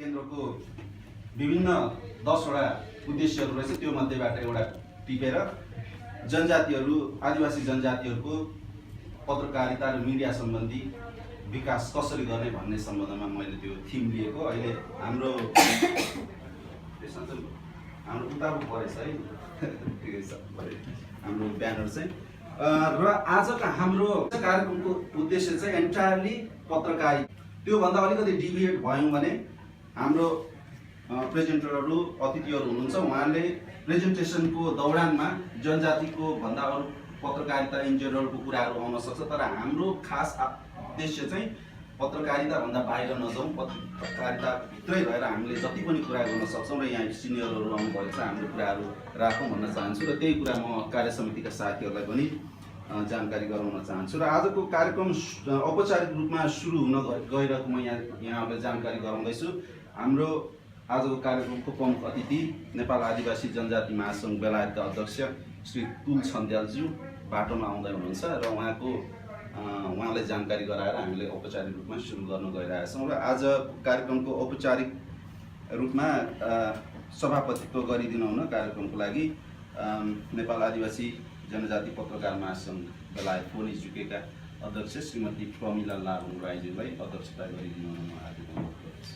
केन्द्रको विभिन्न 10वटा उद्देश्यहरू रहेछ। त्यो मध्येबाट एउटा टिपेर जनजातिहरू आदिवासी जनजातिहरूको पत्रकारिता र मिडिया सम्बन्धी विकास कसरी गर्ने भन्ने सम्बन्धमा मैले त्यो थिम लिएको। अहिले हाम्रो उताको परेछ है, ठिकै छ हाम्रो ब्यानर चाहिँ। र आजको हाम्रो कार्यक्रमको उद्देश्य चाहिँ एन्टायरली पत्रकारिता। त्योभन्दा अलिकति डिभिएट भयौँ भने हाम्रो प्रेजेन्टरहरू अतिथिहरू हुनुहुन्छ, उहाँले प्रेजेन्टेसनको दौरानमा जनजातिको भन्दा अरू पत्रकारिता इन जेनरलको कुराहरू आउन सक्छ। तर हाम्रो खास उद्देश्य चाहिँ पत्रकारिता भन्दा बाहिर नजाउँ, पत्रकारिताभित्रै रहेर हामीले जति पनि कुरा गर्न सक्छौँ र यहाँ सिनियरहरू आउनुभएको छ हाम्रो कुराहरू राखौँ भन्न चाहन्छु र त्यही कुरा म कार्य समितिका साथीहरूलाई पनि जानकारी गराउन चाहन्छु। र आजको कार्यक्रम औपचारिक रूपमा सुरु हुन गइरहेको म यहाँहरूलाई जानकारी गराउँदैछु। हाम्रो आजको कार्यक्रमको प्रमुख अतिथि नेपाल आदिवासी जनजाति महासङ्घ बेलायतका अध्यक्ष श्री तुल छन्द्यालज्यू बाटोमा आउँदै हुनुहुन्छ र उहाँलाई जानकारी गराएर हामीले औपचारिक रूपमा सुरु गर्न गइरहेछौँ। र आज कार्यक्रमको औपचारिक रूपमा सभापतित्व गरिदिनु हुन कार्यक्रमको लागि नेपाल आदिवासी जनजाति पत्रकार महासङ्घ बेलायत फोनिज जुकेका अध्यक्ष श्रीमती प्रमिला लारुङ राईज्यूलाई अध्यक्षता गरिदिनु हुन म हार्दिक अनुरोध गर्दछु।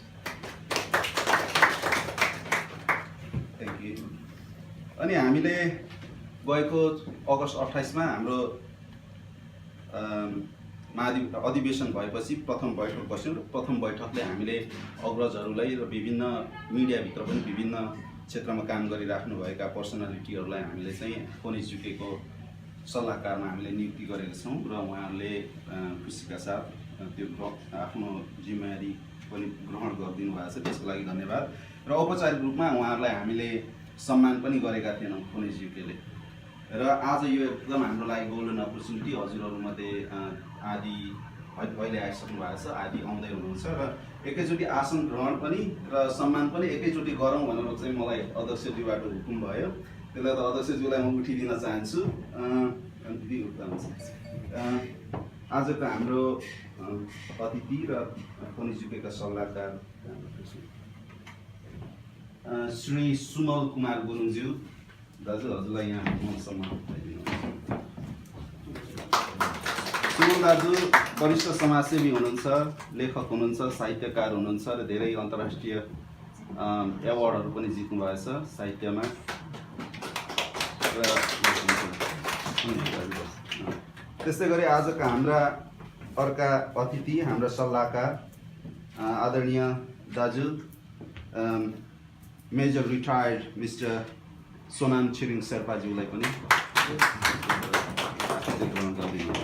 Thank you. अनि हामीले गएको अगस्त 28मा हाम्रो अधिवेशन भएपछि प्रथम बैठक बस्यौँ र प्रथम बैठकले हामीले अग्रजहरूलाई र विभिन्न मिडियाभित्र पनि विभिन्न क्षेत्रमा काम गरिराख्नुभएका पर्सनालिटीहरूलाई हामीले चाहिँ फोनिज जुकेको सल्लाहकारमा हामीले नियुक्ति गरेका छौँ र उहाँहरूले खुसीका साथ त्यो आफ्नो जिम्मेवारी पनि ग्रहण गरिदिनु भएको छ, त्यसको लागि धन्यवाद। र औपचारिक रूपमा उहाँहरूलाई हामीले सम्मान पनि गरेका थिएनौँ फोनिज जुकेले। र आज यो एकदम हाम्रो लागि गोल्डन अपर्च्युनिटी। हजुरहरूमध्ये आदि अहिले आइसक्नु भएको छ, आदि आउँदै हुनुहुन्छ र एकैचोटि आसन ग्रहण पनि र सम्मान पनि एकैचोटि गरौँ भनेर चाहिँ मलाई अध्यक्षज्यूबाट हुकुम भयो। त्यसलाई त अध्यक्षज्यूलाई म उठिदिन चाहन्छु। आजको हाम्रो अतिथि र फोनिज जुकेका सल्लाहकार श्री सुमल कुमार गुरुङज्यू दाजु, हजुरलाई यहाँ मञ्चसम्म सुमल दाजु वरिष्ठ समाजसेवी हुनुहुन्छ, लेखक हुनुहुन्छ, साहित्यकार हुनुहुन्छ र धेरै अन्तर्राष्ट्रिय एवार्डहरू पनि जित्नु भएछ साहित्यमा। त्यस्तै गरी आजका हाम्रा अर्का अतिथि हाम्रा सल्लाहकार आदरणीय दाजु major retired mister Sonam Chhiring शेर्पाज्यूलाई पनि ग्रहण गरिदिनु।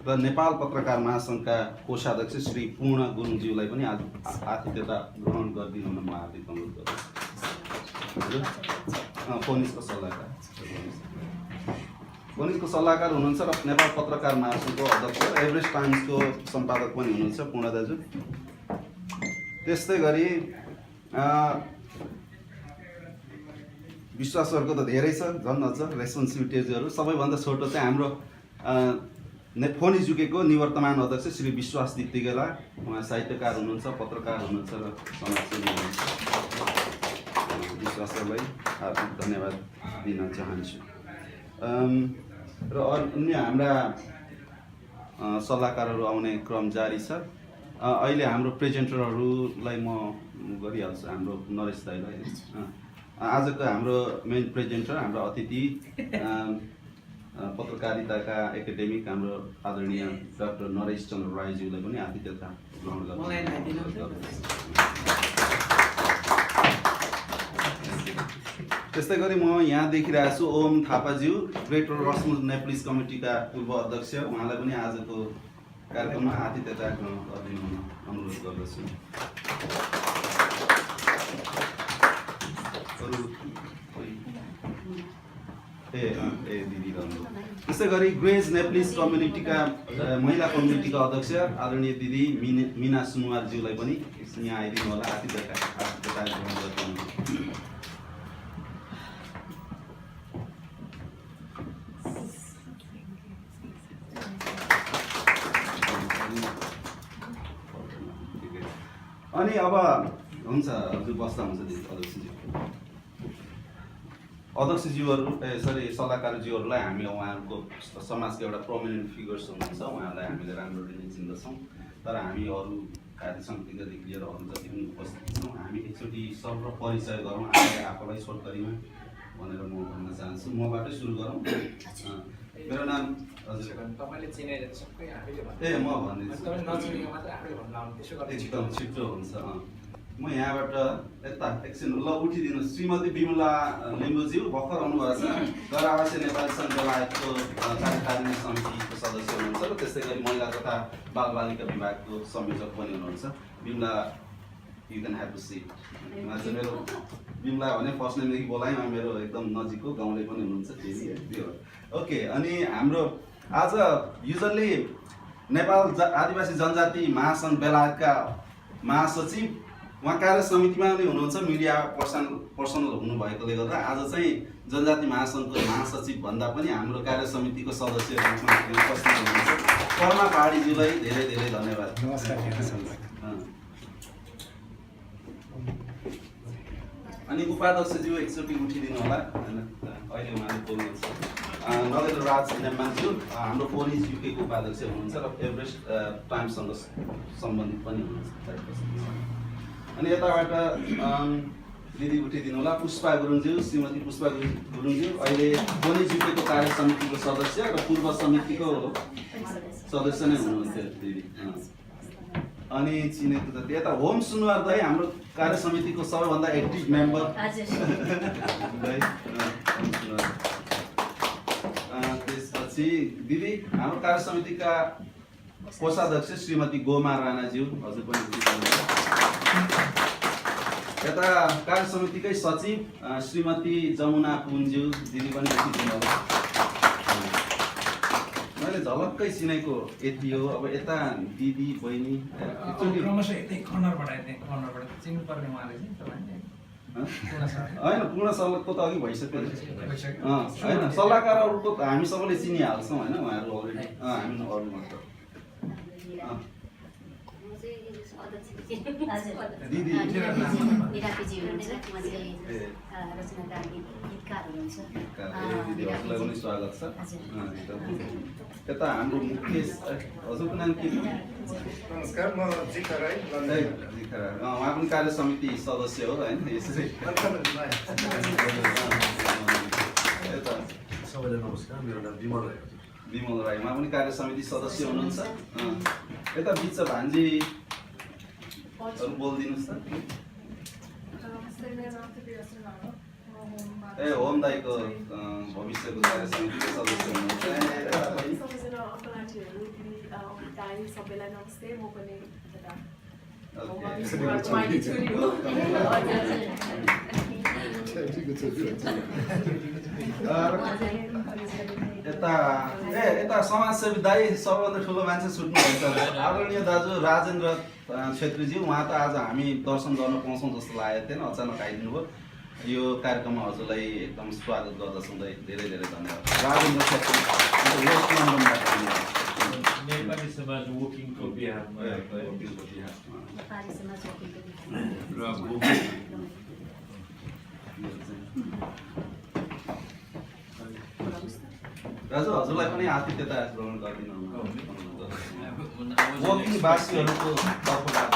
र नेपाल पत्रकार महासङ्घका कोषाध्यक्ष श्री पूर्ण गुरुङज्यूलाई पनि आतिथ्यता ग्रहण गरिदिनु हुन म हार्दिक अनुरोध गर्दछु। फोनिजको सल्लाहकार हुनुहुन्छ र नेपाल पत्रकार महासङ्घको अध्यक्ष, एभरेस्ट टाइम्सको सम्पादक पनि हुनुहुन्छ पूर्ण दाजु। त्यस्तै गरी विश्वासहरूको त धेरै छ, झन् अझ रेस्पोन्सिबिलिटिजहरू। सबैभन्दा छोटो चाहिँ हाम्रो फोनिज जुकेको निवर्तमान अध्यक्ष श्री विश्वास दित्तिगेला, उहाँ साहित्यकार हुनुहुन्छ, पत्रकार हुनुहुन्छ र समाजसेवी हुनुहुन्छ। विश्वासलाई हार्दिक धन्यवाद दिन चाहन्छु। र अन्य हाम्रा सल्लाहकारहरू आउने क्रम जारी छ। अहिले हाम्रो प्रेजेन्टरहरूलाई म गरिहाल्छु, हाम्रो नरेश दाइलाई। आजको हाम्रो मेन प्रेजेन्टर हाम्रो अतिथि पत्रकारिताका एकाडेमिक हाम्रो आदरणीय डाक्टर नरेश चन्द्र राईज्यूलाई पनि आतिथ्यता ग्रहण गर्नु। त्यस्तै गरी म यहाँ देखिरहेको छु ओम थापाज्यू, ग्रेटर रसमुल नेप्लिस कमिटीका पूर्व अध्यक्ष, उहाँलाई पनि आजको कार्यक्रममा आतिथ्यता ग्रहण गरिदिनु अनुरोध गर्दछु। दिदी रहनु। त्यसै गरी ग्रेज नेप्लिस कम्युनिटीका महिला कम्युनिटीका अध्यक्ष आदरणीय दिदी मिना सुनुवारज्यूलाई पनि यहाँ आइदिनु होला, आतिथ्यता ग्रहण गर्नु। अनि अब हुन्छ हजुर बस्दा हुन्छ अध्यक्षज्यू अध्यक्षज्यूहरू सरी सल्लाहकारज्यूहरूलाई हामी उहाँहरूको समाजको एउटा प्रोमिनेन्ट फिगर्स हुनुहुन्छ उहाँलाई हामीले राम्ररी नै चिन्दछौँ तर हामी अरू कार्य समितिकादेखि लिएर अरू जति पनि उपस्थित छौँ हामी एकचोटि सर्व परिचय गरौँ आफूलाई छोटकरीमा भनेर म भन्न चाहन्छु मबाटै सुरु गरौँ मेरो नाम हजुर तपाईले चिनेर सबै आफैले ए म भनिदिन्छु तपाईले नचिनेको मात्र आफैले भन्नु आउनु त्यसो गर्दा एकदम छिटो हुन्छ म यहाँबाट यता एकछिन ल उठिदिनु श्रीमती विमला लिम्बुज्यू भर्खर आउनुभएको छ घर आवासीय नेपाली सङ्घ बेलायतको कार्यकारिणी समितिको सदस्य हुनुहुन्छ र त्यस्तै गरी महिला तथा बालबालिका विभागको संयोजक पनि हुनुहुन्छ Bimala you can have to see उहाँ चाहिँ मेरो विमला भने फर्स्ट नेमदेखि बोलाएँ उहाँ मेरो एकदम नजिकको गाउँले पनि हुनुहुन्छ त्यो ओके अनि हाम्रो आज युजल्ली नेपाल आदिवासी जनजाति महासङ्घ बेलायतका महासचिव उहाँ कार्य समितिमा नै हुनुहुन्छ मिडिया पर्सनल हुनुभएकोले गर्दा आज चाहिँ जनजाति महासङ्घको महासचिव भन्दा पनि हाम्रो कार्य समितिको सदस्य उपस्थित हुनुहुन्छ कर्मा पहाडीज्यूलाई धेरै धेरै धन्यवाद नमस्कार अनि उपाध्यक्षज्यू एकचोटि उठिदिनु होला होइन अहिले उहाँले बोल्नुहुन्छ नरेन्द्र राज नेमानज्यू हाम्रो फोनिज युकेको उपाध्यक्ष हुनुहुन्छ र एभरेस्ट टाइमसँग सम्बन्धित पनि हुनुहुन्छ अनि यताबाट दिदी उठिदिनु होला पुष्पा गुरुङज्यू श्रीमती पुष्पा गुरुङज्यू अहिले फोनिज युकेको कार्य समितिको सदस्य र पूर्व समितिको सदस्य नै हुनुहुन्थ्यो दिदी अनि चिनेको जति यता होम सुनवार दाइ हाम्रो कार्य समितिको सबैभन्दा एक्टिभ मेम्बर त्यसपछि दिदी हाम्रो कार्य समितिका कोषाध्यक्ष श्रीमती गोमा राणाज्यू हजुर पनि यता कार्य समितिकै सचिव श्रीमती जमुना पुन्ज्यू दिदी पनि उठिदिनु होला मैले झलक्कै चिनेको यति हो अब यता दिदी बहिनी क्रमशः यतै कर्नरबाट चिन्नुपर्ने उहाँले चाहिँ तपाईँले होइन पूर्ण सल्लाहको त अघि भइसक्यो होइन सल्लाहकारहरूको त हामी सबैले चिनिहाल्छौँ होइन उहाँहरू अलरेडी हामी अरू मात्र दिदी हजुरलाई पनि स्वागत छ यता हाम्रो मुकेश हजुरको नाम के नमस्कार म जिखा राई उहाँ पनि कार्य समिति सदस्य हो होइन यसरी सबैलाई नमस्कार मेरो नाम विमल राई विमल राई उहाँ पनि कार्य समिति सदस्य हुनुहुन्छ यता बिच भान्जी बोलिदिनुहोस् त ए होम दाईको भविष्यको कार्य समितिको सदस्य हुनुहुन्छ सबैलाई नमस्ते म पनि यता समाजसेवी दाई सबैभन्दा ठुलो मान्छे छुट्नु भएछ आदरणीय दाजु राजेन्द्र छेत्रीज्यू उहाँ त आज हामी दर्शन गर्न पाउँछौँ जस्तो लागेको थिएन अचानक आइदिनु भयो यो कार्यक्रममा हजुरलाई एकदम स्वागत गर्दछौँ धेरै धेरै धन्यवाद राजेन्द्र छेत्री वेस्ट लन्डनबाट नेपाली समाज वकिङको बिहारमा दाजु हजुरलाई पनि आतिथ्यता ग्रहण गरिदिनु वकिङवासीहरूको तर्फबाट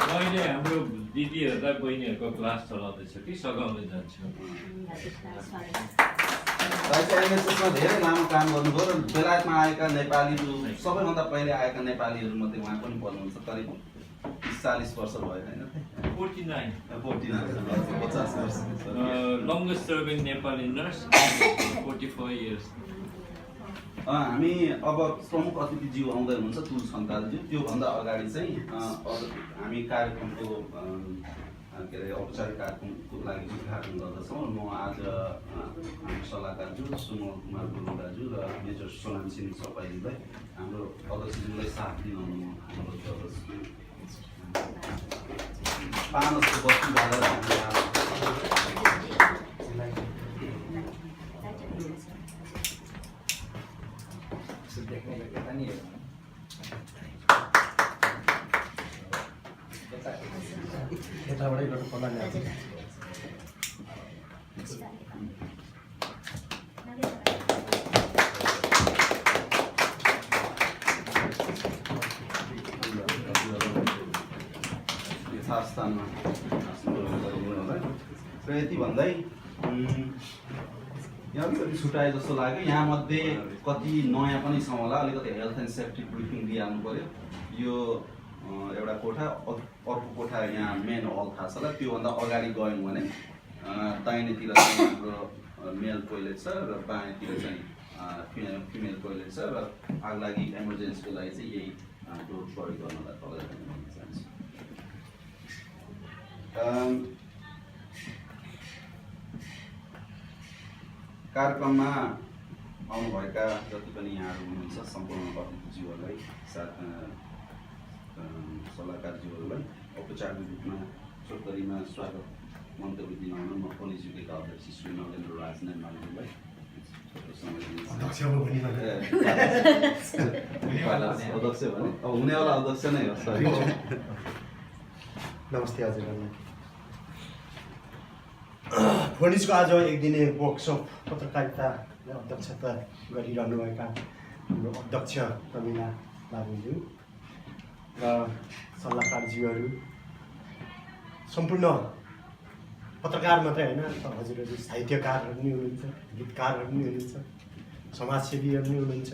अहिले हाम्रो दिदीहरूलाई बहिनीहरूको क्लास चलाउँदैछ कि सघाउँदै जान्छु एनएसएसमा धेरै लामो काम गर्नुभयो र बेलायतमा आएका नेपालीहरू सबैभन्दा पहिले आएका नेपालीहरू मध्ये उहाँ पनि पर्नुहुन्छ करिब 40 वर्ष भयो होइन 50 वर्ष longest serving Nepali nurse 44 years हामी अब प्रमुख अतिथिज्यू आउँदै हुनुहुन्छ तुल छन्तालज्यू त्योभन्दा अगाडि चाहिँ हामी कार्यक्रमको के अरे औपचारिक कार्यक्रमको लागि उद्घाटन गर्दछौँ म आज हाम्रो सल्लाहकारज्यू सुमल कुमार गुरुङ दाजु र मेजर सोनाम सिंह सपाईज्यूलाई हाम्रो अध्यक्षज्यूलाई साथ दिन अनुरोध गर्दछु पानसको बस्ती बालेर यति भन्दै यहाँ अलिकति छुट्याए जस्तो लाग्यो। यहाँ मध्ये कति नयाँ पनि छौँ होला, अलिकति हेल्थ एन्ड सेफ्टी ब्रिफिङ दिइहाल्नु पऱ्यो। यो एउटा कोठा, अर्को कोठा यहाँ मेन हल थाहा छ होला। त्योभन्दा अगाडि गयौँ भने दाहिनेतिर चाहिँ हाम्रो मेल टोइलेट छ र बायाँतिर चाहिँ फिमेल टोइलेट छ र आगलागी इमर्जेन्सीको लागि चाहिँ यही डोर प्रयोग गर्नलाई तपाईँलाई भन्न चाहन्छु। कार्यक्रममा आउनुभएका जति पनि यहाँहरू हुनुहुन्छ सम्पूर्ण अतिथिज्यूहरूलाई सल्लाहकारज्यूहरूलाई औपचारिक रूपमा छोटकरीमा स्वागत मन्तव्य दिन आउनु म फोनिज युकेका अध्यक्ष श्री नगेन्द्र राज नेमाङज्यूलाई अध्यक्ष भने अब हुनेवाला अध्यक्ष नै हो। सरी नमस्ते हजुरहरूलाई। फोनिजको आज एक दिने वर्कसप पत्रकारिताले अध्यक्षता गरिरहनुभएका हाम्रो अध्यक्ष प्रमिला बाबुज्यू र सल्लाहकारज्यूहरू, सम्पूर्ण पत्रकार मात्रै होइन, हजुरहरू साहित्यकारहरू पनि हुनुहुन्छ, गीतकारहरू पनि हुनुहुन्छ, समाजसेवीहरू पनि हुनुहुन्छ।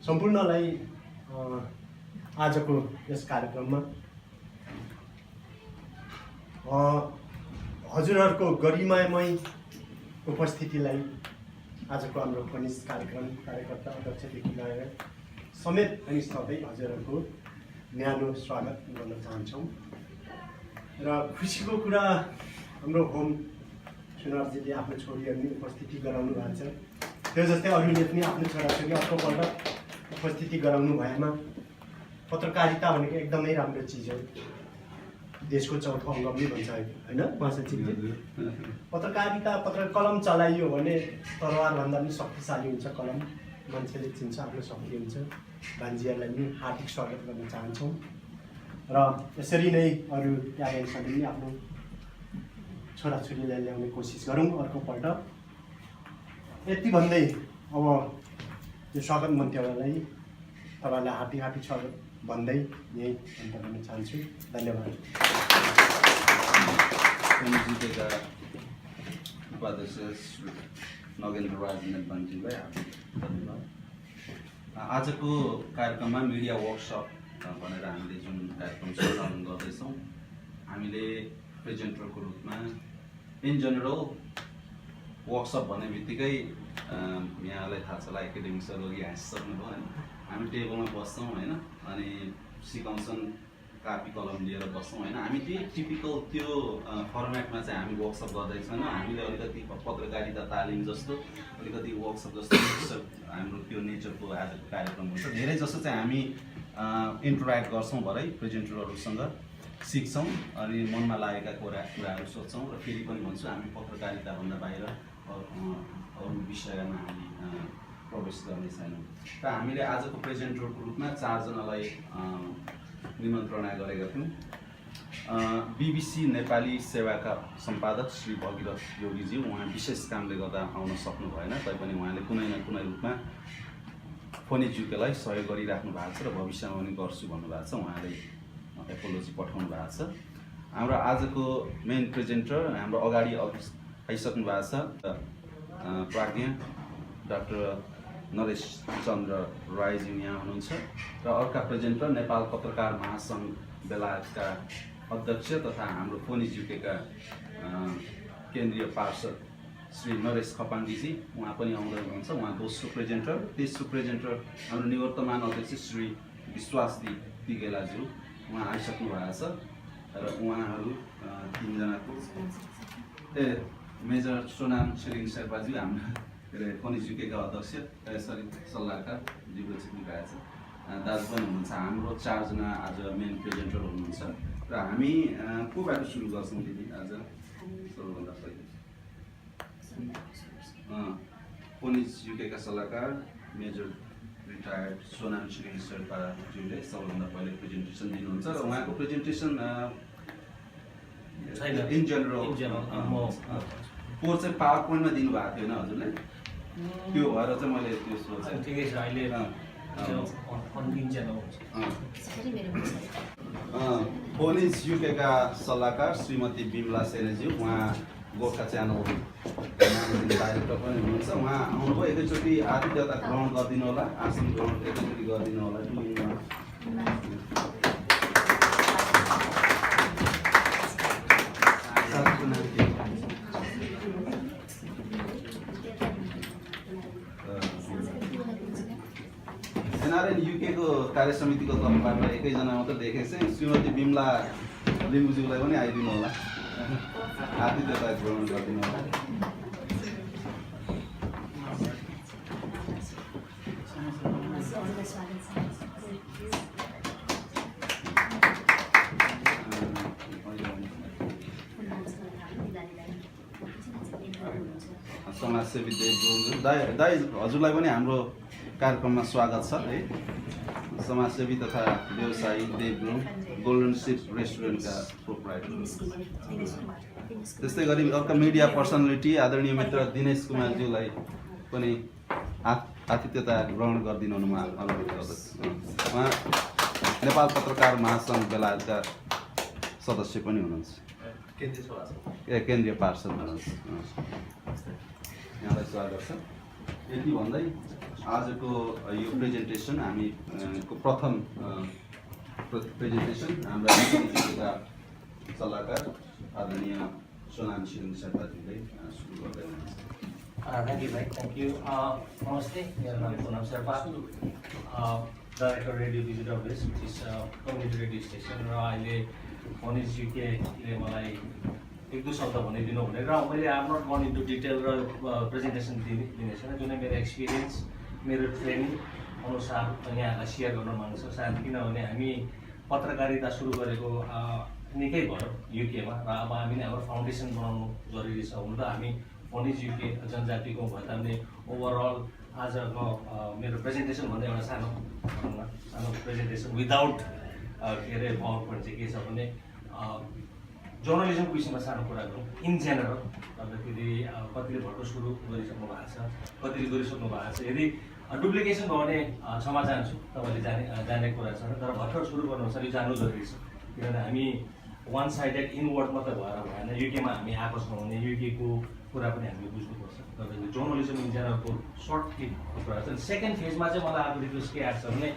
सम्पूर्णलाई आजको यस कार्यक्रममा हजुरहरूको गरिमामय उपस्थितिलाई आजको हाम्रो फोनिज कार्यकर्ता अध्यक्षदेखि लिएर समेत हामी सबै हजुरहरूको न्यानो स्वागत गर्न चाहन्छौँ। र खुसीको कुरा, हाम्रो होम सुनारजीले आफ्नो छोरीहरू पनि उपस्थिति गराउनु भएको छ। त्यो जस्तै अरूले पनि आफ्नो छोराछोरी अर्कोपल्ट उपस्थिति गराउनु भएमा पत्रकारिता भनेको एकदमै राम्रो चिज हो। देशको चौथो अङ्ग पनि भन्छ होइन महासचिवले। पत्रकारिता कलम चलाइयो भने तरवारभन्दा पनि शक्तिशाली हुन्छ कलम। मान्छेले चिन्छ, आफ्नो शक्ति हुन्छ। भान्जीहरूलाई पनि हार्दिक स्वागत गर्न चाहन्छौँ र यसरी नै अरू प्यारेन्ट्सहरूले पनि आफ्नो छोराछोरीलाई ल्याउने कोसिस गरौँ अर्कोपल्ट। यति भन्दै अब यो स्वागत मन्तव्यलाई तपाईँलाई हार्दिक स्वागत भन्दै यही अन्त गर्न चाहन्छु। धन्यवाद। जितेका उपाध्यक्ष श्री नगेन्द्र राज नेमाङज्यूलाई हार्दिक धन्यवाद। आजको कार्यक्रममा मिडिया वर्कसप भनेर हामीले जुन कार्यक्रम सञ्चालन गर्दैछौँ, हामीले प्रेजेन्टरको रूपमा इन जेनरल वर्कसप भन्ने बित्तिकै यहाँलाई थाहा छ होला, एकाडेमिक्सहरू अघि हाँसिसक्नुभयो होइन। हामी टेबलमा बस्छौँ होइन, अनि सिकाउँछन्, कापी कलम लिएर बस्छौँ होइन। हामी त्यही टिपिकल त्यो फर्मेटमा चाहिँ हामी वर्कसप गर्दैछौँ। हामीले अलिकति पत्रकारिता तालिम जस्तो, अलिकति वर्कसप जस्तो हाम्रो त्यो नेचरको आजको कार्यक्रम हुन्छ। धेरै जस्तो चाहिँ हामी इन्टरेक्ट गर्छौँ भरै प्रेजेन्टरहरूसँग, सिक्छौँ अनि मनमा लागेका कुराहरू सोध्छौँ। र फेरि पनि भन्छु, हामी पत्रकारिताभन्दा बाहिर अरू विषयमा हामी प्रवेश गर्ने छैनौँ। र हामीले आजको प्रेजेन्टरको रूपमा 4 जनालाई निमन्त्रणा गरेका थियौँ। बीबीसी नेपाली सेवाका सम्पादक श्री भगीरथ योगीज्यू, उहाँ विशेष कामले गर्दा आउन सक्नु भएन, तैपनि उहाँले कुनै न कुनै रूपमा फोनिज युकेलाई सहयोग गरिराख्नु भएको छ र भविष्यमा पनि गर्छु भन्नुभएको छ। उहाँले एपोलोजी पठाउनु भएको छ। हाम्रो आजको मेन प्रेजेन्टर हाम्रो अगाडि आइसक्नु भएको छ, प्राज्ञ डाक्टर नरेश चन्द्र राईज्यू यहाँ हुनुहुन्छ। र अर्का प्रेजेन्टर नेपाल पत्रकार महासङ्घ बेलायतका अध्यक्ष तथा हाम्रो फोनिज युकेका केन्द्रीय पार्षद श्री नरेश खपाङ्गीजी, उहाँ पनि आउँदै हुनुहुन्छ। उहाँ दोस्रो प्रेजेन्टर। तेस्रो प्रेजेन्टर हाम्रो निवर्तमान अध्यक्ष श्री विश्वासदी तिगेलाज्यू, उहाँ आइसक्नु भएको छ। र उहाँहरू 3 जनाको मेजर सोनाम छिरिङ शेर्पाज्यू, हाम्रो फोनिज युकेका अध्यक्ष, यसरी सल्लाहकार जिब्रो छिप्नु भएको छ, दाजु पनि हुनुहुन्छ। हाम्रो 4 जना आज मेन प्रेजेन्टर हुनुहुन्छ। र हामी कोबाट सुरु गर्छौँ दिदी? आज सबैभन्दा पहिले फोनिज युकेका सल्लाहकार मेजर रिटायर्ड सोनाम छिरिङ शेर्पाज्यूले सबैभन्दा पहिले प्रेजेन्टेसन दिनुहुन्छ। र उहाँको प्रेजेन्टेसन इन जेनरल पोर चाहिँ पावर पोइन्टमा दिनुभएको थियो होइन हजुरले? त्यो भएर चाहिँ मैले त्यो सोचेँ। ठिकै छ। अहिले फोनिज युकेका सल्लाहकार श्रीमती बिमला सेनेज्यू, उहाँ गोर्खा च्यानल डाइरेक्टर पनि हुनुहुन्छ। उहाँ आउनुभयो, एकैचोटि आतिथ्यता ग्रहण गरिदिनु होला, आसन ग्रहण एकैचोटि गरिदिनु होला। एनआरएन युकेको कार्य समितिको तर्फबाट एकैजना मात्र देखेको चाहिँ श्रीमती बिमला लिम्बुज्यूलाई पनि आइदिनु होला, आतिथ्यता ग्रहण गरिदिनु होला। समाजसेवी देव गुरुङ दाई हजुरलाई पनि हाम्रो कार्यक्रममा स्वागत छ है। समाजसेवी तथा व्यवसायी देव गुरुङ गोल्डन सिप रेस्टुरेन्टका प्रोप्राइटर। त्यस्तै गरी अर्का मिडिया पर्सनालिटी आदरणीय मित्र दिनेश कुमारज्यूलाई पनि आतिथ्यता ग्रहण गरिदिनु हुनुमा अनुरोध गर्दछु। उहाँ नेपाल पत्रकार महासङ्घ बेलायतका सदस्य पनि हुनुहुन्छ, केन्द्रीय पार्षद हुनुहुन्छ। यहाँलाई स्वागत छ। यति भन्दै आजको यो प्रेजेन्टेसन हामी को प्रथम प्रेजेन्टेसन हाम्रा सल्लाहकार आदरणीय सोनाम सिंह शेर्पाजीले सुरु गर्दै हुनुहुन्छ। Thank you, Mike. Thank you. Namaste. मेरो नाम Sonam Sherpa, director radio digital base, which is community radio station. र अहिले फोनिज युकेले मलाई एक दुई शब्द भनिदिनु भनेर मैले आम नट गन इन्टु डिटेल र प्रेजेन्टेसन दिने छैन, जुनै मेरो एक्सपिरियन्स मेरो ट्रेनिङ अनुसार यहाँलाई सेयर गर्न माग्छु। सायद किनभने हामी पत्रकारिता सुरु गरेको निकै भयो युकेमा, र अब हामीले हाम्रो फाउन्डेसन बनाउनु जरुरी छ। हुन त हामी फोनिज युके जनजातिको भए तापनि ओभरअल आजको मेरो प्रेजेन्टेसन भन्दा एउटा सानो प्रेजेन्टेसन विदाउट के अरे पावर पोइन्ट चाहिँ के छ भने जर्नलिजमको विषयमा सानो कुरा गरौँ। इन जेनरल भन्दाखेरि कतिले भर्खर सुरु गरिसक्नु भएको छ, कतिले गरिसक्नु भएको छ। यदि डुप्लिकेसन भयो भने क्षमा चाहन्छु, तपाईँले जाने कुरा छ, तर भर्खर सुरु गर्नुहुन्छ यो जान्नु जरुरी छ। किनभने हामी वान साइडेड इनवर्ड मात्रै भएर भएन, युकेमा हामी आएको छौँ भने युकेको कुरा पनि हामीले बुझ्नुपर्छ। तपाईँले जर्नलिजम इन जेनरलको सर्ट कुरा छ। सेकेन्ड फेजमा चाहिँ मलाई अब रिक्वेस्ट के आएको छ भने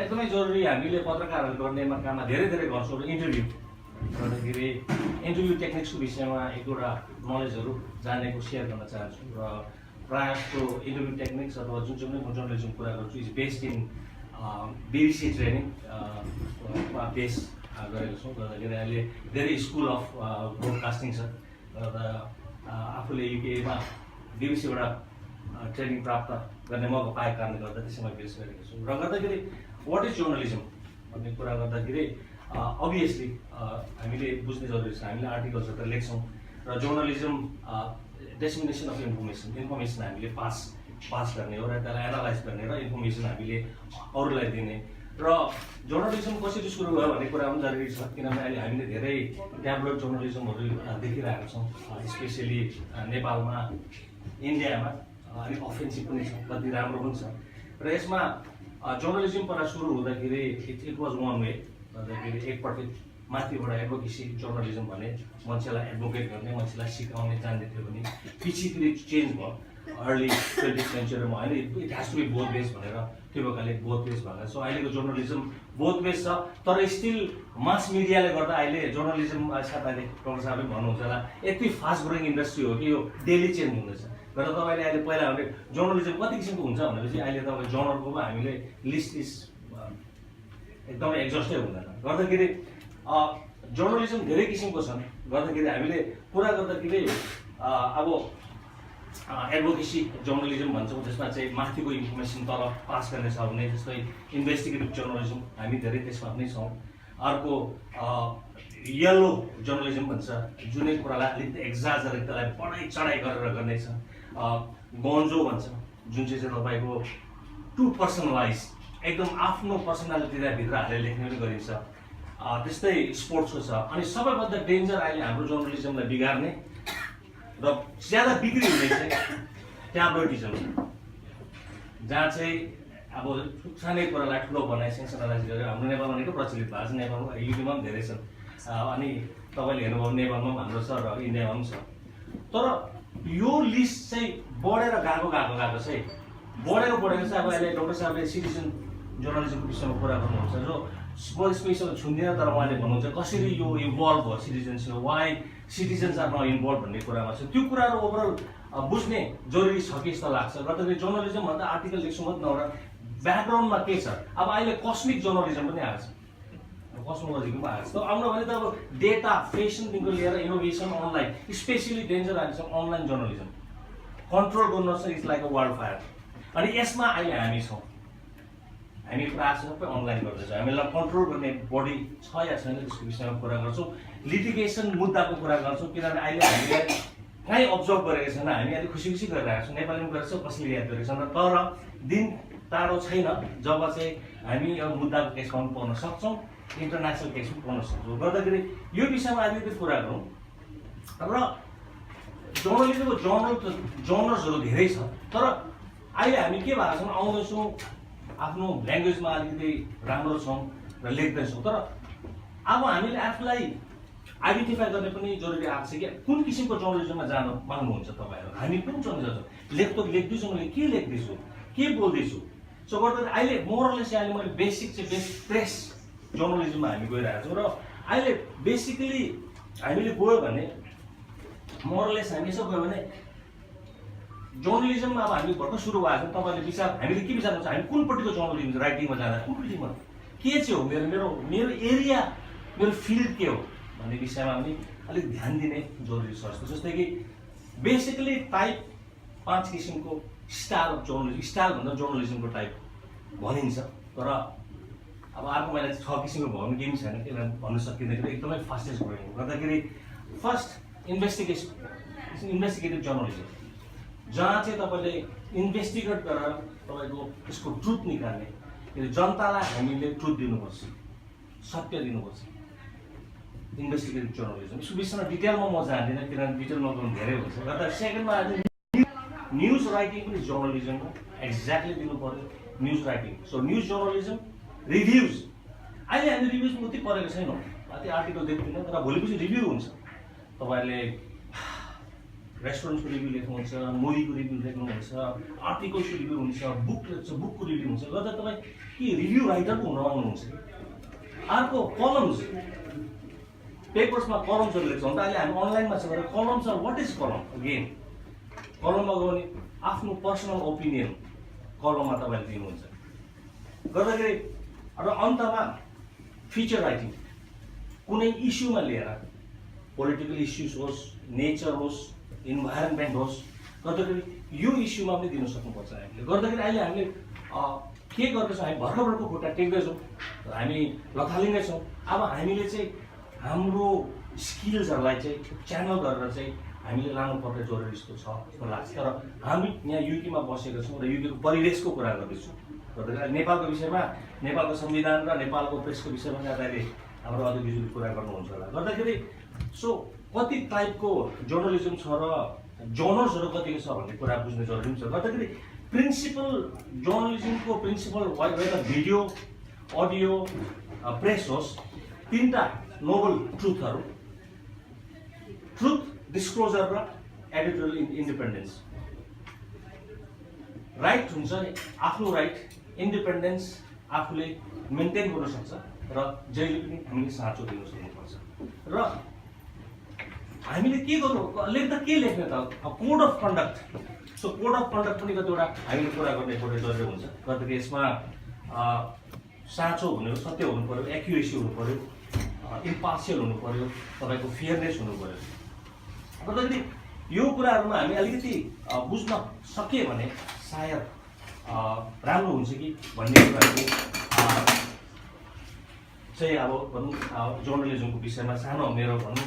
एकदमै जरुरी हामीले पत्रकारहरू गर्ने काममा धेरै गर्छौँ र इन्टरभ्यू गर्दाखेरि इन्टरभ्यू टेक्निक्सको विषयमा एक दुईवटा नलेजहरू जानेको सेयर गर्न चाहन्छु। र प्रायःको इन्टरभ्यू टेक्निक्स अथवा जुन म जर्नलिजम कुरा गर्छु is based in BBC training base गरेको छौँ। गर्दाखेरि अहिले धेरै स्कुल अफ ब्रोडकास्टिङ छ, र आफूले युकेमा बिबिसीबाट ट्रेनिङ प्राप्त गर्ने मौका पाएको कारणले गर्दा त्यसैमा बेस गरेको छु। र गर्दाखेरि वाट इज जर्नलिजम भन्ने कुरा गर्दाखेरि अभियसली हामीले बुझ्ने जरुरी छ। हामीले आर्टिकल्सहरू लेख्छौँ र जर्नलिजम डेसिमिनेसन अफ इन्फर्मेसन हामीले पास गर्ने हो र त्यसलाई एनालाइज गर्ने र इन्फर्मेसन हामीले अरूलाई दिने। र जर्नलिजम कसरी सुरु भयो भन्ने कुरा पनि जरुरी छ, किनभने अहिले हामीले धेरै ट्याब्लोइड जर्नलिजमहरू देखिरहेका छौँ, स्पेसली नेपालमा, इन्डियामा। अलिक अफेन्सिभ पनि छ, कति राम्रो पनि छ। र यसमा जर्नलिजम पहिला सुरु हुँदाखेरि इट वाज वान वे। भन्दाखेरि एकपट्टि माथिबाट एडभोकेसी जर्नलिजम भने मान्छेलाई एडभोकेट गर्ने, मान्छेलाई सिकाउने जान्दै थियो भने पछि फेरि चेन्ज भयो अर्ली 20th सेन्चुरीमा। अहिले it has to be both base भनेर त्यो प्रकारले बोथ बेस भएको छ। अहिलेको जर्नलिजम बोथ बेस छ, तर स्टिल मास मिडियाले गर्दा अहिले जर्नलिजम साथीले डक्टर साहबले भन्नुहुन्छ होला यति फास्ट ग्रोइङ इन्डस्ट्री हो कि यो डेली चेन्ज हुँदैछ। र तपाईँले अहिले पहिला भने जर्नलिजम कति किसिमको हुन्छ भनेपछि अहिले तपाईँ जर्नलको हामीले लिस्ट इज एकदमै एक्जस्टै हुँदैन। गर्दाखेरि जर्नलिजम धेरै किसिमको छन्। गर्दाखेरि हामीले कुरा गर्दाखेरि अब एडभोकेसी जर्नलिजम भन्छौँ, जसमा चाहिँ माथिको इन्फर्मेसन तल पास गर्ने छ भने, जस्तै इन्भेस्टिगेटिभ जर्नलिजम हामी धेरै त्यसमा पनि छौँ। अर्को येलो जर्नलिजम भन्छ, जुनै कुरालाई अलिकति एक्जाजरेट त्यसलाई बढाइ चढाइ गरेर गर्ने छ। गन्जो भन्छ, जुन चाहिँ तपाईँको टु पर्सनलाइज एकदम आफ्नो पर्सनालिटीलाई भित्र हालेर लेख्ने पनि गरिन्छ। त्यस्तै स्पोर्ट्सको छ। अनि सबैभन्दा डेन्जर अहिले हाम्रो जर्नलिजमलाई बिगार्ने र ज्यादा बिक्री हुने चाहिँ ट्याब्लोइडिजम छ, जहाँ चाहिँ अब सानै कुरालाई ठुलो बनाइ सेन्सनलाइज गरेर हाम्रो नेपालमा निकै प्रचलित भएको छ, नेपालमा युकेमा पनि धेरै छन्। अनि तपाईँले हेर्नुभयो नेपालमा पनि हाम्रो छ र इन्डियामा पनि छ। तर यो लिस्ट चाहिँ बढेर गएको चाहिँ बढेको चाहिँ अब अहिले डाक्टर साहबले सिटिजन जर्नलिजमको विषयमा कुरा गर्नुहुन्छ जो म यसको विषयमा छुन्दिनँ, तर उहाँले भन्नुहुन्छ कसरी यो इन्भल्भ भयो citizenship, why citizens are not involve भन्ने कुरामा छ। त्यो कुराहरू ओभरअल बुझ्ने जरुरी छ कि जस्तो लाग्छ। गर्दाखेरि जर्नलिजम भन्दा आर्टिकल लेख्छु मात्रै नभएर ब्याकग्राउन्डमा के छ। अब अहिले कस्मिक जर्नलिजम पनि आएको छ, कस्मोलोजीको पनि आएको छ। त आउनु भने त अब डेटा फेसनदेखिको लिएर इनोभेसन अनलाइन, स्पेसली डेन्जर आएको छ अनलाइन जर्नलिजम। कन्ट्रोल गर्नु चाहिँ it's like a wild fire. अनि यसमा अहिले हामी छौँ, हामी प्रायः सबै अनलाइन गर्दैछौँ। हामीलाई कन्ट्रोल गर्ने बडी छ या छैन त्यसको विषयमा कुरा गर्छौँ। लिटिगेसन मुद्दाको कुरा गर्छौँ, किनभने अहिले हामीले कहीँ अब्जर्भ गरेको छैन। हामी अहिले खुसी गरिरहेको छौँ, नेपालीमा गरेको छौँ, कसैले याद गरेको छैन। तर दिन टाढो छैन जब चाहिँ हामी यो मुद्दाको केसमा पनि पर्न सक्छौँ, इन्टरनेसनल केस पनि पर्न सक्छौँ। गर्दाखेरि यो विषयमा अलिकति कुरा गरौँ। र जर्नलिजमको जर्नल्सहरू धेरै छ, तर अहिले हामी के भएको छौँ, आउँदैछौँ आफ्नो ल्याङ्ग्वेजमा अलिकति राम्रो छौँ र लेख्दैछौँ। तर अब हामीले आफूलाई आइडेन्टिफाई गर्ने पनि जरुरी आएको छ कि कुन किसिमको जर्नलिजममा जान माग्नुहुन्छ तपाईँहरू। हामी कुन जर्नलिजम लेख्दैछु, मैले के लेख्दैछु, के बोल्दैछु। सो गर्दाखेरि अहिले मोरलेस अहिले मैले बेसिक प्रेस जर्नलिजममा हामी गइरहेको छौँ। र अहिले बेसिकली हामीले गयो भने मोरलेस हामी यसो गयो भने जर्नलिजममा अब हामी भर्खर सुरु भएको छ। तपाईँले विचार हामीले के विचार गर्छ, हामी कुनपट्टिको जर्नलिजम राइटिङमा जाँदा कुनपट्टिमा के चाहिँ हो, मेरो एरिया, मेरो फिल्ड के हो भन्ने विषयमा पनि अलिक ध्यान दिने जरुरी छ जस्तो। जस्तै कि बेसिकली टाइप 5 किसिमको स्टाइल अफ जर्नलिजम, स्टाइल भन्दा जर्नलिजमको टाइप भनिन्छ। तर अब अर्को महिना 6 किसिमको भयो भने केही पनि छैन, किनभने भन्न सकिँदैन, एकदमै फास्टेस्ट ग्रोइङ गर्दाखेरि। फर्स्ट इन्भेस्टिगेटिभ जर्नलिजम, जहाँ चाहिँ तपाईँले इन्भेस्टिगेट गरेर तपाईँको यसको ट्रुथ निकाल्ने, जनतालाई हामीले ट्रुथ दिनुपर्छ, सत्य दिनुपर्छ। इन्भेस्टिगेटिभ जर्नलिजम, यसको विषयमा डिटेलमा म जान्दिनँ किनभने डिटेलमा गर्नु धेरै हुन्छ। गर्दा सेकेन्डमा न्युज राइटिङ पनि जर्नलिजमको एक्ज्याक्टली दिनु पर्यो, news writing. So news journalism, reviews, अहिले हामी रिभ्युज मात्रै परेको छैनौँ, त्यो आर्टिकल देख्दैनौँ, तर भोलिपछि रिभ्यू हुन्छ। तपाईँहरूले रेस्टुरेन्टको रिभ्यू लेख्नुहुन्छ, मुभीको रिभ्यू लेख्नुहुन्छ, आर्टिकल्सको रिभ्यू हुन्छ, बुकको रिभ्यू हुन्छ। गर्दा तपाईँ के रिभ्यू राइटर पो हुन आउनुहुन्छ। अर्को कलम्स, पेपर्समा कलम्सहरू लेख्छ भने त अहिले हामी अनलाइनमा छ भने कलम्स, वाट इज कलम? अगेन कलममा गयो भने आफ्नो पर्सनल ओपिनियन कलममा तपाईँले दिनुहुन्छ। गर्दाखेरि र अन्तमा फिचर राइटिङ, कुनै इस्युमा लिएर, पोलिटिकल इस्युज होस्, नेचर होस्, इन्भाइरोमेन्ट होस्, गर्दाखेरि यो इस्युमा पनि दिन सक्नुपर्छ हामीले। गर्दाखेरि अहिले हामीले के गर्दैछौँ, हामी भर्खरको खुट्टा टेक्दैछौँ, हामी लथालिँदैछौँ। अब हामीले चाहिँ हाम्रो स्किल्सहरूलाई चाहिँ च्यानल गरेर चाहिँ हामीले लानुपर्ने जरुरी जस्तो छ जस्तो लाग्छ। तर हामी यहाँ युकेमा बसेका छौँ र युकेको परिवेशको कुरा गर्दैछौँ। गर्दाखेरि नेपालको विषयमा, नेपालको संविधान र नेपालको प्रेसको विषयमा अहिले हाम्रो अधिविजुले कुरा गर्नुहुन्छ होला। गर्दाखेरि सो कति टाइपको जर्नलिजम छ र जर्नल्सहरू कतिको छ भन्ने कुरा बुझ्ने जरुरी छ। गर्दाखेरि प्रिन्सिपल जर्नलिजमको प्रिन्सिपल भिडियो, अडियो, प्रेस होस्, 3टा नोबल ट्रुथहरू, ट्रुथ, डिस्क्लोजर र एडिटोरियल इन्डिपेन्डेन्स। राइट हुन्छ आफ्नो राइट, इन्डिपेन्डेन्स आफूले मेन्टेन गर्न सक्छ र जहिले पनि हामीले साँचो दिन सक्नुपर्छ। र हामीले के गर्नु, लेख्दा के लेख्ने त, code of conduct. So code of conduct पनि कतिवटा हामीले कुरा गर्ने जरुरी हुन्छ। गर्दाखेरि यसमा साँचो हुनु, सत्य हुनु पर्यो, एक्युरेसी हुनु पर्यो, इम्पार्सियल हुनु पर्यो, तपाईँको फेयरनेस हुनु पर्यो। गर्दाखेरि यो कुराहरूमा हामी अलिकति बुझ्न सके भने सायद राम्रो हुन्छ कि भन्ने कुराहरू चाहिँ अब भनौँ जर्नलिजमको विषयमा सानो मेरो भनौँ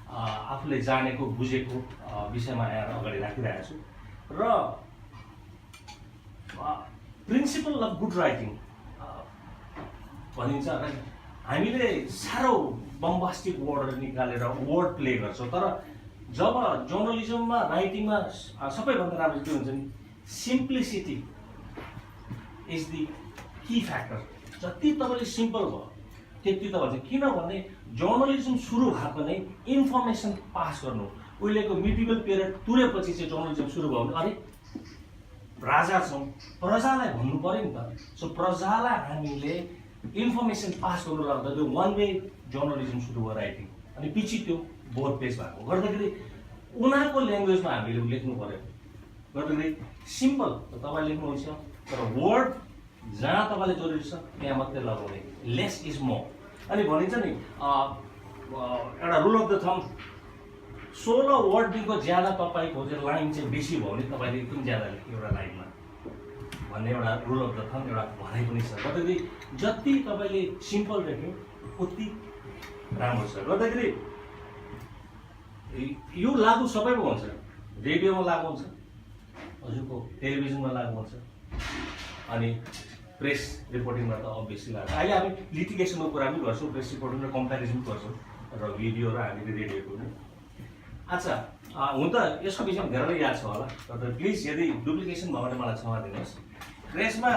आफूले जानेको बुझेको विषयमा आएर अगाडि राखिरहेको छु। र प्रिन्सिपल अफ गुड राइटिङ भनिन्छ, हामीले साह्रो बम्बास्टिक वर्डहरू निकालेर वर्ड प्ले गर्छौँ। तर जब जर्नलिजममा, राइटिङमा सबैभन्दा राम्रो के हुन्छ नि, simplicity is the key factor. जति तपाईँले सिम्पल भयो त्यति त भन्छ किनभने जर्नलिजम सुरु भएको नै इन्फर्मेसन पास गर्नु उहिलेको मिडिभल पिरियड तुरेपछि चाहिँ जर्नलिजम सुरु भयो भने अरे राजा छौँ प्रजालाई भन्नु पऱ्यो नि त सो प्रजालाई हामीले इन्फर्मेसन पास गर्नु लाग्दा त्यो वान वे जर्नलिजम सुरु भयो राइटिङ अनि पछि त्यो बोर्ड पेज भएको गर्दाखेरि उनीहरूको ल्याङ्ग्वेजमा हामीले लेख्नु पऱ्यो गर्दाखेरि सिम्पल तपाईँ लेख्नुहुन्छ तर वर्ड जहाँ तपाईँले जरुरी छ त्यहाँ मात्रै लगाउने लेस इज मोर अनि भनिन्छ नि एउटा रुल अफ द थम 16 वर्डदेखिको ज्यादा तपाईँको चाहिँ लाइन चाहिँ बेसी भयो भने तपाईँले एकदम ज्यादा लेख्यो एउटा लाइनमा भन्ने एउटा रुल अफ द थम एउटा भनाइ पनि छ गर्दाखेरि जति तपाईँले सिम्पल लेख्यो उति राम्रो छ गर्दाखेरि यो लागु सबैमा हुन्छ रेडियोमा लागु हुन्छ हजुरको टेलिभिजनमा लागु हुन्छ अनि प्रेस रिपोर्टिङमा त अभियसली लाग्छ अहिले हामी लिटिगेसनको कुरा पनि गर्छौँ प्रेस रिपोर्टिङ र कम्पेरिजन गर्छौँ र भिडियो र हामीले रेडियोको पनि अच्छा हुन त यसको विषयमा धेरै याद छ होला तर प्लिज यदि डुप्लिकेसन भयो भने मलाई क्षमा दिनुहोस् प्रेसमा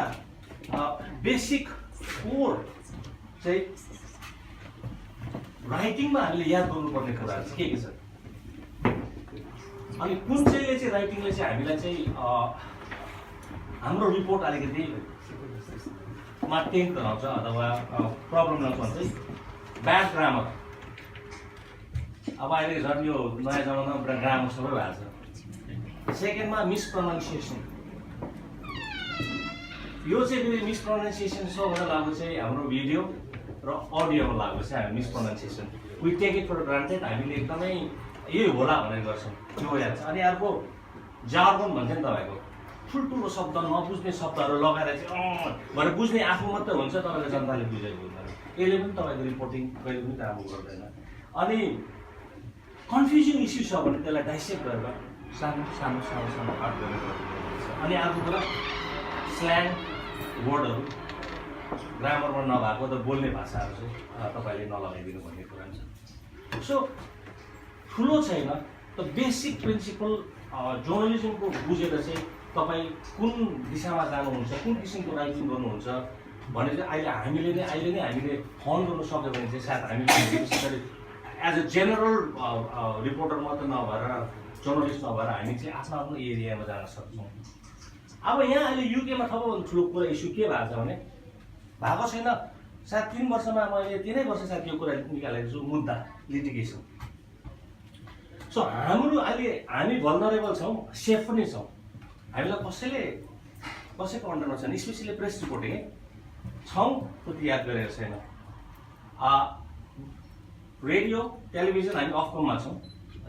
बेसिक कोर चाहिँ राइटिङमा हामीले याद गर्नुपर्ने कुराहरू चाहिँ के छ अनि कुन चाहिँले चाहिँ राइटिङले चाहिँ हामीलाई चाहिँ हाम्रो रिपोर्ट अलिकति मा टेन्ट आउँछ अथवा प्रब्लम आउँछ भने चाहिँ ब्याड ग्रामर अब अहिले झन् यो नयाँ जमानामा ग्रामर सबै भएको छ सेकेन्डमा मिसप्रोनाउन्सिएसन यो चाहिँ फेरि मिसप्रोनाउन्सिएसन सबभन्दा लाग्दो चाहिँ हाम्रो भिडियो र अडियोमा लाग्दो चाहिँ हामी mispronunciation we take it for granted हामीले एकदमै यही होला भनेर गर्छौँ त्यो याद छ अनि अर्को जार्गन भन्छ नि तपाईँको ठुल्ठुलो शब्द नबुझ्ने शब्दहरू लगाएर चाहिँ भनेर बुझ्ने आफू मात्रै हुन्छ तपाईँले जनताले बुझेको हुँदैन यसले पनि तपाईँको रिपोर्टिङ कहिले पनि राम्रो गर्दैन अनि कन्फ्युजन इस्यु छ भने त्यसलाई डाइसेक्ट गरेर सानो सानो सानो सानो पार्ट गरेर गर्नुपर्छ अनि अर्को कुरा स्ल्याङ वर्डहरू ग्रामरमा नभएको त बोल्ने भाषाहरू चाहिँ तपाईँले नलगाइदिनु भन्ने कुरा छ सो ठुलो छैन त बेसिक प्रिन्सिपल जर्नलिजमको बुझेर चाहिँ तपाईँ कुन दिशामा जानुहुन्छ कुन किसिमको राइटिङ गर्नुहुन्छ भने चाहिँ अहिले नै हामीले फन गर्नु सक्यो भने चाहिँ सायद हामीले विशेष गरी एज अ जेनरल रिपोर्टर मात्र नभएर जर्नलिस्ट नभएर हामी चाहिँ आफ्नो आफ्नो एरियामा जान सक्छौँ अब यहाँ अहिले युकेमा सबैभन्दा ठुलो कुरा इस्यु के भएको छ भने भएको छैन सायद 3 वर्षमा मैले 3 वर्ष सायद यो कुरा निकालेको छु मुद्दा लिटिगेसन सो हाम्रो अहिले हामी भल्नरेबल छौँ सेफ पनि छौँ हामीलाई कसैको अन्डरमा छैन स्पेसली प्रेस रिपोर्टिङ छौँ त्यति याद गरेको छैन रेडियो टेलिभिजन हामी अफकममा छौँ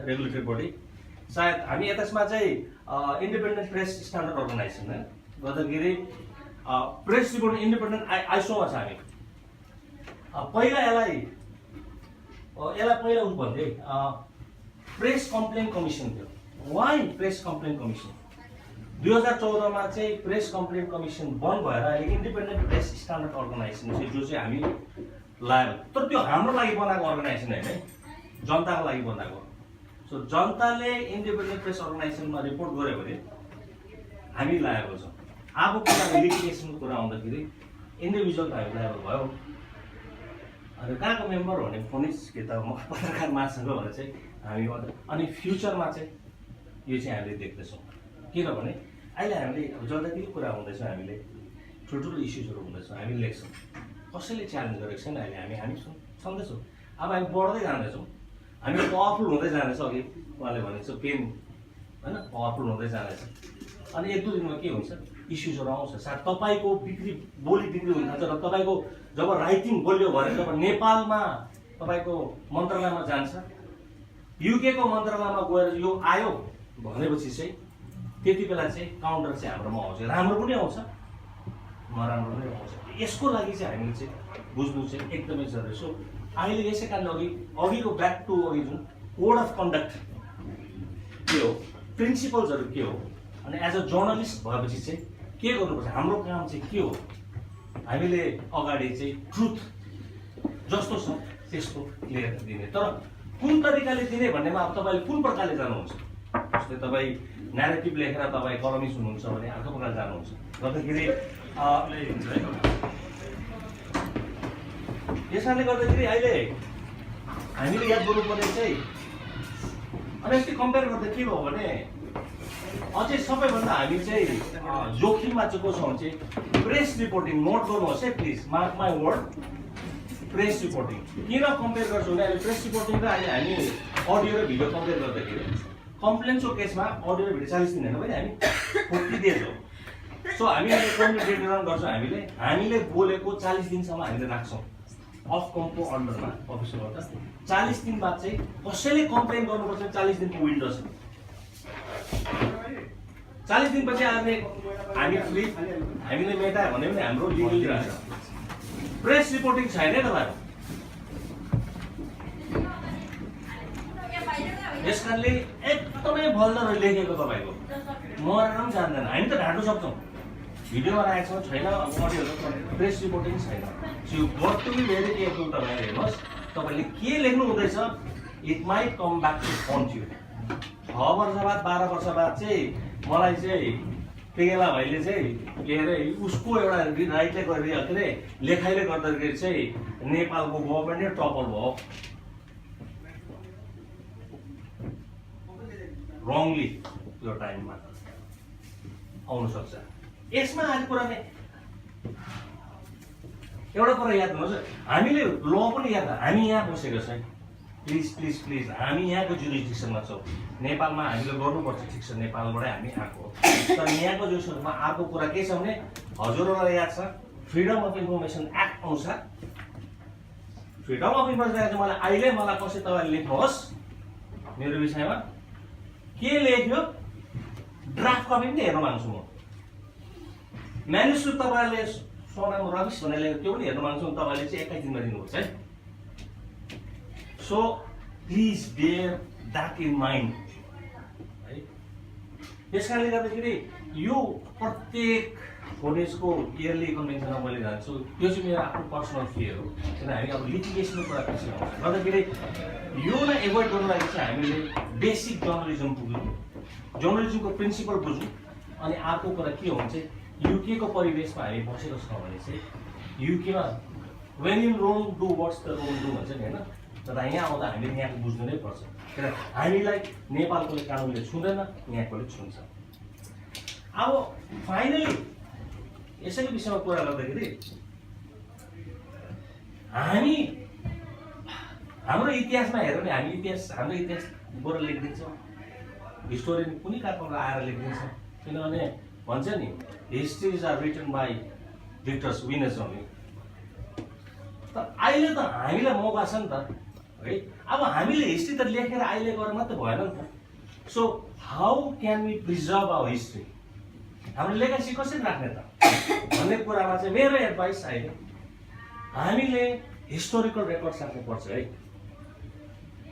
रेगुलेटरी बडी सायद हामी यसमा चाहिँ इन्डिपेन्डेन्ट प्रेस स्ट्यान्डर्ड अर्गनाइजेसन है गर्दाखेरि प्रेस रिपोर्टिङ इन्डिपेन्डेन्ट आइसोमा छ हामी पहिला यसलाई पहिला उस भन्थे प्रेस कम्प्लेन कमिसन थियो वाइ प्रेस कम्प्लेन कमिसन 2014 मा चाहिँ प्रेस कम्प्लेन कमिसन बन्द भएर अहिले इन्डिपेन्डेन्ट प्रेस स्ट्यान्डर्ड अर्गनाइजेसन चाहिँ जो चाहिँ हामी लायो तर त्यो हाम्रो लागि बनाएको अर्गनाइजेसन होइन है जनताको लागि बनाएको सो जनताले इन्डिपेन्डेन्ट प्रेस अर्गनाइजेसनमा रिपोर्ट गर्यो भने हामी लागेको छौँ अब कुरा लिटिगेसनको कुरा आउँदाखेरि इन्डिभिजुअल त हामी लागेको भयो अनि कहाँको मेम्बर भने फोनिज के त म पत्रकार महासङ्घ भनेर चाहिँ हामी अनि फ्युचरमा चाहिँ यो चाहिँ हामीले देख्दैछौँ किनभने अहिले हामीले जतातिर कुरा हुँदैछ हामीले ठुल्ठुलो इस्युजहरू हुँदैछ हामी लेख्छौँ कसैले च्यालेन्ज गरेको छैन अहिले हामी छँदैछौँ अब हामी बढ्दै जाँदैछौँ हामी पावरफुल हुँदै जाँदैछ अघि उहाँले भनेको छ पेन होइन पावरफुल हुँदै जाँदैछ अनि 1-2 दिनमा के हुन्छ इस्युजहरू आउँछ सायद तपाईँको बोली बिक्री हुन थाल्छ र तपाईँको जब राइटिङ बोल्यो भने जब नेपालमा तपाईँको मन्त्रालयमा जान्छ युकेको मन्त्रालयमा गएर यो आयो भनेपछि चाहिँ त्यति बेला चाहिँ काउन्टर चाहिँ हाम्रोमा आउँछ राम्रो पनि आउँछ नराम्रो पनि आउँछ यसको लागि चाहिँ हामीले चाहिँ बुझ्नु चाहिँ एकदमै जरुरी सो अहिले यसै कारणले अघिको ब्याक टु अघि जुन कोड अफ कन्डक्ट के हो प्रिन्सिपल्सहरू के हो अनि एज अ जर्नलिस्ट भएपछि चाहिँ के गर्नुपर्छ हाम्रो काम चाहिँ के हो हामीले अगाडि चाहिँ ट्रुथ जस्तो छ त्यस्तो क्लियर दिने तर कुन तरिकाले दिने भन्नेमा अब तपाईँले कुन प्रकारले जानुहुन्छ जस्तै तपाईँ न्यारेटिभ लेखेर तपाईँ कलमिस्ट हुनुहुन्छ भने अर्को प्रकारले जानुहुन्छ गर्दाखेरि यस कारणले गर्दाखेरि अहिले हामीले याद गर्नुपर्ने चाहिँ अनि यस्तै कम्पेयर गर्दा के भयो भने अझै सबैभन्दा हामी चाहिँ जोखिममा चाहिँ को छौँ चाहिँ प्रेस रिपोर्टिङ नोट गर्नुहोस् है please, mark my word, press reporting. किन कम्पेयर गर्छु भने अहिले प्रेस रिपोर्टिङ र अहिले हामी अडियो र भिडियो कम्पेयर गर्दाखेरि कम्प्लेन्सको केसमा अडियो र भिडियो 40 दिन होइन भने हामी 40 डेज हो। सो हामी अहिले कम्प्लेन रिटर्न गर्छौँ, हामीले बोलेको 40 दिनसम्म हामीले राख्छौँ अफ कमको अन्डरमा अफिसबाट। 40 दिन बाद चाहिँ कसैले कम्प्लेन गर्नुपर्छ 40 दिनको विन्डो छ। 40 दिनपछि हामीले मेटायो भने पनि हाम्रो लिगली रहन्छ। प्रेस रिपोर्टिङ छैन तपाईँहरू। यस कारणले एकदमै भल्दर लेखेको तपाईँको मरेर पनि जान्दैन। हामी त ढाँट्नु सक्छौँ, भिडियोमा राखेको छौँ छैन, अडियो प्रेस रिपोर्टिङ छैन। So you got to be very careful. तपाईँले हेर्नुहोस् तपाईँले के लेख्नु हुँदैछ, it might come back to haunt you. 6 वर्ष बाद 12 वर्ष बाद चाहिँ मलाई चाहिँ पेगेला भाइले चाहिँ के अरे उसको एउटा राइटले के अरे लेखाइले गर्दाखेरि चाहिँ नेपालको गभर्मेन्ट नै टपर भयो रङली त्यो टाइममा आउन सक्छ। यसमा आज कुरा नै एउटा कुरा याद गर्नुहोस्, हामीले ल पनि याद, हामी यहाँ बसेको छ, प्लिज प्लिज प्लिज हामी यहाँको जुरिडिक्सनमा छौँ। नेपालमा हामीले गर्नुपर्छ, ठिक छ, नेपालबाटै हामी आएको, तर यहाँको जुरिडिक्सनमा अर्को कुरा के छ भने हजुरहरूलाई याद छ फ्रिडम अफ इन्फर्मेसन एक्ट अनुसार फ्रिडम अफ इन्फर्मेसन मलाई अहिले कसै तपाईँले लेख्नुहोस् मेरो विषयमा के लेख्यो, ड्राफ्ट कपी पनि हेर्न माग्छु म। म्यानुस्क्रिप्ट तपाईँले सोनाम रविश भनेर लेखेको त्यो पनि हेर्न माग्छु, तपाईँले चाहिँ 21 दिनमा दिनुपर्छ है। So please bear that in mind है। यस कारणले गर्दाखेरि यो प्रत्येक फोनेजको इयरली कन्भेन्सनमा मैले जान्छु, त्यो चाहिँ मेरो आफ्नो पर्सनल फियर हो। किन हामी अब लिटिगेसनको कुरा पछि आउँछ गर्दाखेरि यो नै एभोइड गर्नु लागि चाहिँ हामीले बेसिक जर्नलिजम बुझौँ, जर्नलिजमको प्रिन्सिपल बुझौँ। अनि अर्को कुरा के हुन्छ, युकेको परिवेशमा हामी बसेको छौँ भने चाहिँ युकेमा when in Rome do what's the Rome do भन्छ नि होइन, तर यहाँ आउँदा हामीले यहाँको बुझ्नु नै पर्छ। किन हामीलाई नेपालकोले कानुनले छुँदैन, यहाँकोले छुन्छ। अब फाइनली यसैको विषयमा कुरा गर्दाखेरि हाम्रो इतिहासमा हेऱ्यो भने हाम्रो इतिहास गएर लेखिदिन्छौँ, हिस्टोरियन कुनै कारणले आएर लेखिदिन्छ। किनभने भन्छ नि histories are written by victors winners only. तर अहिले त हामीलाई मौका छ नि त है। अब हामीले हिस्ट्री त लेखेर अहिले गरेर मात्रै भएन नि त। So how can we preserve our history, हाम्रो लेगासी कसरी राख्ने त भन्ने कुरामा चाहिँ मेरो एडभाइस अहिले हामीले हिस्टोरिकल रेकर्ड्स राख्नुपर्छ है।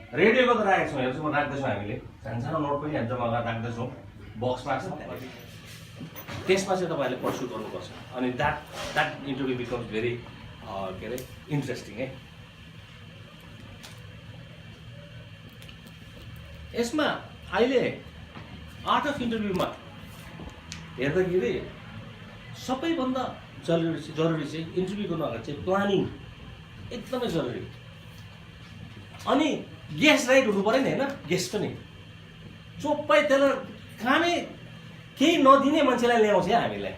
रेडियोको त राखेको छौँ, हेर्छु म राख्दैछौँ, हामीले सानो नोट पनि हामी जम्मा गरेर राख्दैछौँ, बक्समा छ। त्यसमा चाहिँ तपाईँहरूले पर्स्यु गर्नुपर्छ। अनि द्याट इन्टरभ्यू बिकम्स भेरी के अरे इन्ट्रेस्टिङ है। यसमा अहिले आर्ट अफ इन्टरभ्यूमा हेर्दाखेरि सबैभन्दा जरुरी चाहिँ इन्टरभ्यू गर्नु अगाडि चाहिँ प्लानिङ एकदमै जरुरी। अनि गेस्ट राइट हुनु पऱ्यो नि होइन, गेस्ट पनि चोप्पै त्यसलाई कामै केही नदिने मान्छेलाई ल्याउँछ है, हामीलाई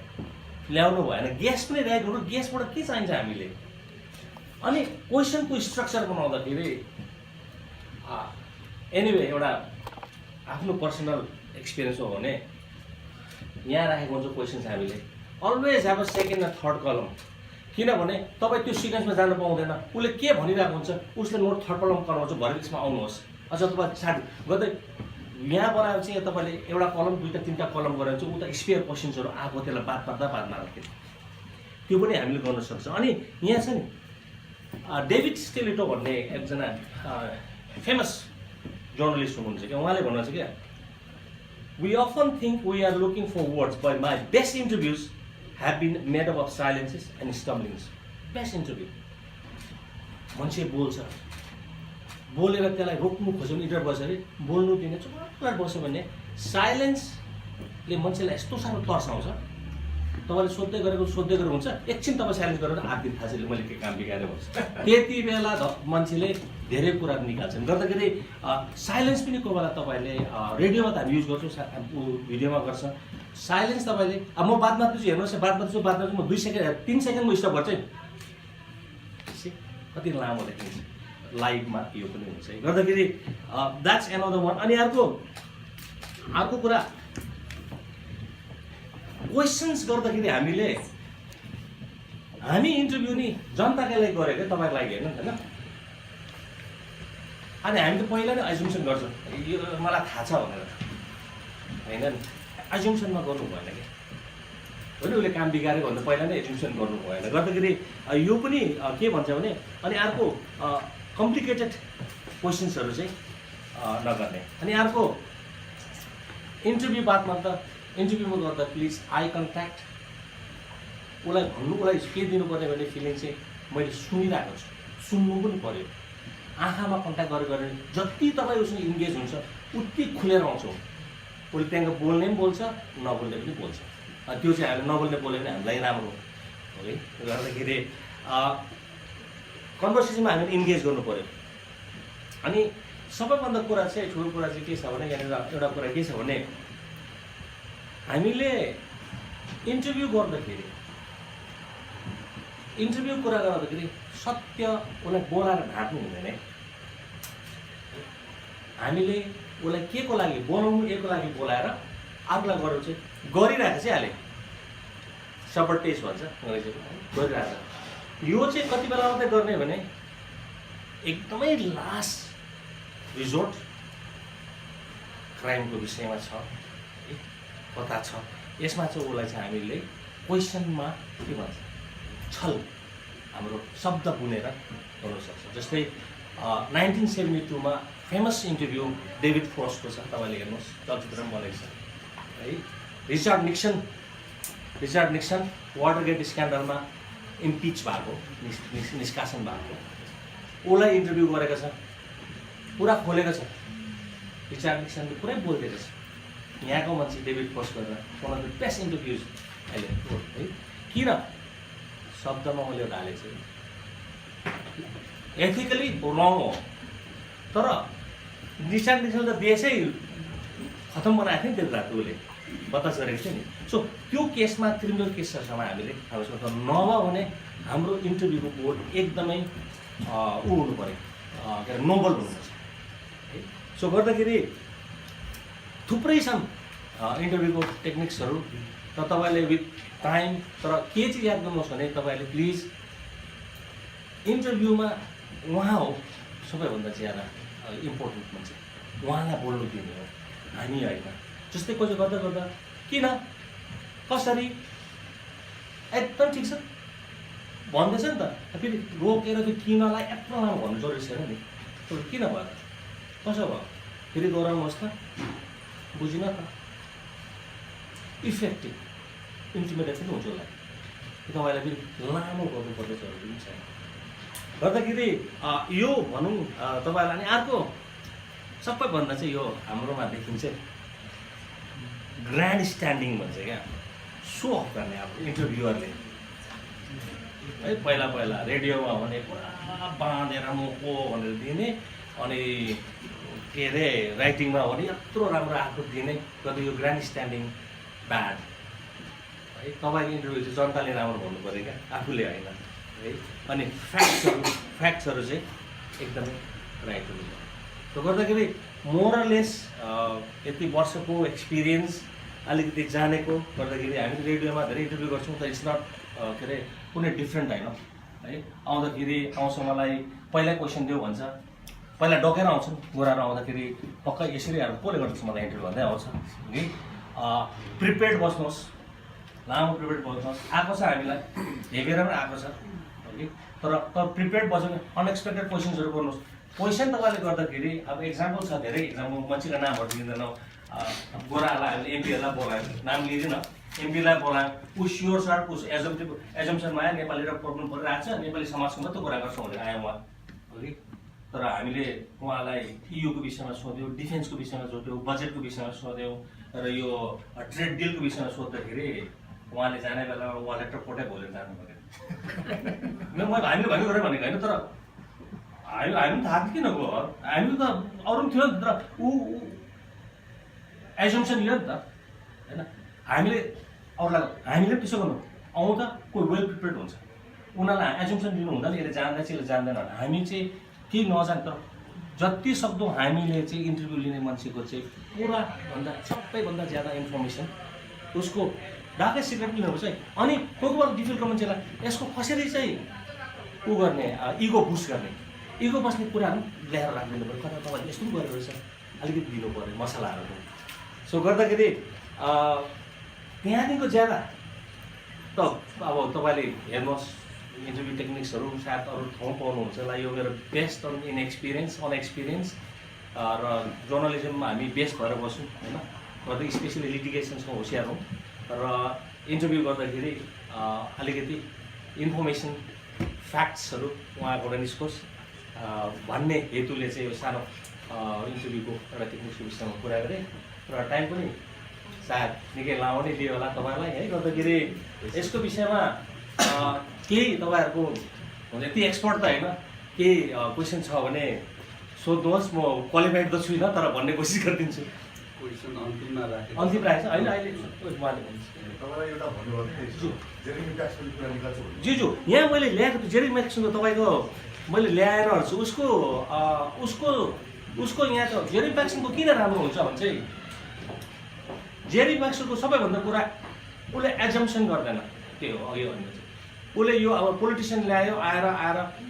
ल्याउनु भएन। गेस्ट पनि राइट हुनु, गेस्टबाट के चाहिन्छ हामीले। अनि क्वेसनको स्ट्रक्चर बनाउँदाखेरि एनिवे एउटा आफ्नो पर्सनल एक्सपिरियन्स हो भने यहाँ राखेको हुन्छ क्वेसन्स हामीले अलवेज हेभ अ सेकेन्ड र थर्ड कलम। किनभने तपाईँ त्यो सिक्वेन्समा जानु पाउँदैन, उसले के भनिरहेको हुन्छ उसले नोट थर्ड कलम कराउँछ, भरे त्यसमा आउनुहोस्। अझ तपाईँ साथी गर्दै यहाँ बनाएपछि तपाईँले एउटा कलम 2-3टा कलम गरेर चाहिँ उता स्पेयर क्वेसन्सहरू आएको त्यसलाई बादमा राख्यो, त्यो पनि हामीले गर्न सक्छ। अनि यहाँ छ नि डेभिड स्टेलिटो भन्ने एकजना फेमस जर्नलिस्ट हुनुहुन्छ क्या, उहाँले भन्नुहुन्छ क्या, we often think we are looking for words, but my best interviews have been made up of silences and stumblings. Best interview. मान्छे बोल्छ, बोलेर त्यसलाई रोक्नु खोज्यो भने इन्टर बस्यो अरे बोल्नु दिने चुप बस्यो भने साइलेन्सले मान्छेलाई यस्तो साह्रो तर्साउँछ तपाईँले सोध्दै गरेको हुन्छ एकछिन तपाईँ साइलेन्स गरेर आफै थाहा छैन मैले के काम बिगारेँ भन्छ त्यति बेला मान्छेले धेरै कुरा निकाल्छन् गर्दाखेरि साइलेन्स पनि कोही बेला तपाईँले रेडियोमा त हामी युज गर्छौँ भिडियोमा गर्छ साइलेन्स तपाईँले अब म बात मार्दैछु हेर्नुहोस् बात मार्दैछु म 2 सेकेन्ड 3 सेकेन्ड म स्टप गर्छु कति लामो देखिन्छ लाइभमा यो पनि हुन्छ है गर्दाखेरि द्याट्स एनदर वान अनि अर्को कुरा क्वेसन्स गर्दाखेरि हामी इन्टरभ्यू नि जनताकै लागि गरेको तपाईँको लागि हेर्नु होइन अनि हामी त पहिला नै एजुम्सन गर्छौँ यो मलाई थाहा छ भनेर होइन नि एजुम्सनमा गर्नु भएन क्या होइन उसले काम बिगारेको भन्दा पहिला नै एजुम्सन गर्नु भएन गर्दाखेरि यो पनि के भन्छ भने अनि अर्को कम्प्लिकेटेड क्वेसन्सहरू चाहिँ नगर्ने अनि अर्को इन्टरभ्यूमा गर्दा प्लिज आई कन्ट्याक्ट उसलाई के दिनुपर्ने भन्ने फिलिङ चाहिँ मैले सुनिरहेको छु सुन्नु पनि पऱ्यो आँखामा कन्ट्याक्ट गरेर जति तपाईँ उसँग इन्गेज हुन्छ उति खुलेर आउँछौँ उसले त्यहाँको बोल्ने पनि बोल्छ नबोल्ने पनि बोल्छ त्यो चाहिँ हामीले नबोल्ने बोल्यो भने हामीलाई राम्रो हो है गर्दाखेरि कन्भर्सेसनमा हामीले इन्गेज गर्नु पऱ्यो अनि सबैभन्दा कुरा चाहिँ ठुलो कुरा चाहिँ के छ भने यहाँनिर एउटा कुरा के छ भने हामीले इन्टरभ्यू कुरा गर्दाखेरि सत्य उसलाई बोलाएर ढाँट्नु हुँदैन है हामीले उसलाई के को लागि बोलाउनु एको लागि बोलाएर अर्कोलाई गरेर चाहिँ गरिरहेको चाहिँ हाले सबर्टेज भन्छ गरिरहेको यो चाहिँ कति बेला मात्रै गर्ने भने एकदमै लास्ट रिजोर्ट क्राइमको विषयमा छ पता छ यसमा चाहिँ उसलाई चाहिँ हामीले क्वेसनमा के भन्छ छल हाम्रो शब्द बुनेर गर्न सक्छ जस्तै 1972 मा फेमस इन्टरभ्यू डेभिड फोर्सको छ तपाईँले हेर्नुहोस् चलचित्र पनि बनेको छ है रिचार्ड निक्सन वाटरगेट स्क्यान्डलमा इम्पिच भएको निष्कासन भएको उसलाई इन्टरभ्यू गरेको छ पुरा खोलेको छ रिचार्ड निक्सनले पुरै बोलिदिएको छ यहाँको मान्छे डेभिड फोर्स गरेर one of the best interviews अहिले है किन शब्दमा मैले हालेको छु एथिकली रङ हो तर रिचार्ड निक्सन त देशै खतम बनाएको थियो नि त्यो रात उसले बतास गरेको थियो नि सो त्यो केसमा क्रिमिनल केसहरूसँग हामीले हाउसमा नभए भने हाम्रो इन्टरभ्यूको बोर्ड एकदमै हुनु पऱ्यो के अरे नोबल हुनुपर्छ है सो गर्दाखेरि थुप्रै छन् इन्टरभ्यूको टेक्निक्सहरू तर तपाईँले विथ टाइम तर के चाहिँ याद गर्नुहोस् भने तपाईँले प्लिज इन्टरभ्यूमा उहाँ हो सबैभन्दा ज्यादा इम्पोर्टेन्ट मान्छे उहाँलाई बोल्नु दिने हो हामी होइन जस्तै कसो गर्दा किन कसरी एकदम ठिक छ भन्दैछ नि त फेरि रोकेर त्यो किनलाई यत्रो लामो भन्नु जरुरी छैन नि किन भयो कसो भयो फेरि दोहोऱ्याउनुहोस् त बुझिन त इफेक्टिभ इन्टिमिडेट पनि हुन्छ उसलाई तपाईँलाई फेरि लामो गर्नुपर्ने जरुरी पनि छैन गर्दाखेरि यो भनौँ तपाईँलाई अनि अर्को सबैभन्दा चाहिँ यो हाम्रोमा देखिन्छ ग्रान्ड स्ट्यान्डिङ भन्छ क्या सो अफ गर्ने अब इन्टरभ्युअरले है पहिला रेडियोमा भने पुरा बाँधेर म को भनेर दिने अनि के अरे राइटिङमा भने यत्रो राम्रो आएको दिने कति यो ग्रान्ड स्ट्यान्डिङ ब्याड है तपाईँको इन्टरभ्यू चाहिँ जनताले राम्रो भन्नु पऱ्यो क्या आफूले होइन है अनि फ्याक्ट्सहरू चाहिँ एकदमै राइट हुनु पऱ्यो त्यो गर्दाखेरि मोरलेस यति वर्षको एक्सपिरियन्स अलिकति जानेको गर्दाखेरि हामी रेडियोमा धेरै इन्टरभ्यू गर्छौँ त इट्स नट के अरे कुनै डिफ्रेन्ट होइन है आउँदाखेरि आउँछ मलाई पहिला क्वेसन दियो भन्छ पहिला डकेर आउँछन् गोराहरू आउँदाखेरि पक्का यसरी कसले गर्दैछ मलाई इन्टरभ्यू भन्दै आउँछ है प्रिपेयर्ड बस्नुहोस् लामो प्रिपेयर्ड बस्नुहोस् आएको छ हामीलाई हेपेर पनि आएको छ है तर प्रिपेयर्ड बस्यो भने अनएक्सपेक्टेड क्वेसन्सहरू गर्नुहोस् क्वेसन तपाईँले गर्दाखेरि अब एक्जाम्पल छ धेरै एक्जाम्पल मान्छेको नामहरू लिँदैनौँ गोराहरूलाई हामीले एमपीहरूलाई बोलायो नाम लिँदैन एमपीलाई बोलायो ऊ स्योर सर उस एजम्सनमा आयो नेपाली र प्रब्लम परिरहेको छ नेपाली समाजको मात्रै कुरा गर्छौँ भनेर आयो उहाँ है तर हामीले उहाँलाई इयुको विषयमा सोध्यौँ डिफेन्सको विषयमा सोध्यौँ बजेटको विषयमा सोध्यौँ र यो ट्रेड डिलको विषयमा सोद्धाखेरि उहाँले जाने बेलामा उहाँले टपटै बोलेर जानु पऱ्यो हामीले भनेको गरेँ भनेको होइन तर हामी पनि थाहा किन गयो हामी त अरू पनि थियो नि तर ऊ एजम्सन लियो नि त होइन हामीले अरूलाई हामीले पनि त्यसो गर्नु आउँदा कोही वेल प्रिपेयर्ड हुन्छ उनीहरूलाई एजम्सन दिनु हुँदैन यसले जान्दैछ यसले जान्दैन हामी चाहिँ केही नजाने तर जति सक्दो हामीले चाहिँ इन्टरभ्यू लिने मान्छेको चाहिँ पुराभन्दा सबैभन्दा ज्यादा इन्फर्मेसन उसको डाकै सिक्रेट लिनुपर्छ है अनि कोही बेला डिफिकल्ट मान्छेलाई यसको कसरी चाहिँ ऊ गर्ने इगो बुस्ट गर्ने इगो बस्ने कुराहरू ल्याएर राखिदिनु पऱ्यो कता तपाईँले यस्तो पनि गरेको रहेछ अलिकति दिनु पऱ्यो मसलाहरू सो गर्दाखेरि त्यहाँदेखिको ज्यादा त अब तपाईँले हेर्नुहोस् इन्टरभ्यू टेक्निक्सहरू सायद अरू ठाउँ पाउनुहुन्छ होला यो मेरो बेस्ट अन इन एक्सपिरियन्स अनएक्सपिरियन्स र जर्नलिजममा हामी बेस्ट भएर बस्छौँ होइन गर्दै स्पेसली लिटिगेसन्समा होसियार हौँ र इन्टरभ्यू गर्दाखेरि अलिकति इन्फर्मेसन फ्याक्ट्सहरू उहाँबाट निस्कोस् भन्ने हेतुले चाहिँ यो सानो इन्टरभ्युको एउटा टेक्निक्सको विषयमा कुरा गरेँ र टाइम पनि सायद निकै लामो नै दियो होला तपाईँलाई है गर्दाखेरि यसको विषयमा केही तपाईँहरूको हुन्छ यति एक्सपर्ट त होइन केही क्वेसन छ भने सोध्नुहोस् म क्वालिफाइड त छुइनँ तर भन्ने कोसिस गरिदिन्छु क्वेसन अन्तिममा राखेको अन्तिम राखेको छ होइन अहिले उहाँले तपाईँलाई एउटा भन्नुभएको जेरेमी ट्याक्सको कुरा निकाल्छु भने ज्यू यहाँ मैले ल्याएको त्यो जेरेमी ट्याक्सको तपाईँको मैले ल्याएर छु उसको उसको यहाँ त जेरेमी ट्याक्सको किन राम्रो हुन्छ भने चाहिँ जेरेमी ट्याक्सको सबैभन्दा कुरा उसले एजम्सन गर्दैन त्यो हो अघि भन्नु चाहिँ उसले यो अब पोलिटिसियन ल्यायो आएर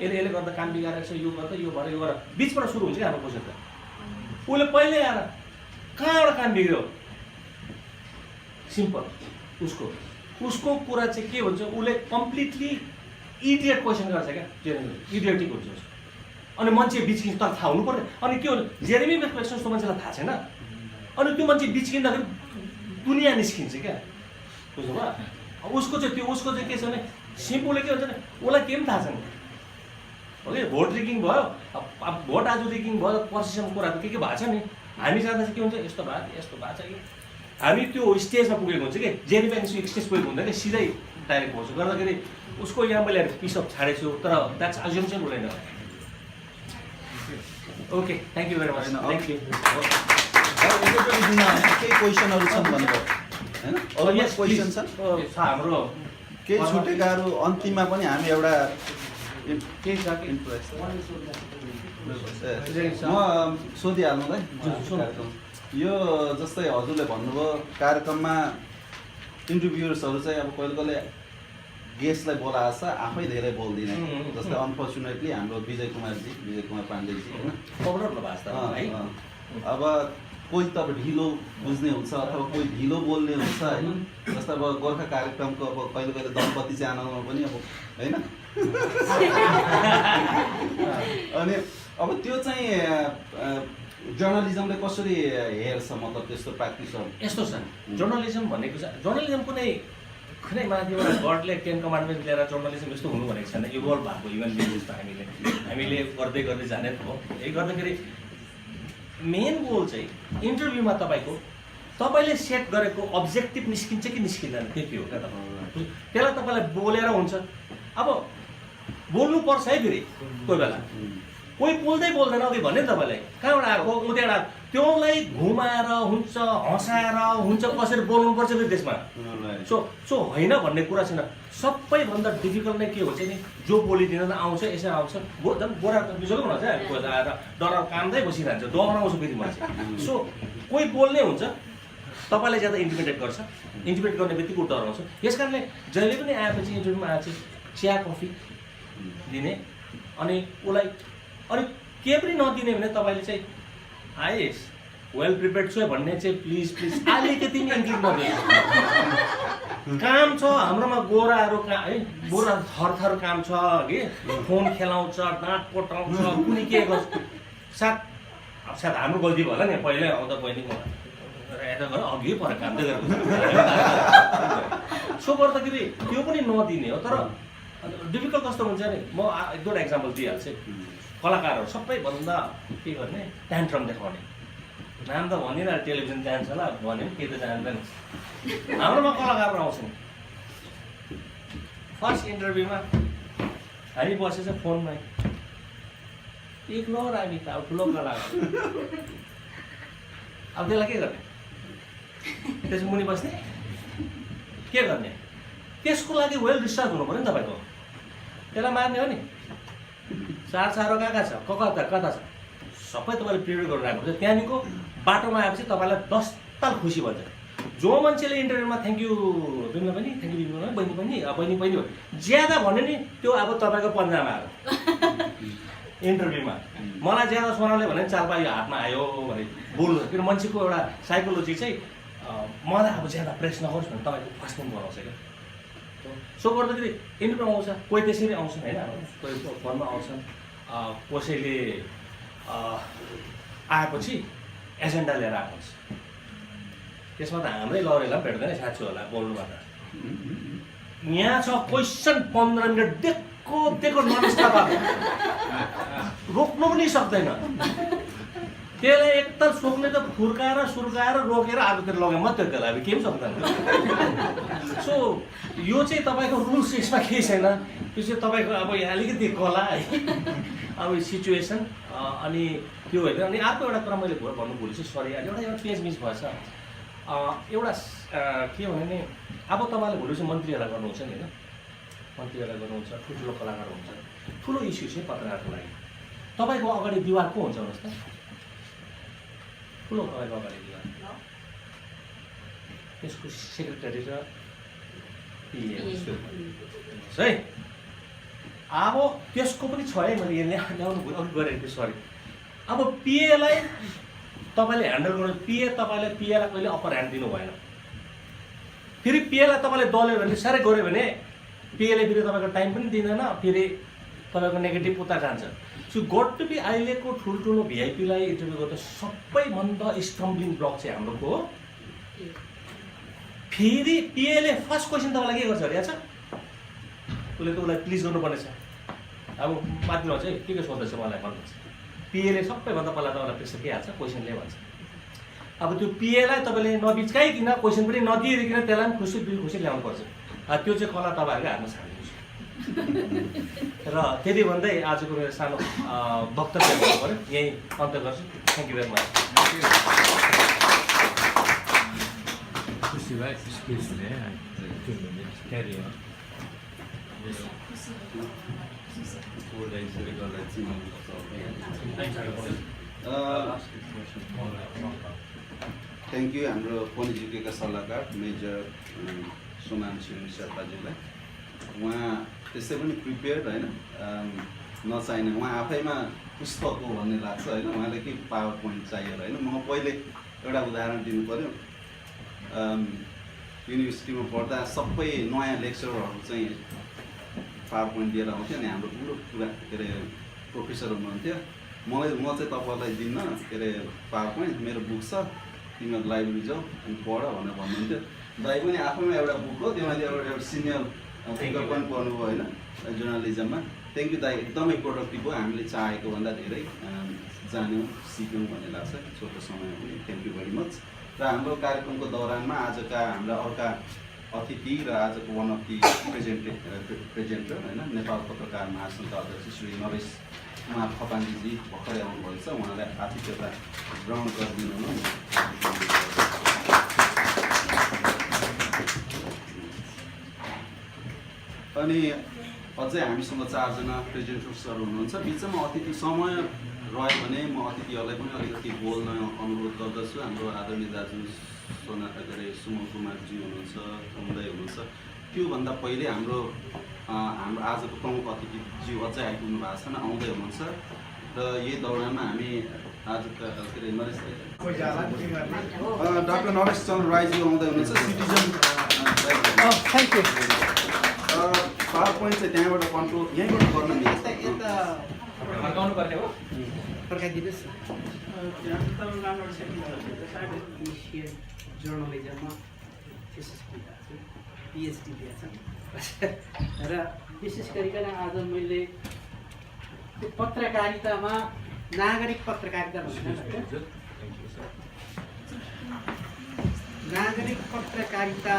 यसले गर्दा काम बिगारेको छ यो गर्दा यो भएर यो गरेर बिचबाट सुरु हुन्छ क्या हाम्रो क्वेसन त उसले पहिले आएर कहाँबाट काम बिग्रियो सिम्पल उसको कुरा चाहिँ के भन्छ उसले कम्प्लिटली इडियट क्वेसन गर्छ क्या जेरेमी इडियटिक हुन्छ अनि मान्छे बिचकिन्छ तर थाहा हुनु पर्ने अनि के हुन्छ जेरेमी क्वेसन जस्तो मान्छेलाई थाहा छैन अनि त्यो मान्छे बिचकिँदाखेरि दुनियाँ निस्किन्छ क्या बुझ्नुभयो उसको चाहिँ के छ भने सिम्पलले के भन्छ भने उसलाई केही पनि थाहा छैन ओके भोट रिगिङ भयो अब भोट आज रिगिङ भयो पर्सिसम्म कुराहरू के भएको छ नि हामी जाँदा चाहिँ के हुन्छ यस्तो भएको छ कि हामी त्यो स्टेजमा पुगेको हुन्छ कि जेरी ब्याङ्कको स्टेज पुगेको हुँदैन कि सिधै डाइरेक्ट पहुँच्छु गर्दाखेरि उसको यहाँ मैले पिसअप छाडेको छु तर द्याट्स अज्युम्सन हुँदैन okay thank you very much thank you केही क्वेसनहरू छन् भन्नुभयो होइन यस क्वेसन छ हाम्रो केही छुटेकाहरू अन्तिममा पनि हामी एउटा केही छ कि म सोधिहाल्नुलाई यो जस्तै हजुरले भन्नुभयो कार्यक्रममा इन्टरभ्युर्सहरू चाहिँ अब कहिले कहिले गेस्टलाई बोलाएको छ आफै धेरै बोल्दिनँ जस्तै अनफर्चुनेटली हाम्रो विजय कुमार पाण्डेजी होइन अब कोही त अब ढिलो बुझ्ने हुन्छ अथवा कोही ढिलो बोल्ने हुन्छ होइन जस्तै अब गोर्खा कार्यक्रमको अब कहिले कहिले दम्पति च्यानलमा पनि अब होइन अनि अब त्यो चाहिँ जर्नलिजमले कसरी हेर्छ मतलब त्यस्तो प्र्याक्टिसहरू यस्तो छ जर्नलिजम भनेको चाहिँ जर्नलिजम कुनै माथिबाट गडले 10 कमान्डमेन्ट लिएर जर्नलिजम यस्तो हुनु भनेको छैन इभल्भ भएको इभन जस्तो हामीले गर्दै जाने हो यही गर्दाखेरि मेन गोल चाहिँ इन्टरभ्यूमा तपाईँले सेट गरेको अब्जेक्टिभ निस्किन्छ कि निस्किँदैन त्यति हो क्या त्यसलाई तपाईँलाई बोलेर हुन्छ अब बोल्नुपर्छ है फेरि कोही बेला कोही बोल्दैन अघि भन्ने तपाईँलाई कहाँबाट आएको उताबाट त्योलाई घुमाएर हुन्छ हँसाएर हुन्छ कसरी बोल्नुपर्छ फेरि त्यसमा सो होइन भन्ने कुरा छैन सबैभन्दा डिफिकल्ट नै के हुन्छ नि जो बोलिदिन आउँछ यसै आउँछ झन् गोरा बिजोको भन्छ कोही आएर डर कामदै बसिरहन्छ डराउँछ फेरि मान्छे सो कोही बोल्ने हुन्छ तपाईँलाई ज्यादा इन्टिमिडेट गर्छ इन्टिमिडेट गर्ने बित्तिकै डराउँछ यस कारणले जहिले पनि आएपछि इन्टरभ्यूमा आएपछि चिया कफी दिने अनि उसलाई अनि के पनि नदिने भने तपाईँले चाहिँ आइएस वेल प्रिपेयर्ड छु भन्ने चाहिँ प्लिज अलिकति पनि इन्क्लुड नदिनु काम छ हाम्रोमा गोराहरू है गोरा थर काम छ कि फोन खेलाउँछ डाँट पटाउँछ कुनै के गर्छ सायद हाम्रो गल्ती भयो होला नि पहिल्यै आउँदा बहिनी यता गरेर अघि पर काम चाहिँ गरेको सो गर्दाखेरि त्यो पनि नदिने हो तर डिफिकल्ट कस्तो हुन्छ नि म एक दुईवटा एक्जाम्पल दिइहाल्छु कलाकारहरू सबैभन्दा के गर्ने ट्यान्ट्रम देखाउने नाम त भनिरहेको टेलिभिजन जान्छ होला भन्यो भने केही त जान्दैन हाम्रोमा कलाकारहरू आउँछन् फर्स्ट इन्टरभ्यूमा हामी बसेछ फोनमा इग्नोर हामी त अब ठुलो कला हो अब त्यसलाई के गर्ने त्यसको मुनि बस्ने के गर्ने त्यसको लागि वेल रिसर्च हुनु पऱ्यो नि तपाईँको त्यसलाई मार्ने हो नि सारो कहाँ छ कता छ सबै तपाईँले प्रिपेयर गरेर राख्नु पर्छ त्यहाँदेखिको बाटोमा आएपछि तपाईँलाई 10 ताल खुसी भन्छ जो मान्छेले इन्टरभ्यूमा थ्याङ्क यू बिमला पनि थ्याङ्क यू बिमला बहिनी पनि बहिनी पनि हो ज्यादा भन्यो नि त्यो अब तपाईँको पन्जामा आयो इन्टरभ्यूमा मलाई ज्यादा सोनाले भने चालपा यो हातमा आयो भने बोल्नु किन मान्छेको एउटा साइकोलोजी चाहिँ मलाई अब ज्यादा प्रेस नगरोस् भने तपाईँको फर्स्ट टाइम बनाउँछ क्या सो गर्दाखेरि इन्टरभ्यू आउँछ कोही त्यसरी आउँछ होइन कोही फोनमा आउँछन् कसैले आएपछि एजेन्डा लिएर आएको हुन्छ त्यसमा त हाम्रै लरेलाई पनि भेट्दैन साँच्चो होला बोल्नुपर्दा यहाँ छ क्वेसन 15 मिनट दिएको नमस्कार रोक्नु पनि सक्दैन त्यसलाई एकताल सोक्ने त फुर्काएर सुर्काएर रोकेर आगोतिर लग्यो मात्रै त्यसलाई अब केही पनि सक्दैन सो यो चाहिँ तपाईँको रुल्स यसमा केही छैन त्यो चाहिँ तपाईँको अब यहाँ अलिकति कला है अब सिचुएसन अनि त्यो होइन अनि अर्को एउटा कुरा मैले भन्नु भुलेछु सरी एउटा पेज मिस भएछ एउटा के भने नि अब तपाईँले भोलि चाहिँ मन्त्रीहरूलाई गर्नुहुन्छ नि होइन मन्त्रीहरूलाई गर्नुहुन्छ ठुल्ठुलो कलाकार हुन्छ ठुलो इस्यु चाहिँ पत्रकारको लागि तपाईँको अगाडि दिवार को हुन्छ भन्नुहोस् त ठुलो तपाईँको अगाडि दिवार त्यसको सेक्रेटरी र पिए है अब त्यसको पनि छ है मैले ल्याउनु अघि गरेको थिएँ सरी अब पिएलाई तपाईँले ह्यान्डल गर्नु तपाईँलाई पिएलाई कहिले अप्पर ह्यान्ड दिनु भएन फेरि पिएलाई तपाईँले दल्यो भने साह्रै गऱ्यो भने पिएले फेरि तपाईँको टाइम पनि दिँदैन फेरि तपाईँको नेगेटिभ उता जान्छ सो गट टु बी अहिलेको ठुल्ठुलो भिआइपीलाई इन्टरभ्यू गर्दा सबैभन्दा स्टम्बलिङ ब्लक चाहिँ हाम्रोको हो फेरि पिएले फर्स्ट क्वेसन तपाईँलाई के गर्छ अरे याद छ उसले त उसलाई प्लिज गर्नुपर्ने छ अब माथिमा चाहिँ के सोध्दैछ मलाई भन्नुहुन्छ पिएले सबैभन्दा पहिला तपाईँलाई प्रेसर के हाल्छ क्वेसनले भन्छ अब त्यो पिएलाई तपाईँले नबिचकाइकन क्वेसन पनि नदिइकन त्यसलाई पनि खुसी खुसी ल्याउनुपर्छ त्यो चाहिँ कला तपाईँहरूको हातमा छाडिदिन्छु र त्यति भन्दै आजको मेरो सानो वक्तव्य गर्नु पऱ्यो यहीँ अन्त गर्छु थ्याङ्क यू भेरी मच खुसी भयो स्पेसले क्यारी थ्याङ्क यू हाम्रो फोनिजिकेका सल्लाहकार मेजर सुमान सिंह शेर्पाज्यूलाई उहाँ त्यसै पनि प्रिपेयर्ड होइन नचाहिने उहाँ आफैमा पुस्तक हो भन्ने लाग्छ होइन उहाँले के पावर पोइन्ट चाहियो होइन म पहिले एउटा उदाहरण दिनु पऱ्यो युनिभर्सिटीमा पढ्दा सबै नयाँ लेक्चरहरू चाहिँ पावर पोइन्ट दिएर आउँथ्यो अनि हाम्रो पुरो कुरा के अरे प्रोफेसर हुनुहुन्थ्यो म चाहिँ तपाईँलाई दिन्न के अरे पावर पोइन्ट मेरो बुक छ तिमीहरू लाइब्रेरी जाऊ अनि पढ भनेर भन्नुहुन्थ्यो दाइ पनि आफैमा एउटा बुक हो त्योमाथि एउटा सिनियर फिगर पनि पढ्नुभयो होइन जर्नलिजममा थ्याङ्क यू दाइ एकदमै प्रोडक्टिभ हो हामीले चाहेको भन्दा धेरै जान्यौँ सिक्यौँ भन्ने लाग्छ छोटो समयमा पनि थ्याङ्क यू भेरी मच र हाम्रो कार्यक्रमको दौरानमा आजका हाम्रा अर्का अतिथि र आजको वान अफ दि प्रेजेन्टर होइन नेपाल पत्रकार महासङ्घका अध्यक्ष श्री नरेश कुमार खपान्जीजी भर्खरै आउनुभएको छ उहाँलाई आतिथ्यता ग्रहण गरिदिनु न अनि अझै हामीसँग 4 जना प्रेजेन्टर्सहरू हुनुहुन्छ बिचमा अतिथि समय रह्यो भने म अतिथिहरूलाई पनि अलिकति बोल्न अनुरोध गर्दछु हाम्रो आदरणीय दाजु के अरे सुमन कुमारजी हुनुहुन्छ उदय हुनुहुन्छ त्योभन्दा पहिले हाम्रो आजको प्रमुख अतिथिज्यू अझै आइपुग्नु भएको छैन आउँदै हुनुहुन्छ र यही दौरानमा हामी आजका के अरे नरेश डाक्टर नरेश चन्द्र राईजी आउँदै हुनुहुन्छ citizen thank you power point चाहिँ त्यहाँबाट कन्ट्रोल यहीँबाट गर्न मिल्छ फर्काउनु पर्ने हो फर्काइदिनुहोस् जर्नलिजममा थेसिस दिएको छु पिएचडी दिएको छ र विशेष गरिकन आज मैले त्यो पत्रकारितामा नागरिक पत्रकारिता भन्छ नागरिक पत्रकारिता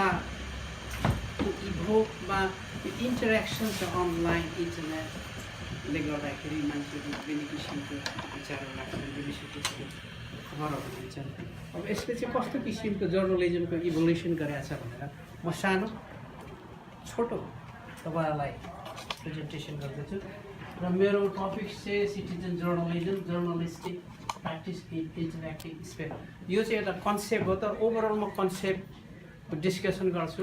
इभोकमा यो इन्टरेक्सन छ अनलाइन इन्टरनेटले गर्दाखेरि मान्छेहरू विभिन्न किसिमको विचारहरू राख्छन् विभिन्न किसिमको खबरहरू दिन्छन्। अब यसले चाहिँ कस्तो किसिमको जर्नलिजमको इभोल्युसन गरेको छ भनेर म सानो छोटो तपाईँहरूलाई प्रेजेन्टेसन गर्दैछु र मेरो टपिक चाहिँ citizen journalism journalistic practice in interactive space. यो चाहिँ एउटा कन्सेप्ट हो, तर ओभरअल म कन्सेप्ट डिस्कसन गर्छु,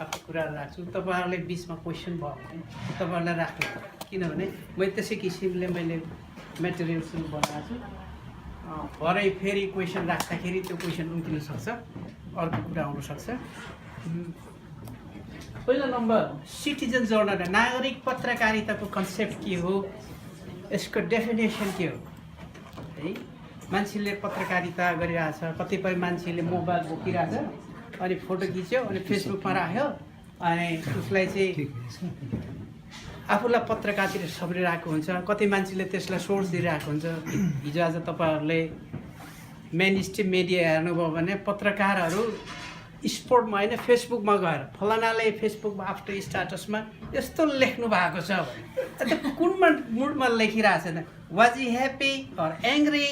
आफ्नो कुराहरू राख्छु। तपाईँहरूले बिचमा क्वेसन भयो भने तपाईँहरूलाई राख्नु, किनभने मैले त्यसै किसिमले मैले मेटेरियल्सहरू बनाएको छु। भरे फेरि क्वेसन राख्दाखेरि त्यो क्वेसन उम्किन सक्छ, अर्को कुरा आउनसक्छ। पहिलो नम्बर सिटिजन जर्नल नागरिक पत्रकारिताको कन्सेप्ट के हो, यसको डेफिनेसन के हो है। मान्छेले पत्रकारिता गरिरहेछ, कतिपय मान्छेले मोबाइल बोकिरहेछ अनि फोटो खिच्यो अनि फेसबुकमा राख्यो अनि उसलाई चाहिँ आफूलाई पत्रकारतिर सब्रिरहेको हुन्छ। कति मान्छेले त्यसलाई सोर्स दिइरहेको हुन्छ। हिजो आज तपाईँहरूले मेन स्ट्रिम मिडिया हेर्नुभयो भने पत्रकारहरू स्पोर्टमा होइन फेसबुकमा गएर फलानाले फेसबुकमा आफ्नो स्ट्याटसमा यस्तो लेख्नु भएको छ भने कुन मुडमा लेखिरहेको छैन, was he happy or angry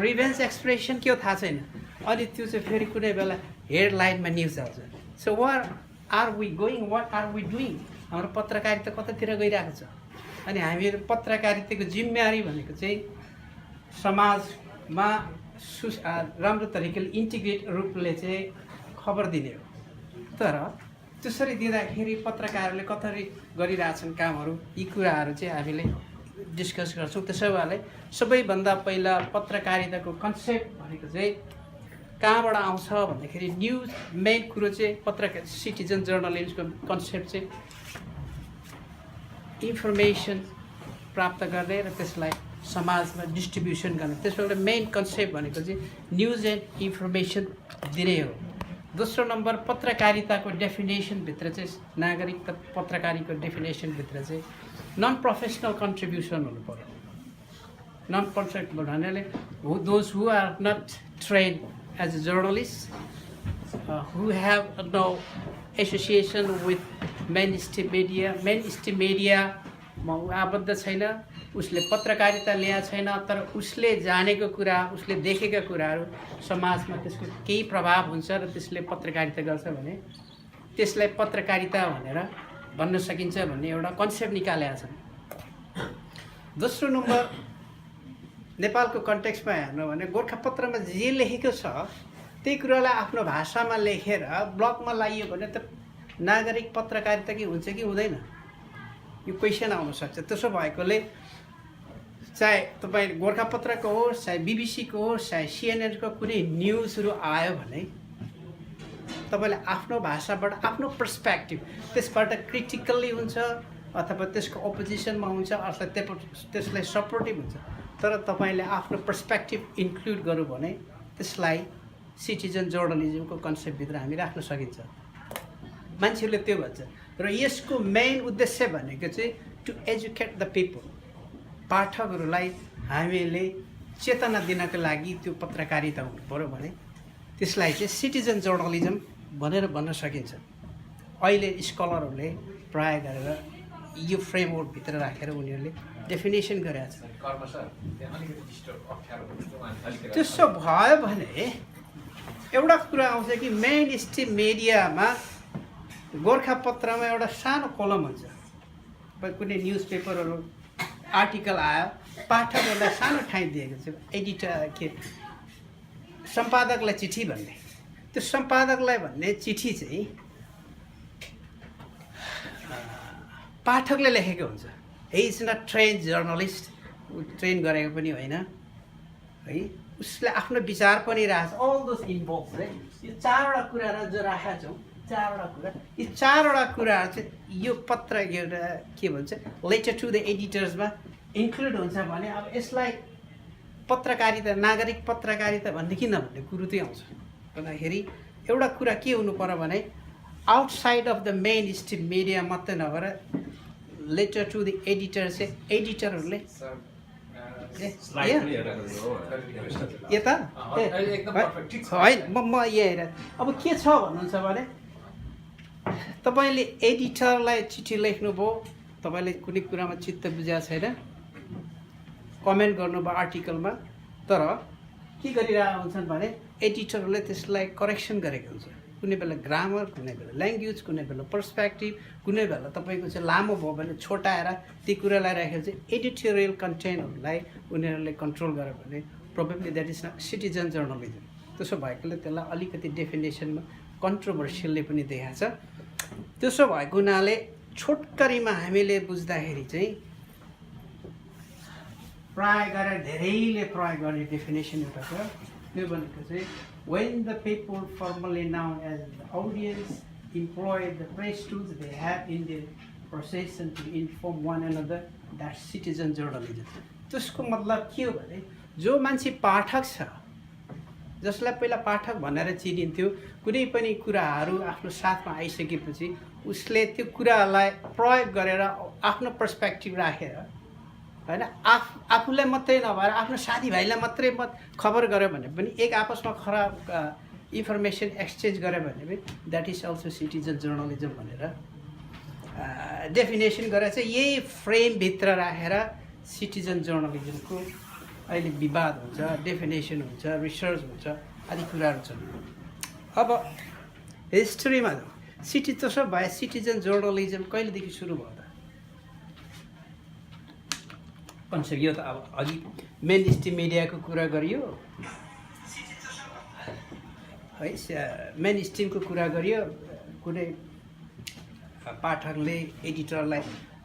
revenge expression के हो थाहा छैन। अनि त्यो चाहिँ फेरि कुनै बेला हेडलाइनमा न्युज आउँछ। So what are we going, what are we doing, हाम्रो पत्रकारिता कतातिर गइरहेको छ। अनि हामीहरू पत्रकारिताको जिम्मेवारी भनेको चाहिँ समाजमा राम्रो तरिकाले इन्टिग्रेट रूपले चाहिँ खबर दिने हो। तर त्यसरी दिँदाखेरि पत्रकारहरूले कसरी गरिरहेछन् कामहरू, यी कुराहरू चाहिँ हामीले डिस्कस गर्छौँ। त्यसो भए सबैभन्दा पहिला पत्रकारिताको कन्सेप्ट भनेको चाहिँ कहाँबाट आउँछ भन्दाखेरि न्युज मेन कुरो चाहिँ पत्रकार सिटिजन जर्नलिजमको कन्सेप्ट चाहिँ इन्फर्मेसन प्राप्त गर्ने र त्यसलाई समाजमा डिस्ट्रिब्युसन गर्ने। त्यसबाट मेन कन्सेप्ट भनेको चाहिँ न्युज एन्ड इन्फर्मेसन दिने हो। दोस्रो नम्बर पत्रकारिताको डेफिनेसनभित्र चाहिँ नागरिक पत्रकारिताको डेफिनेसनभित्र चाहिँ नन प्रोफेसनल कन्ट्रिब्युसन हुनु पर्यो। नन प्रोफेसनल भन्नाले those who are not trained as a journalist, who have no association with main stream मिडियामा आबद्ध छैन, उसले पत्रकारिता ल्याएको छैन, तर उसले जानेको कुरा उसले देखेका कुराहरू समाजमा त्यसको केही प्रभाव हुन्छ र त्यसले पत्रकारिता गर्छ भने त्यसलाई पत्रकारिता भनेर भन्न सकिन्छ भन्ने एउटा कन्सेप्ट निकालेका छन्। दोस्रो नम्बर नेपालको कन्टेक्स्टमा हेर्नु भने गोर्खापत्रमा जे लेखेको छ त्यही कुरालाई आफ्नो भाषामा लेखेर ब्लगमा लगाइयो भने त नागरिक पत्रकारिता कि हुन्छ कि हुँदैन, यो क्वेसन आउन सक्छ। त्यसो भएकोले चाहे तपाईँ गोर्खापत्रको होस्, चाहे बिबिसीको होस्, चाहे सिएनएनको कुनै न्युजहरू आयो भने तपाईँले आफ्नो भाषाबाट आफ्नो पर्सपेक्टिभ त्यसबाट क्रिटिकल्ली हुन्छ अथवा त्यसको अपोजिसनमा हुन्छ अथवा त्यसलाई सपोर्टिभ हुन्छ, तर तपाईँले आफ्नो पर्सपेक्टिभ इन्क्लुड गर्नु भने त्यसलाई सिटिजन जर्नलिजमको कन्सेप्टभित्र हामी राख्न सकिन्छ। मान्छेहरूले त्यो भन्छ र यसको मेन उद्देश्य भनेको चाहिँ टु एजुकेट द पिपल, पाठकहरूलाई हामीले चेतना दिनको लागि त्यो पत्रकारिता हुनु पऱ्यो भने त्यसलाई चाहिँ सिटिजन जर्नलिजम भनेर भन्न सकिन्छ। अहिले स्कलरहरूले प्राय गरेर यो फ्रेमवर्कभित्र राखेर उनीहरूले डेफिनेसन गरेका छन्। त्यसो भयो भने एउटा कुरा आउँछ कि मेन स्ट्रिम मिडियामा गोर्खापत्रमा एउटा सानो कलम हुन्छ, कुनै न्युज पेपरहरू आर्टिकल आयो, पाठकहरूलाई सानो ठाउँ दिएको छ, एडिटर के सम्पादकलाई चिठी भन्ने। त्यो सम्पादकलाई भन्ने चिठी चाहिँ पाठकले लेखेको हुन्छ। He is not train journalist, train गरेको पनि होइन है, उसले आफ्नो विचार पनि राखेको छ। अल दोज इन्भल्भ है, यो चारवटा कुराहरू जो राखेका छौँ, चारवटा कुरा, यी चारवटा कुराहरू चाहिँ यो पत्र एउटा के भन्छ लेटर टु द एडिटर्समा इन्क्लुड हुन्छ भने अब यसलाई पत्रकारिता नागरिक पत्रकारिता भन्ने किन भन्ने कुरो चाहिँ आउँछ भन्दाखेरि एउटा कुरा के हुनु पर्यो भने outside of the main stream media मात्रै नभएर लेटर टु द एडिटर चाहिँ एडिटरहरूले यता होइन म यहाँ हेरेँ अब के छ भन्नुहुन्छ भने तपाईँले एडिटरलाई चिठी लेख्नुभयो, तपाईँले कुनै कुरामा चित्त बुझाएको छैन, कमेन्ट गर्नुभयो आर्टिकलमा, तर के गरिरहेको हुन्छन् भने एडिटरहरूले त्यसलाई करेक्सन गरेको हुन्छ। कुनै बेला ग्रामर, कुनै बेला ल्याङ्ग्वेज, कुनै बेला पर्सपेक्टिभ, कुनै बेला तपाईँको चाहिँ लामो भयो भने छोटाएर ती कुरालाई राखेर चाहिँ एडिटोरियल कन्टेन्टहरूलाई उनीहरूले कन्ट्रोल गर्यो भने probably that is not citizen journalism. त्यसो भएकोले त्यसलाई अलिकति डेफिनेसनमा कन्ट्रोभर्सियलले पनि देखाएको छ। त्यसो भएको हुनाले छोटकरीमा हामीले बुझ्दाखेरि चाहिँ प्राय गरेर धेरैले प्रयोग गर्ने डेफिनेसन एउटा छ, त्यो भनेको चाहिँ when the people formerly known as the audience employ the press tools they have in their possession to inform one another, that's citizen journalism. त्यसको मतलब के हो भने जो मान्छे पाठक छ, जसलाई पहिला पाठक भनेर चिनिन्थ्यो, कुनै पनि कुराहरू आफ्नो साथमा आइसकेपछि उसले त्यो कुरालाई प्रयोग गरेर आफ्नो पर्सपेक्टिभ राखेर हैन आफूलाई मात्रै नभएर आफ्नो साथीभाइलाई मात्रै खबर गर्यो भने पनि एक आपसमा खराब इन्फर्मेसन एक्सचेन्ज गर्यो भने पनि that is also citizen journalism भनेर डेफिनेसन गरेर चाहिँ यही फ्रेमभित्र राखेर सिटिजन जर्नलिजमको अहिले विवाद हुन्छ, डेफिनेसन हुन्छ, रिसर्च हुन्छ, आदि कुराहरू छन्। अब हिस्ट्रीमा त्यसो भए सिटिजन जर्नलिजम कहिलेदेखि सुरु भयो त? कन्सेप्ट यो त अब अघि मेन स्ट्रिम मिडियाको कुरा गरियो है, मेन स्ट्रिमको कुरा गरियो, कुनै पाठकले एडिटरलाई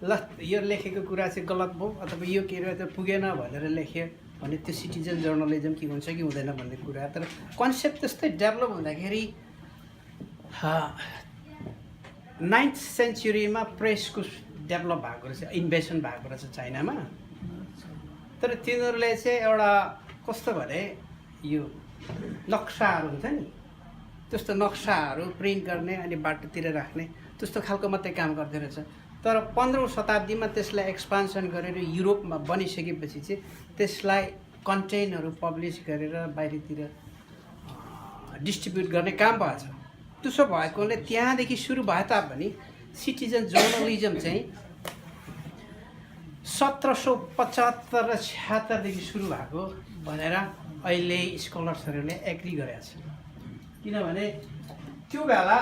ल यो लेखेको कुरा चाहिँ गलत भयो अथवा यो के अरे पुगेन भनेर लेख्यो भने त्यो सिटिजन जर्नलिजम के हुन्छ कि हुँदैन भन्ने कुरा। तर कन्सेप्ट त्यस्तै डेभलप हुँदाखेरि 9th सेन्चुरीमा प्रेसको डेभलप भएको रहेछ, इन्भेसन भएको रहेछ चाइनामा। तर तिनीहरूले चाहिँ एउटा कस्तो भने यो नक्साहरू हुन्छ नि, त्यस्तो नक्साहरू प्रिन्ट गर्ने अनि बाटोतिर राख्ने त्यस्तो खालको मात्रै काम गर्दै रहेछ। तर 15औं शताब्दीमा त्यसलाई एक्सपान्सन गरेर युरोपमा बनिसकेपछि चाहिँ त्यसलाई कन्टेन्टहरू पब्लिस गरेर बाहिरतिर डिस्ट्रिब्युट गर्ने काम भएको छ। त्यसो भएकोले त्यहाँदेखि सुरु भए तापनि सिटिजन जर्नलिजम चाहिँ 1775 र 76 देखि सुरु भएको भनेर अहिले स्कलर्सहरूले एग्री गरेका छन्। किनभने त्यो बेला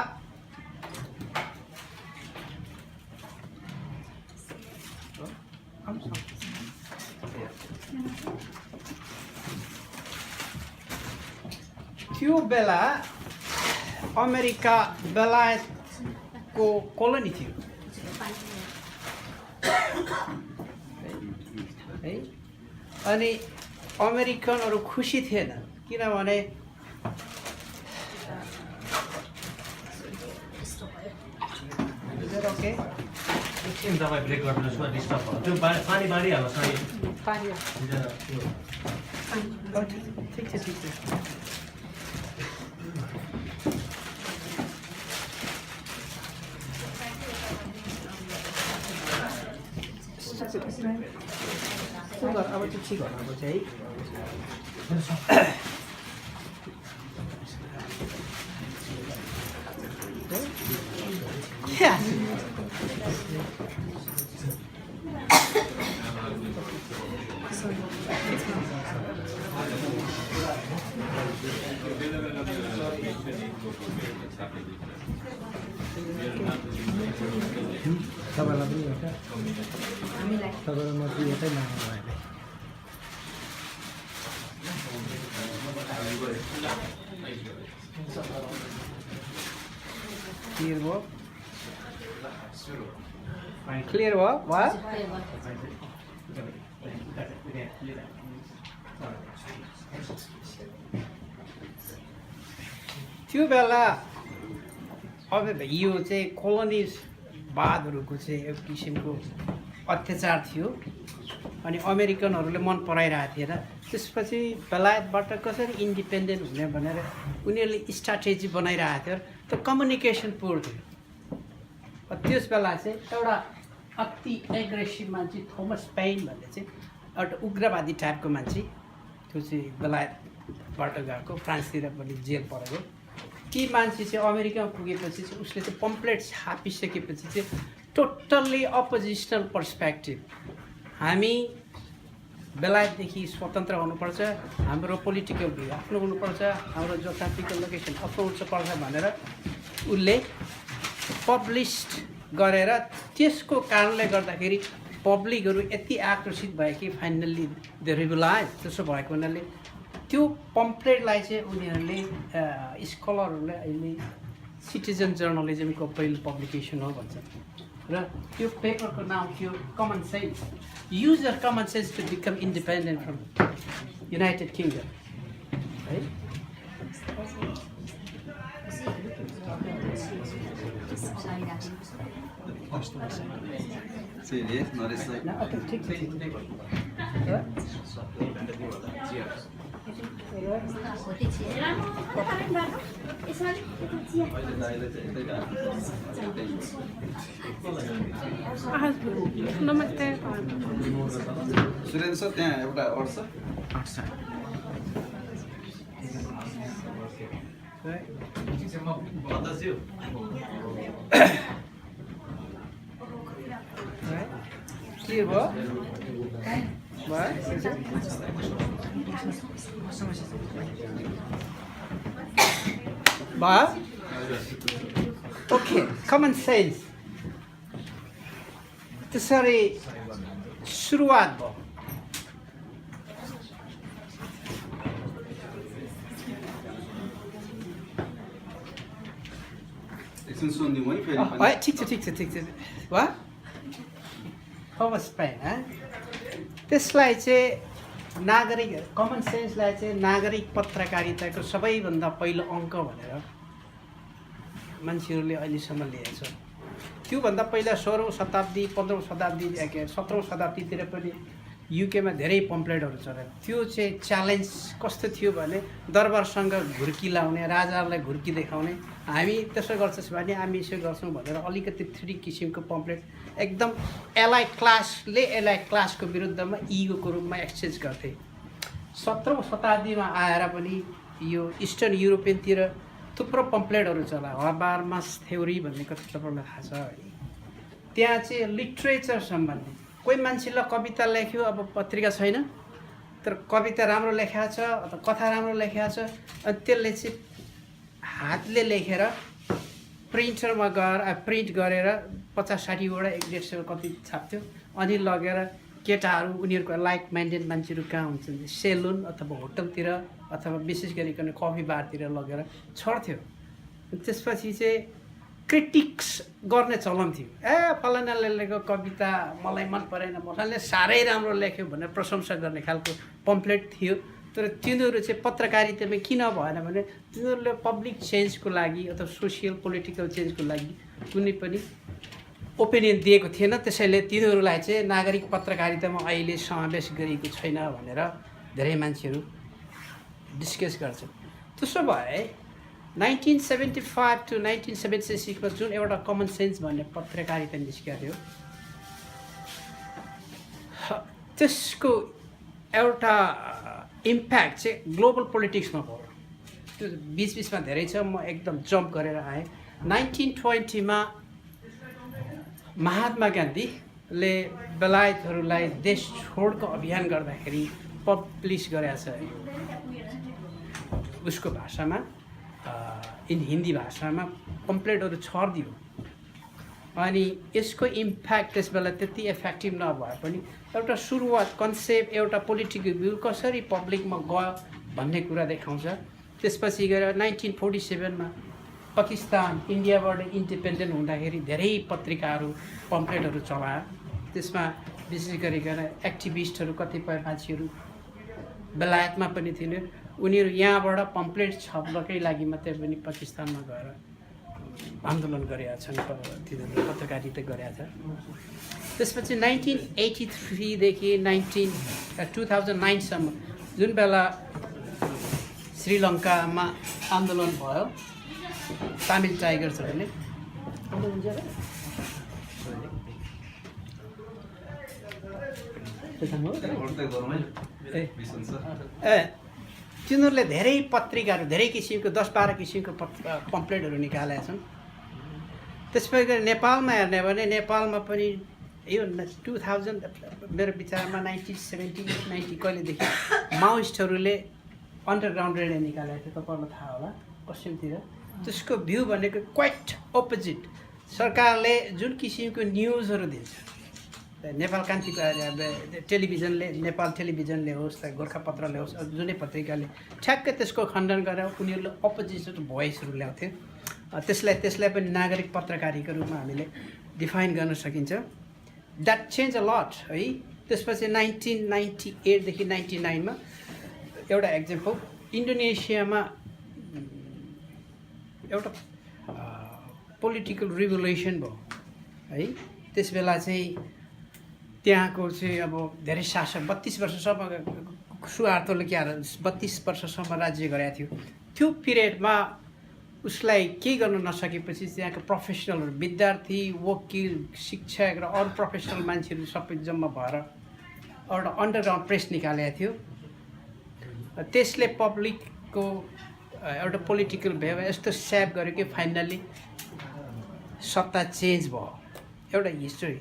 अमेरिका बेलायतको कोलोनी थियो है, अनि अमेरिकनहरू खुसी थिएन किनभने ओके एकछिन तपाईँ ब्रेक गरिदिनुहोस् न, डिस्टर्ब भयो। त्यो पानी बाँडिहाल्नुहोस् न। ठिक छ ठिक छ। अब चाहिँ ठिक हुनको चाहिँ तपाईँलाई पनि एउटा तपाईँलाई मात्रै एउटै नाम भयो। क्लियर भयो? क्लियर भयो? त्यो बेला अब यो चाहिँ कोलोनिजवादहरूको चाहिँ एक किसिमको अत्याचार थियो अनि अमेरिकनहरूले मन पराइरहेको थिएन। त्यसपछि बेलायतबाट कसरी इन्डिपेन्डेन्ट हुने भनेर उनीहरूले स्ट्राटेजी बनाइरहेको थियो। त्यो कम्युनिकेसन पुर थियो। त्यस बेला चाहिँ एउटा अति एग्रेसिभ मान्छे थोमस पेन भन्ने चाहिँ एउटा उग्रवादी टाइपको मान्छे, त्यो चाहिँ बेलायतबाट गएको, फ्रान्सतिर पनि जेल परेको, ती मान्छे चाहिँ अमेरिकामा पुगेपछि चाहिँ उसले चाहिँ पम्पलेट छापिसकेपछि चाहिँ टोटल्ली अपोजिसनल पर्सपेक्टिभ हामी बेलायतदेखि स्वतन्त्र हुनुपर्छ, हाम्रो पोलिटिकल भ्यू आफ्नो हुनुपर्छ, हाम्रो जोग्राफिकल लोकेसन आफ्नो हुनुपर्छ भनेर उसले पब्लिस्ड गरेर त्यसको कारणले गर्दाखेरि पब्लिकहरू यति आकर्षित भयो कि फाइनल्ली द रिभलाइज। त्यसो भएको हुनाले त्यो पम्पलेटलाई चाहिँ उनीहरूले स्कलरहरूले अहिले सिटिजन जर्नलिजमको पहिलो पब्लिकेसन हो भन्छ र त्यो पेपरको नाम थियो common sense, use your common sense to become independent from United Kingdom है। Serious, नरेशलाई ठिक छ नमस्ते सुरेन्द्र सर त्यहाँ एउटा अरू छ क्लियर भयो भयो ओके कमन सेन्स त्यसरी सुरुवात भयो। एकछिन सुनिदिउँ है फेरि पनि। है ठिक छ वा थोमस पेन त्यसलाई चाहिँ नागरिक कमन सेन्सलाई चाहिँ नागरिक पत्रकारिताको सबैभन्दा पहिलो अङ्क भनेर मान्छेहरूले अहिलेसम्म लिएछ। त्योभन्दा पहिला 16औँ शताब्दी 15औँ शताब्दी 17औँ शताब्दीतिर पनि युकेमा धेरै पम्पलेटहरू चल्यो। त्यो चाहिँ च्यालेन्ज कस्तो थियो भने दरबारसँग घुर्की लाउने, राजाहरूलाई घुर्की देखाउने, हामी त्यसो गर्छौँ भने हामी यसो गर्छौँ भनेर अलिकति 3 किसिमको पम्पलेट एकदम एलाइट क्लासको विरुद्धमा इगोको रूपमा एक्सचेन्ज गर्थे। 17औँ शताब्दीमा आएर पनि यो इस्टर्न युरोपियनतिर थुप्रो पम्पलेटहरू चला। हबार्मास थ्योरी भन्ने कति तपाईँलाई थाहा छ है। त्यहाँ चाहिँ लिट्रेचर सम्बन्धी कोही मान्छेलाई कविता लेख्यो, अब पत्रिका छैन तर कविता राम्रो लेखेको छ अथवा कथा राम्रो लेखेको छ, अनि त्यसले चाहिँ हातले लेखेर प्रिन्टरमा गएर प्रिन्ट गरेर 50-60 वटा 150 कति छाप्थ्यो। अनि लगेर केटाहरू उनीहरूको लाइक माइन्डेड मान्छेहरू कहाँ हुन्छन् सेलुन अथवा होटलतिर अथवा विशेष गरिकन कफी बारतिर लगेर छर्थ्यो। त्यसपछि चाहिँ क्रिटिक्स गर्ने चलन थियो। फलानाले लेखेको कविता मलाई मन परेन, फलानाले साह्रै राम्रो लेख्यो भनेर प्रशंसा गर्ने खालको पम्पलेट थियो। तर तिनीहरू चाहिँ पत्रकारितामा किन भएन भने तिनीहरूले पब्लिक चेन्जको लागि अथवा सोसियल पोलिटिकल चेन्जको लागि कुनै पनि ओपिनियन दिएको थिएन। त्यसैले तिनीहरूलाई चाहिँ नागरिक पत्रकारितामा अहिले समावेश गरिएको छैन भनेर धेरै मान्छेहरू डिस्कस गर्छन्। त्यसो भए 1975 to 1976 मा जुन एउटा कमन सेन्स भन्ने पत्रकारिता निस्केको थियो त्यसको एउटा इम्प्याक्ट चाहिँ ग्लोबल पोलिटिक्समा भयो। त्यो बिचबिचमा धेरै छ, म एकदम जम्प गरेर आएँ। 1920 मा महात्मा गान्धीले बेलायतहरूलाई देश छोडको अभियान गर्दाखेरि पब्लिस गरेको छ उसको भाषामा, हिन्दी भाषामा पम्पलेटहरू छरिदियो। अनि यसको इम्प्याक्ट त्यस बेला त्यति इफेक्टिभ नभए पनि एउटा सुरुवात कन्सेप्ट एउटा पोलिटिकल भ्यू कसरी पब्लिकमा गयो भन्ने कुरा देखाउँछ। त्यसपछि गएर 1947 मा पाकिस्तान इन्डियाबाट इन्डिपेन्डेन्ट हुँदाखेरि धेरै पत्रिकाहरू पम्पलेटहरू चलायो। त्यसमा विशेष गरिकन एक्टिभिस्टहरू कतिपय मान्छेहरू बेलायतमा पनि थिए, उनीहरू यहाँबाट पम्पलेट छाप्नकै लागि मात्रै पनि पाकिस्तानमा गएर आन्दोलन गरेका छन्, तिनीहरूले पत्रकारिता गरेका छ। त्यसपछि 1983 देखि 2009 सम्म जुन बेला श्रीलङ्कामा आन्दोलन भयो तामिल टाइगर्सहरूले तिनीहरूले धेरै पत्रिकाहरू धेरै किसिमको 10-12 किसिमको पम्पलेटहरू निकालेका छन्। त्यसपछि गरी नेपालमा हेर्ने भने नेपालमा पनि यो 2000 मेरो विचारमा 1970-90 कहिलेदेखि माओइस्टहरूले अन्डरग्राउन्ड रेडियो निकालेको थियो, तपाईँहरूलाई थाहा होला पश्चिमतिर। त्यसको भ्यू भनेको क्वाइट अपोजिट। सरकारले जुन किसिमको न्युजहरू दिन्छ, नेपाल कान्तिको टेलिभिजनले, नेपाल टेलिभिजनले होस्, गोर्खापत्रले होस्, जुनै पत्रिकाले ठ्याक्कै त्यसको खण्डन गरेर उनीहरूले अपोजिसन भोइसहरू ल्याउँथ्यो। त्यसलाई पनि नागरिक पत्रकारिताको रूपमा हामीले डिफाइन गर्न सकिन्छ। द्याट चेन्ज अ लट है। त्यसपछि 1998देखि 99मा एउटा एक्जाम्पल, इन्डोनेसियामा एउटा पोलिटिकल रिभोल्युसन भयो है। त्यस बेला चाहिँ त्यहाँको चाहिँ अब धेरै शासक 32 वर्षसम्म सुहार्तोले के 32 वर्षसम्म राज्य गरेको थियो। त्यो पिरियडमा उसलाई केही गर्न नसकेपछि त्यहाँको प्रोफेसनलहरू, विद्यार्थी, वकिल, शिक्षक र अरू प्रोफेसनल मान्छेहरू सबै जम्मा भएर एउटा अन्डरग्राउन्ड प्रेस निकालेको थियो। त्यसले पब्लिकको एउटा पोलिटिकल भेव यस्तो स्याप गर्यो कि फाइनल्ली सत्ता चेन्ज भयो। एउटा हिस्ट्री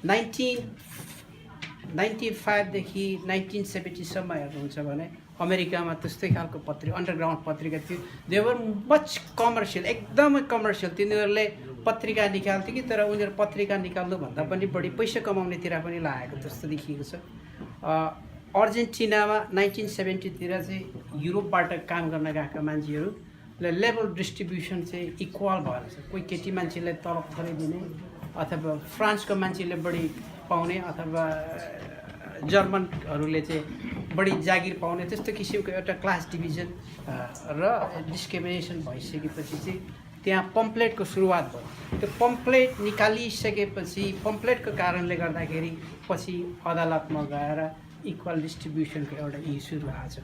1995देखि 1970सम्म हेर्नुहुन्छ भने अमेरिकामा त्यस्तै खालको अन्डरग्राउन्ड पत्रिका थियो। दे वर मच कमर्सियल, एकदमै कमर्सियल। तिनीहरूले पत्रिका निकाल्थ्यो कि तर उनीहरू पत्रिका निकाल्नुभन्दा पनि बढी पैसा कमाउनेतिर पनि लागेको जस्तो देखिएको छ। अर्जेन्टिनामा 1970तिर चाहिँ युरोपबाट काम गर्न गएका मान्छेहरूले लेभल डिस्ट्रिब्युसन चाहिँ इक्वल भएर छ। कोही केटी मान्छेलाई तलब थोरै दिने, अथवा फ्रान्सको मान्छेले बढी पाउने, अथवा जर्मनहरूले चाहिँ बढी जागिर पाउने, त्यस्तो किसिमको एउटा क्लास डिभिजन र डिस्क्रिमिनेसन भइसकेपछि चाहिँ त्यहाँ पम्पलेटको सुरुवात भयो। त्यो पम्पलेट निकालिसकेपछि पम्पलेटको कारणले गर्दाखेरि पछि अदालतमा गएर इक्वल डिस्ट्रिब्युसनको एउटा इस्युहरू आएको छ।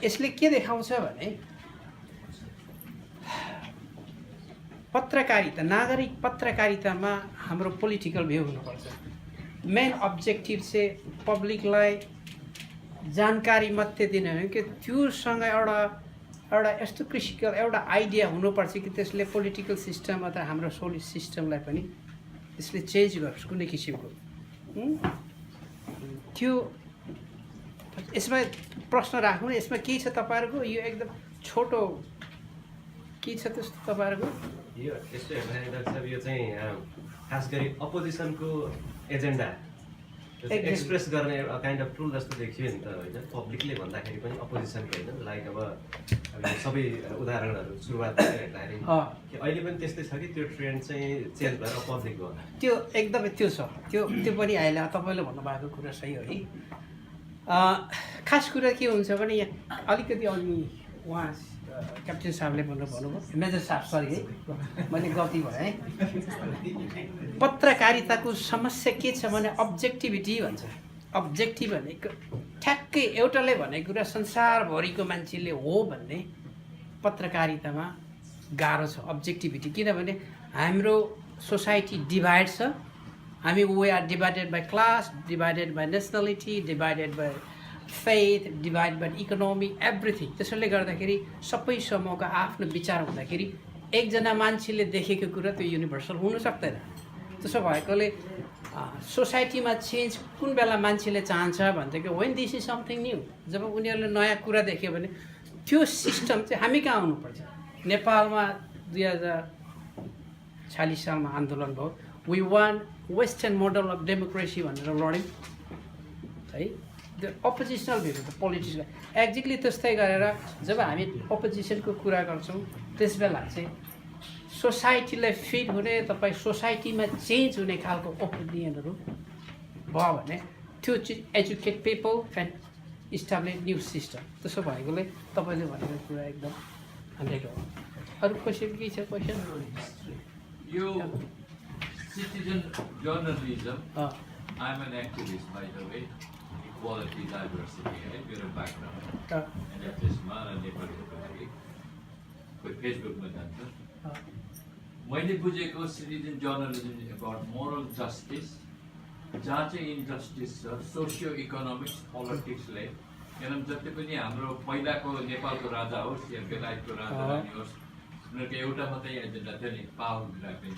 यसले के देखाउँछ भने पत्रकारिता, नागरिक पत्रकारितामा हाम्रो पोलिटिकल भ्यू हुनुपर्छ। मेन अब्जेक्टिभ चाहिँ पब्लिकलाई जानकारी मात्रै दिने हो कि त्योसँग एउटा यस्तो क्रिटिकल एउटा आइडिया हुनुपर्छ कि त्यसले पोलिटिकल सिस्टम अथवा हाम्रो सोलिड सिस्टमलाई पनि त्यसले चेन्ज गर्छ कुनै किसिमको। त्यो यसमा प्रश्न राख्नु, यसमा के छ तपाईँहरूको? यो एकदम छोटो के छ त्यस्तो तपाईँहरूको? यो यस्तो हेर्दाखेरि डाक्टर साहब यो चाहिँ खास गरी अपोजिसनको एजेन्डा एक्सप्रेस गर्ने एउटा काइन्ड अफ टुल जस्तो देखियो नि त होइन? पब्लिकले भन्दाखेरि पनि अपोजिसनको होइन, लाइक अब सबै उदाहरणहरू सुरुवात हेर्दाखेरि अहिले पनि त्यस्तै छ कि त्यो ट्रेन्ड चाहिँ चेन्ज भएर पब्लिक भयो? त्यो एकदमै त्यो छ, त्यो पनि अहिले तपाईँले भन्नुभएको कुरा सही हो है। खास कुरा के हुन्छ भने यहाँ अलिकति अघि उहाँ क्याप्टेन साहबले भन्नुभयो, मेजर साहब सरी है, मैले गल्ती भयो है। पत्रकारिताको समस्या के छ भने अब्जेक्टिभिटी भन्छ। अब्जेक्टिभ भनेको ठ्याक्कै एउटाले भनेको कुरा संसारभरिको मान्छेले हो भन्ने पत्रकारितामा गाह्रो छ अब्जेक्टिभिटी। किनभने हाम्रो सोसाइटी डिभाइड छ। हामी we are divided by class, divided by nationality, divided by faith, divide by economy, everything. त्यसैले गर्दाखेरि सबै समूहको आफ्नो विचार हुँदाखेरि एकजना मान्छेले देखेको कुरा त्यो युनिभर्सल हुन सक्दैन। त्यसो भएकोले सोसाइटीमा चेन्ज कुन बेला मान्छेले चाहन्छ भनेदेखि when this is something new, जब उनीहरूले नयाँ कुरा देख्यो भने त्यो सिस्टम चाहिँ हामी कहाँ आउनुपर्छ। नेपालमा 2046 सालमा आन्दोलन भयो, we won western model of democracy भनेर लड्यौँ है। त्यो अपोजिसनल भ्यू त पोलिटिक्सलाई एक्ज्याक्टली त्यस्तै गरेर जब हामी अपोजिसनको कुरा गर्छौँ त्यस बेला चाहिँ सोसाइटीलाई फिट हुने, तपाईँ सोसाइटीमा चेन्ज हुने खालको ओपिनियनहरू भयो भने त्यो चिज educate people and establish new system. त्यसो भएकोले तपाईँले भनेको कुरा एकदम 100 हो। अरू क्वेसन के छ? क्वेसन यो citizen journalism, I'm an activist by the way, equality, diversity, है मेरो background, and त्यसमा नेपालीको लागि कोही फेसबुकमा जान्छ। मैले बुझेको citizen journalism about moral justice, जहाँ चाहिँ इन्जस्टिस छ, सोसियो इकोनोमिक्स, पोलिटिक्सले किनभने जति पनि हाम्रो पहिलाको नेपालको राजा होस् या बेलायतको राजा रानी होस् उनीहरूको एउटा मात्रै एजेन्डा थियो नि power grabbing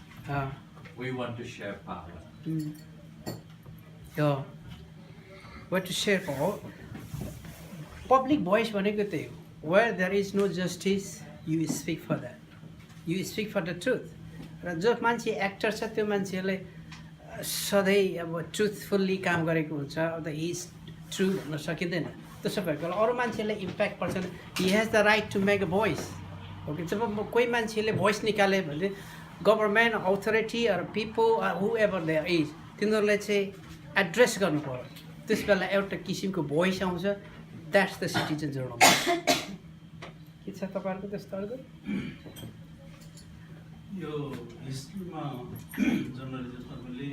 we want to share power what to share power public voice भनेको त्यही हो where there is no justice you speak for that you speak for the truth र जो मान्छे एक्टर छ त्यो मान्छेले सधैँ अब ट्रुथफुल्ली काम गरेको हुन्छ अब द इज ट्रु भन्न सकिँदैन त्यसो भएको बेला अरू मान्छेलाई इम्प्याक्ट पर्छ he has the right to make a voice okay जब कोही मान्छेले भोइस निकाल्यो भने government authority or people who ever there is तिनीहरूलाई चाहिँ एड्रेस गर्नु पर्यो त्यस बेला एउटा किसिमको भोइस आउँछ द्याट्स द सिटिजन जर्नलिस्ट के छ तपाईँहरूको त्यस्तो अर्को यो हिस्ट्रीमा जर्नलिजमहरूले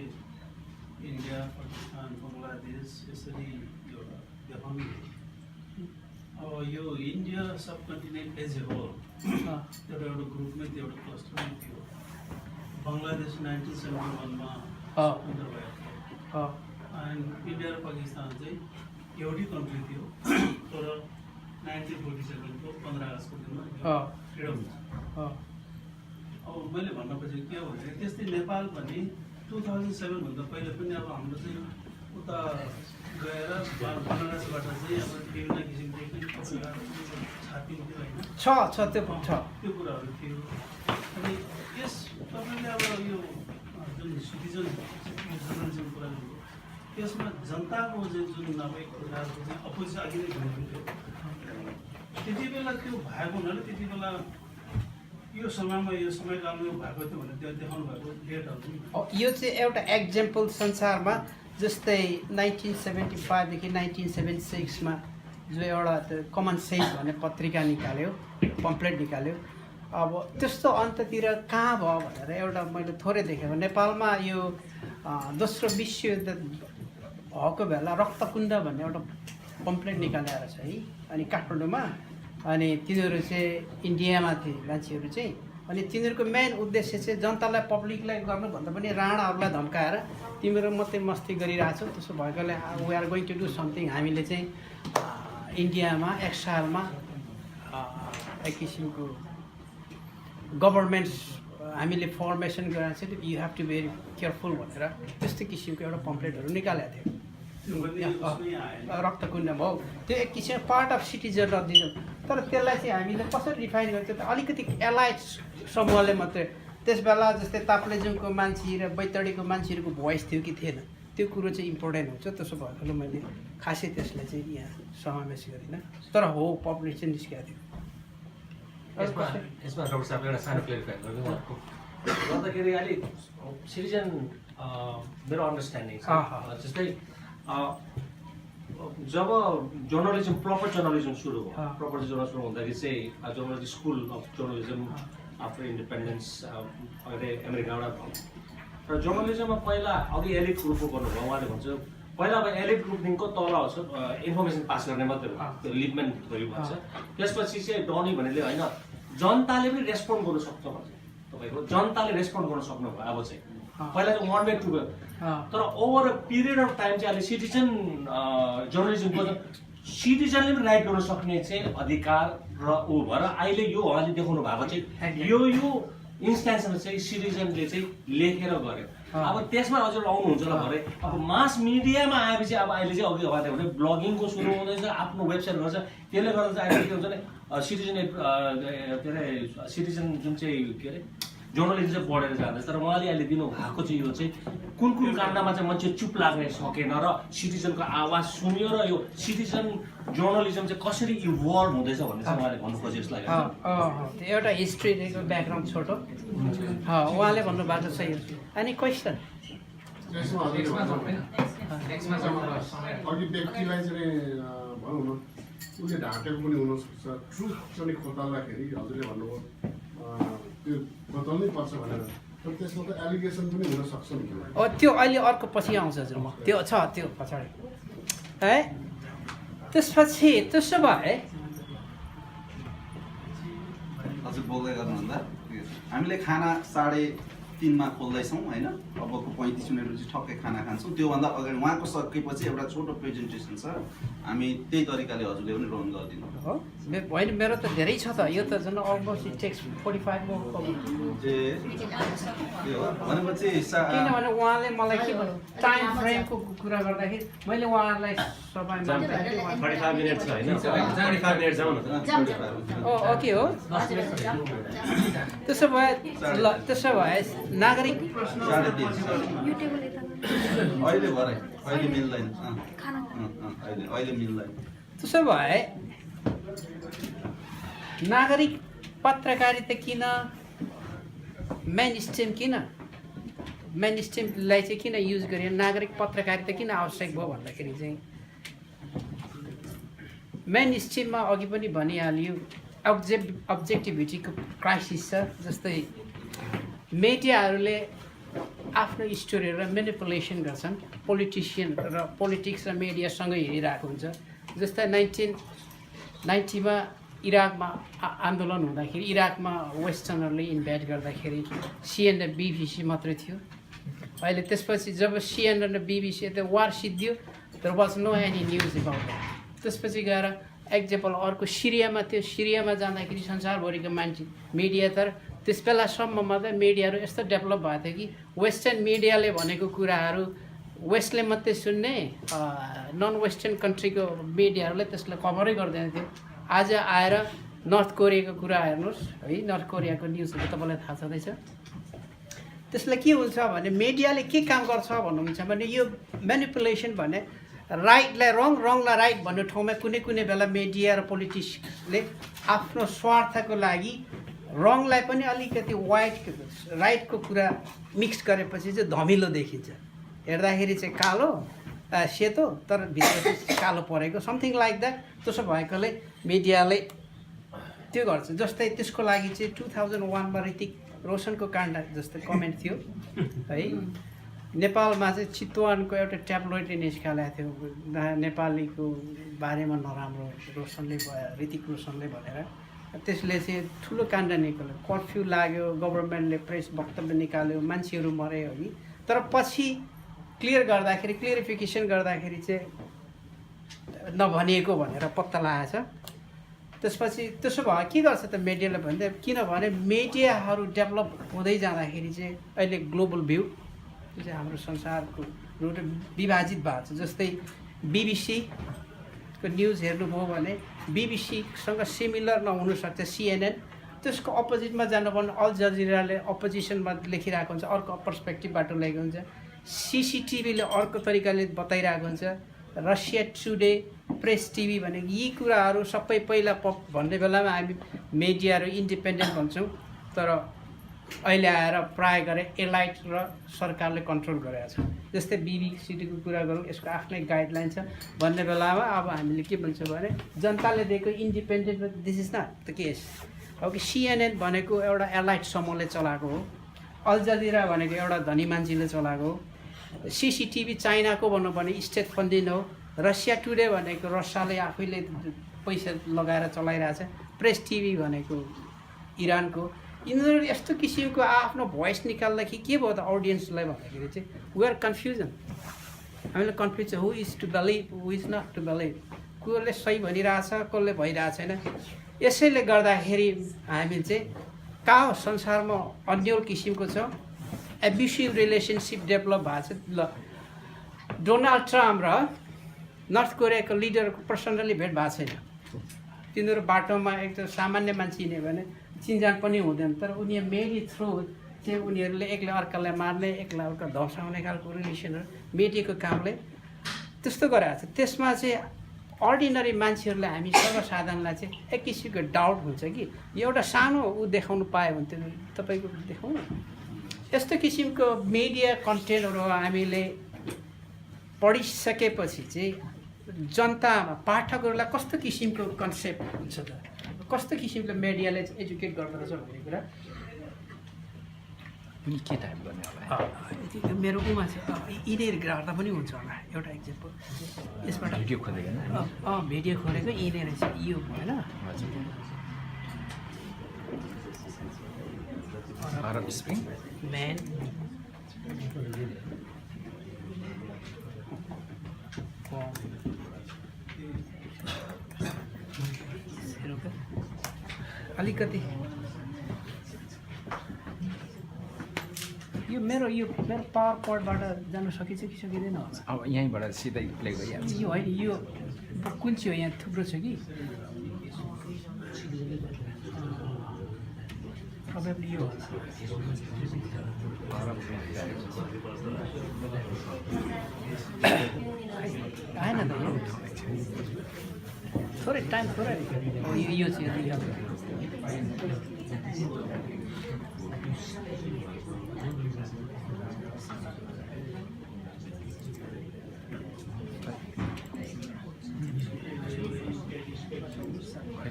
इन्डिया पाकिस्तान बङ्गलादेश यसरी एउटा देखाउनु अब यो India subcontinent as a whole एउटा ग्रुपमै थियो एउटा क्लस्टरमै थियो बङ्गलादेश 1971 स्वतन्त्र भएको एन्ड इन्डिया र पाकिस्तान चाहिँ एउटै कन्ट्री थियो तर 1947 को 15 अगस्तको दिनमा फ्रिडम हुन्छ अब मैले भन्न खोजेको के हो भने त्यस्तै नेपाल पनि 2007 भन्दा पहिले पनि अब हाम्रो चाहिँ उता गएर बनारसबाट चाहिँ अब विभिन्न किसिमको छापिन्थ्यो होइन त्यो कुराहरू थियो अनि यस तपाईँले अब यो जुन सिटिजन जर्नलिजम कुरा गर्नुभयो त्यसमा जनताको जुन नभएको कुराहरूको चाहिँ अपोजिसन अघि नै भन्नुहुन्थ्यो त्यति बेला त्यो भएको हुनाले त्यति बेला यो समयमा यो समयकालमा यो भएको थियो भने त्यो देखाउनु भएको डेटहरू यो चाहिँ एउटा एक्जाम्पल संसारमा जस्तै 1975देखि 1976मा जो एउटा कमन सेन्स भन्ने पत्रिका निकाल्यो पम्पलेट निकाल्यो अब त्यस्तो अन्ततिर कहाँ भयो भनेर एउटा मैले थोरै देखेँ नेपालमा यो दोस्रो विश्वयुद्ध भएको बेला रक्तकुण्ड भन्ने एउटा पम्पलेट निकालेर छ है अनि काठमाडौँमा अनि तिनीहरू चाहिँ इन्डियामा थिए मान्छेहरू चाहिँ अनि तिनीहरूको मेन उद्देश्य चाहिँ जनतालाई पब्लिकलाई गर्नुभन्दा पनि राणाहरूलाई धम्काएर तिमीहरू मात्रै मस्ती गरिरहेछौ त्यसो भएकोले we are going to do something हामीले चाहिँ इन्डियामा एक्साइलमा एक किसिमको गभर्मेन्ट्स हामीले फर्मेसन गरेर चाहिँ you have to very careful भनेर त्यस्तो किसिमको एउटा पम्पलेटहरू निकालेको थियो रक्तकुण्ड भयो त्यो एक किसिमको पार्ट अफ सिटिजनलिजम तर त्यसलाई चाहिँ हामीले कसरी डिफाइन गर्छ त अलिकति एलाइट समूहले मात्रै त्यस बेला जस्तै ताप्लेजुङको मान्छे र बैतडीको मान्छेहरूको भोइस थियो कि थिएन त्यो कुरो चाहिँ इम्पोर्टेन्ट हुन्छ त्यसो भएकोले मैले खासै त्यसलाई चाहिँ यहाँ समावेश गरिनँ तर हो पब्लिक चाहिँ निस्केको थियो यसमा डाक्टर साहब एउटा सानो क्लियरिफाई गर्नु गर्दाखेरि अलिक सिटिजन मेरो अन्डरस्ट्यान्डिङ छ जस्तै जब जर्नलिजम प्रपर जर्नलिजम सुरु भयो प्रपर जर्नलिजम सुरु हुँदाखेरि चाहिँ journalism school of journalism after independence अमेरिकाबाट भयो र जर्नलिजममा पहिला अघि एलिट ग्रुपको गर्नुभयो उहाँले भन्छ पहिला अब एलिट ग्रुपदेखिको तल इन्फर्मेसन पास गर्ने मात्रै हो त्यो लिपमेन थ्योरी भन्छ त्यसपछि चाहिँ डनी भनेले होइन जनताले पनि रेस्पोन्ड गर्नु सक्छ भन्छ तपाईँको जनताले रेस्पोन्ड गर्न सक्नुभयो अब चाहिँ पहिला चाहिँ वान वे टु तर over a period of time चाहिँ अहिले सिटिजन जर्नलिजमको सिटिजनले पनि राइट गर्न सक्ने चाहिँ अधिकार र ऊ भएर अहिले यो उहाँले देखाउनु भएको चाहिँ यो इन्स्ट्यान्समा चाहिँ सिटिजनले चाहिँ लेखेर गर्यो अब त्यसमा हजुर आउनुहुन्छ होला भरे अब मास मिडियामा आएपछि अब अहिले चाहिँ अघि उहाँले भने ब्लगिङको सुरु हुँदैछ आफ्नो वेबसाइट गर्छ त्यसले गर्दा चाहिँ अहिले के हुन्छ भने सिटिजन के अरे सिटिजन जुन चाहिँ के अरे जर्नलिजम चाहिँ बढेर जाँदैछ तर उहाँले अहिले दिनुभएको चाहिँ यो चाहिँ कुन कुन काण्डमा चाहिँ मान्छे चुप लाग्न सकेन र सिटिजनको आवाज सुन्यो र यो सिटिजन जर्नलिजम चाहिँ कसरी इभल्भ हुँदैछ भन्ने चाहिँ उहाँले भन्नु खोजे जस्तो लाग्यो एउटा हिस्ट्रीको ब्याकग्राउन्ड छोटो उहाँले भन्नुभएको छ यो अनि क्वेसन अघि व्यक्तिलाई चाहिँ भनौँ न उसले ढाँटेको पनि हुनसक्छ ट्रुथ चाहिँ खोताल्दाखेरि हजुरले भन्नुभयो त्यो खोताल्नै पर्छ भनेर तर त्यसमा त एलिगेसन पनि हुनसक्छ नि त्यो अहिले अर्को पछि आउँछ हजुर म त्यो छ त्यो पछाडि है त्यसपछि त्यसो भए हजुर बोल्दै गर्नुहुँदा हामीले खाना 8:30 3 मा खोल्दैछौँ होइन, अबको 35 मिनटपछि ठक्कै खाना खान्छौँ। त्योभन्दा अगाडि उहाँको सकेपछि एउटा छोटो प्रेजेन्टेसन छ, हामी त्यही तरिकाले हजुरले पनि रन गरिदिनु हो होइन, मेरो त धेरै छ त, यो त झन् अलमोस्ट इट टेक्स 45 मिनट। ए त्यो हो भनेपछि किनभने उहाँले मलाई के भन्नु टाइम फ्रेमको कुरा गर्दाखेरि मैले उहाँहरूलाई सबैमा 45 मिनट छ होइन, 45 मिनट जाउँ न त। ओके हो। त्यसो भए नागरिक अहिले भरे अहिले मिल्दैन, अहिले मिल्दैन। त्यसो भए नागरिक पत्रकारिता किन, मेन स्ट्रिम किन, मेन स्ट्रिमलाई चाहिँ किन युज गरियो, नागरिक पत्रकारिता किन आवश्यक भयो भन्दाखेरि चाहिँ मेन स्ट्रिममा अघि पनि भनिहाल्यो अब्जेक्टिभिटीको क्राइसिस छ। जस्तै मिडियाहरूले आफ्नो स्टोरीहरू मेनिपुलेसन गर्छन्, पोलिटिसियन र पोलिटिक्स र मिडियासँगै हेरिरहेको हुन्छ। जस्तै 1990मा इराकमा आन्दोलन हुँदाखेरि इराकमा वेस्टर्नहरूले इन्भाइट गर्दाखेरि CNN र BBC मात्रै थियो। अहिले त्यसपछि जब CNN र BBC त वार सिद्धियो, there was no any news about that. त्यसपछि गएर एक्जाम्पल अर्को सिरियामा थियो, सिरियामा जाँदाखेरि संसारभरिको मान्छे मिडिया तर त्यस बेलासम्ममा त मिडियाहरू यस्तो डेभलप भएको थियो कि वेस्टर्न मिडियाले भनेको कुराहरू वेस्टले मात्रै सुन्ने, नन वेस्टर्न कन्ट्रीको मिडियाहरूले त्यसलाई कभरै गर्दैन थियो। आज आएर नर्थ कोरियाको कुरा हेर्नुहोस् है, नर्थ कोरियाको न्युजहरू तपाईँलाई थाहा छँदैछ। त्यसलाई के हुन्छ भने मिडियाले के काम गर्छ भन्नुहुन्छ भने यो म्यानिपुलेसन भने राइटलाई रङ, रङलाई राइट भन्ने ठाउँमा कुनै कुनै बेला मिडिया र पोलिटिक्सले आफ्नो स्वार्थको लागि रङलाई पनि अलिकति राइटको कुरा मिक्स गरेपछि चाहिँ धमिलो देखिन्छ। हेर्दाखेरि चाहिँ कालो सेतो तर भित्र चाहिँ कालो परेको समथिङ लाइक द्याट। त्यसो भएकोले मिडियाले त्यो गर्छ। जस्तै त्यसको लागि चाहिँ 2001मा ऋतिक रोशनको काण्ड जस्तै कमेन्ट थियो है। नेपालमा चाहिँ चितवनको एउटा ट्याब्लोइडले निस्कालेको थियो नेपालीको बारेमा नराम्रो ऋतिक रोशनले भनेर। त्यसले चाहिँ ठुलो काण्ड निकाल्यो, कर्फ्यू लाग्यो, गभर्मेन्टले प्रेस वक्तव्य निकाल्यो, मान्छेहरू मरे हो कि। तर पछि क्लियरिफिकेसन गर्दाखेरि चाहिँ नभनिएको भनेर पत्ता लगाएछ। त्यसपछि त्यसो भए के गर्छ त मिडियाले भन्दा, किनभने मिडियाहरू डेभलप हुँदै जाँदाखेरि चाहिँ अहिले ग्लोबल भ्यू चाहिँ हाम्रो संसारको रुट विभाजित भएको छ। जस्तै बीबीसीको न्युज हेर्नुभयो भने बीबीसीसँग सिमिलर नहुनसक्छ CNN, त्यसको अपोजिटमा जानु भने अल जजिराले अपोजिसनमा लेखिरहेको हुन्छ, अर्को पर्सपेक्टिभबाट ल्याएको हुन्छ। CCTVले अर्को तरिकाले बताइरहेको हुन्छ। रसिया टुडे, प्रेस टिभी भनेको यी कुराहरू सबै पहिला भन्ने बेलामा हामी मिडियाहरू इन्डिपेन्डेन्ट भन्छौँ, तर अहिले आएर प्राय गरे एलाइट र सरकारले कन्ट्रोल गरेको छ। जस्तै BBC-को कुरा गरौँ, यसको आफ्नै गाइडलाइन छ भन्ने बेलामा अब हामीले के भन्छौँ भने जनताले दिएको independent, this is not the case. अब कि CNN भनेको एउटा एलाइट समूहले चलाएको हो, अल जजिरा भनेको एउटा धनी मान्छेले चलाएको हो, CCTV चाइनाको भनौँ भने स्टेट फन्डिङ हो, रसिया टुडे भनेको रसियाले आफैले पैसा लगाएर चलाइरहेछ, प्रेस टिभी भनेको इरानको। यिनीहरू यस्तो किसिमको आफ्नो भोइस निकाल्दाखेरि के भयो त अडियन्सलाई भन्दाखेरि चाहिँ वी आर कन्फ्युजन। हामीले कन्फ्युज छ, who is to believe, who is not to believe. कसले सही भनिरहेछ, कसले भइरहेको छैन। यसैले गर्दाखेरि हामी चाहिँ कहाँ संसारमा अन्यल किसिमको छ, एब्युसिभ रिलेसनसिप डेभलप भएको छ। ल डोनाल्ड ट्रम्प र नर्थ कोरियाको लिडरको पर्सनली भेट भएको छैन। तिनीहरू बाटोमा एकदम सामान्य मान्छे हिँड्यो भने चिनजान पनि हुँदैन, तर उनीहरू मेडी थ्रु चाहिँ उनीहरूले एकले अर्कालाई मार्ने, एकलाई अर्का धम्साउने खालको रिलेसनहरू मिडियाको कामले त्यस्तो गराएको छ। त्यसमा चाहिँ अर्डिनरी मान्छेहरूलाई हामी सर्वसाधारणलाई चाहिँ एक किसिमको डाउट हुन्छ कि एउटा सानो ऊ देखाउनु पायो भने त्यो तपाईँको देखाउनु। यस्तो किसिमको मिडिया कन्टेन्टहरू हामीले पढिसकेपछि चाहिँ जनतामा पाठकहरूलाई कस्तो किसिमको कन्सेप्ट हुन्छ त, कस्तो किसिमको मिडियाले एजुकेट गर्दो रहेछ भन्ने कुरा के टाइप गर्ने होला मेरो उमा चाहिँ यिनीहरू गर्दा पनि हुन्छ होला। एउटा इक्जाम्पल यसबाट भिडियो खोलेको भिडियो खोलेको यिनीहरू चाहिँ यो होइन Arab Spring. Man. अलिकति यो मेरो पावर पोइन्टबाट जानु सकिन्छ कि सकिँदैन होला अब यहीँबाट सिधै प्ले गरिहाल्छ यो होइन यो कुन चाहिँ हो यहाँ थुप्रो छ कि प्रोबेबली यो होला आएन त यो थोरै टाइम थोरै यो चाहिँ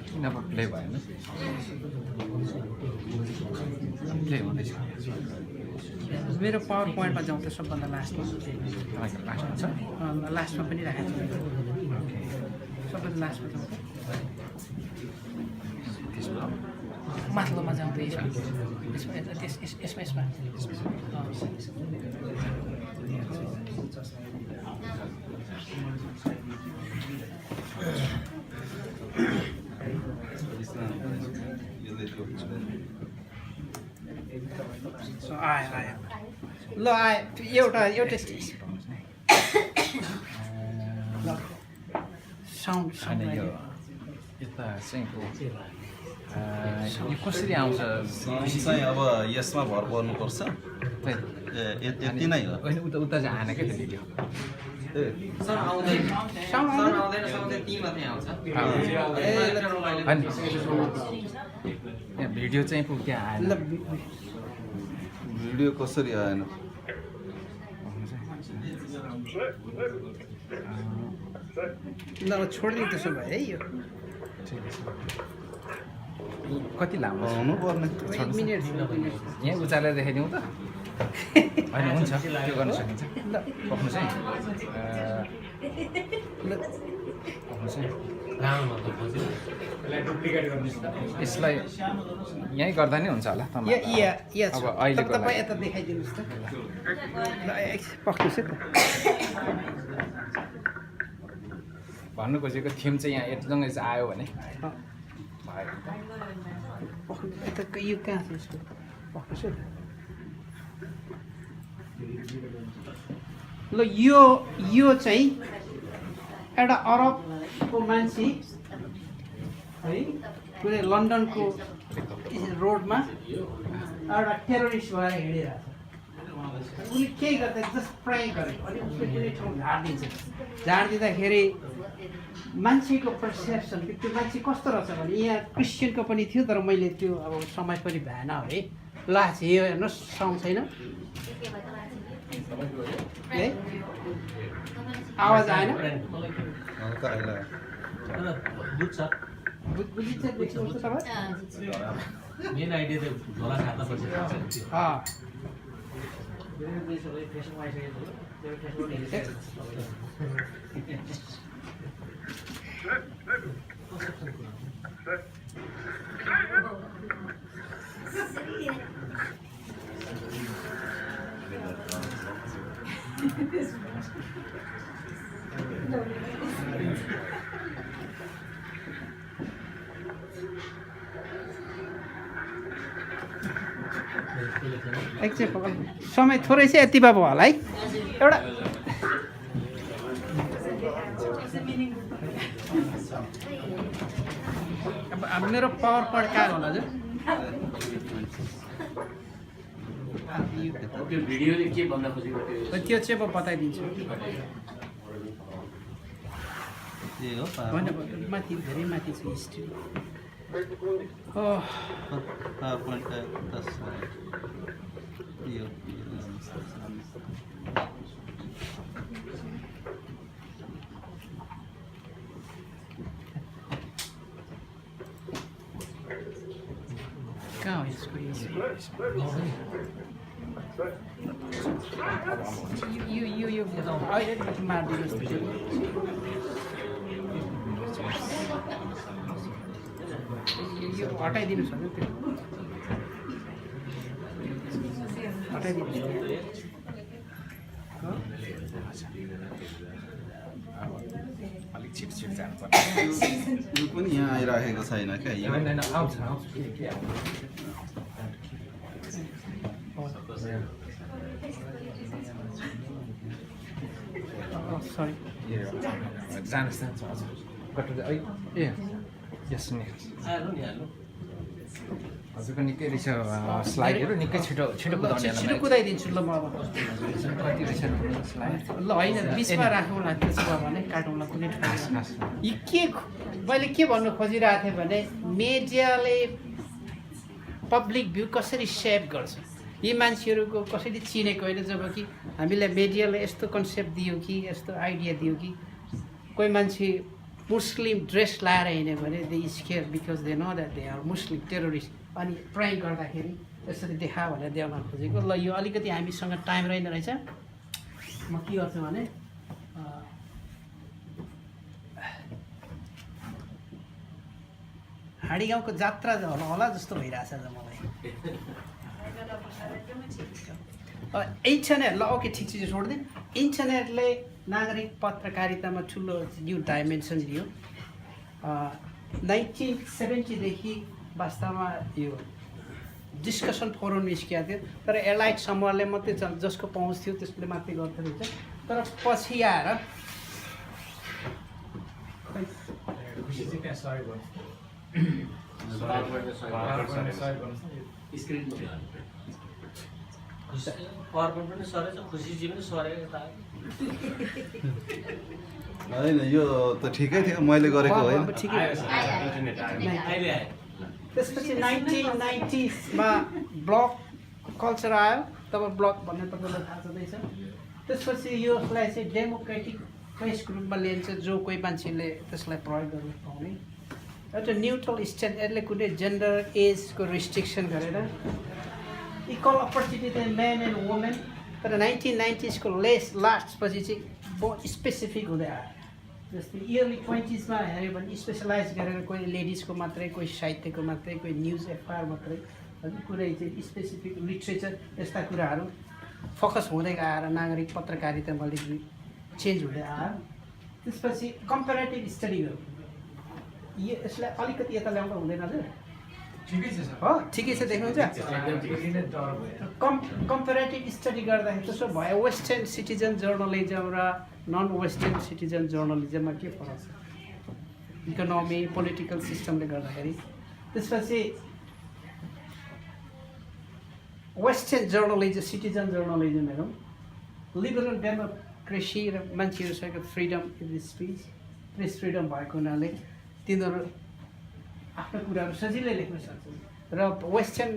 किन अब प्ले भएन प्ले हुँदैछ मेरो पावर पोइन्टमा जाउँ त सबभन्दा लास्टमा तपाईँको लास्टमा छ लास्टमा पनि राखेको छु सबभन्दा लास्टमा जाउँ त्यसमा माथिल्लोमा जाउँ त यसमा आयो ल आयो एउटा साउन्ड होइन यो यता चाहिँ यो कसरी आउँछ चाहिँ अब यसमा भर पर्नुपर्छ यति नै हो होइन उता उता चाहिँ आएन क्या त्यो भिडियो यहाँ भिडियो चाहिँ त्यहाँ आएन भिडियो कसरी आएन ल छोडिदिउँ त्यसो भए है यो कति लामो आउनु पर्ने 1 मिनट यहाँ उचालेर देखाइदिउँ त होइन हुन्छ त्यो गर्न सकिन्छ पक्नु चाहिँ पक्नु चाहिँ यसलाई यहीँ गर्दा नि हुन्छ होला अब अहिलेको तपाईँ यता देखाइदिनुहोस् त ल पक्नुहोस् है त भन्नु खोजेको थिम चाहिँ यहाँ यतिसँगै चाहिँ आयो भने यता यो कहाँ छ यसको पक्नुहोस् है त ल यो चाहिँ एउटा अरबको मान्छे है कुनै लन्डनको रोडमा एउटा टेरोरिस्ट भएर हिँडिरहेको छ उसले केही गर्दा जस्ट प्राय गरेको अनि उसले कुनै ठाउँ झारिदिन्छ झारिदिँदाखेरि मान्छेको पर्सेप्सन त्यो मान्छे कस्तो रहेछ भने यहाँ क्रिस्चियनको पनि थियो तर मैले त्यो अब समय पनि भएन है ल यो हेर्नुहोस् साउन्ड छैन है आवाज आएन बुझिन्छ देख्नुहुन्छ तपाईँ मेन आइडिया त झोला खाँदापछि एकछिन समय थोरै चाहिँ यति भयो होला है एउटा अब मेरो पावर पोइन्ट कहाँ होला हजुर त्यो भिडियोले के भन्न खोजेको त्यो चाहिँ म बताइदिन्छु होइन माथि धेरै माथि छ हिस्ट्री कहाँ हो यसको यो अहिले मारिदिनुहोस् यो हटाइदिनुहोस् भने त्यो अलिक छिटो जानुपर्छ यो पनि यहाँ आइराखेको छैन क्या यो होइन आउँछ सरी जानुहोस् जान्छ हजुर कटु ए यस नि हाल्नु नि हाल्नु हजुरको निकै रहेछ स्लाइडहरू निकै छिटो छिटो कुदाउने छिटो कुदाइदिन्छु ल म अब कति रहेछ स्लाइड ल होइन बिचमा राखौँला त्यसो भयो भने काटौँला कुनै यी के मैले के भन्नु खोजिरहेको थिएँ भने मिडियाले पब्लिक भ्यू कसरी सेप गर्छ यी मान्छेहरूको कसरी चिनेको होइन जब कि हामीलाई मिडियाले यस्तो कन्सेप्ट दियो कि यस्तो आइडिया दियो कि कोही मान्छे मुस्लिम ड्रेस लाएर हिँड्यो भने they scare because they know that they are Muslim terrorist अनि प्रयोग गर्दाखेरि यसरी देखा भनेर देखाउन खोजेको ल यो अलिकति हामीसँग टाइम रहेन रहेछ म के गर्छु भने हाँडी गाउँको जात्रा होला जस्तो भइरहेछ आज मलाई इन्टरनेट ल ओके ठिक छ छोडिदिउँ इन्टरनेटले नागरिक पत्रकारितामा ठुलो न्यू डाइमेन्सन दियो 1970देखि वास्तवमा यो डिस्कसन फोरम निस्किएको थियो तर एलाइट समूहले मात्रै जसको पहुँच थियो त्यसले मात्रै गर्दो रहेछ तर पछि आएर पावरपोइन्ट पनि सरेछ खुसीजी पनि सरेको होइन यो त ठिकै थियो मैले गरेको होइन अहिले आयो त्यसपछि 1990sमा ब्लक कल्चर आयो तब ब्लक भन्ने तपाईँलाई थाहा छँदैछ त्यसपछि यसलाई चाहिँ डेमोक्रेटिक प्रेस ग्रुपमा लिन्छ जो कोही मान्छेले त्यसलाई प्रयोग गर्न पाउने एउटा न्युट्रल स्ट्यान्ड यसले कुनै जेन्डर एजको रिस्ट्रिक्सन गरेर इक्वल अपर्च्युनिटी चाहिँ मेन एन्ड वुमेन तर 1990sको लास्टपछि चाहिँ बहुत स्पेसिफिक हुँदै आयो जस्तै इयरली 20sमा हेऱ्यो भने स्पेसलाइज गरेर कोही लेडिजको मात्रै कोही साहित्यको मात्रै कोही न्युज एफआइआर मात्रै होइन कुनै चाहिँ स्पेसिफिक लिट्रेचर यस्ता कुराहरू फोकस हुँदै आएर नागरिक पत्रकारितामा अलिकति चेन्ज हुँदै आयो त्यसपछि कम्पेरेटिभ स्टडी गर्नु यसलाई अलिकति यता ल्याउँदा हुँदैन हजुर ठिकै छ हो ठिकै छ देख्नुहुन्छ कम्पेरेटिभ स्टडी गर्दाखेरि त्यसो भयो वेस्टर्न सिटिजन जर्नलिजम र नन वेस्टर्न सिटिजन जर्नलिजममा के फरक छ इकोनोमी पोलिटिकल सिस्टमले गर्दाखेरि त्यसपछि वेस्टर्न जर्नलिजम सिटिजन जर्नलिजम हेरौँ लिबरल डेमोक्रेसी र मान्छेहरूसँग freedom in speech press freedom भएको हुनाले तिनीहरू आफ्नो कुराहरू सजिलै लेख्न सक्छन् र वेस्टर्न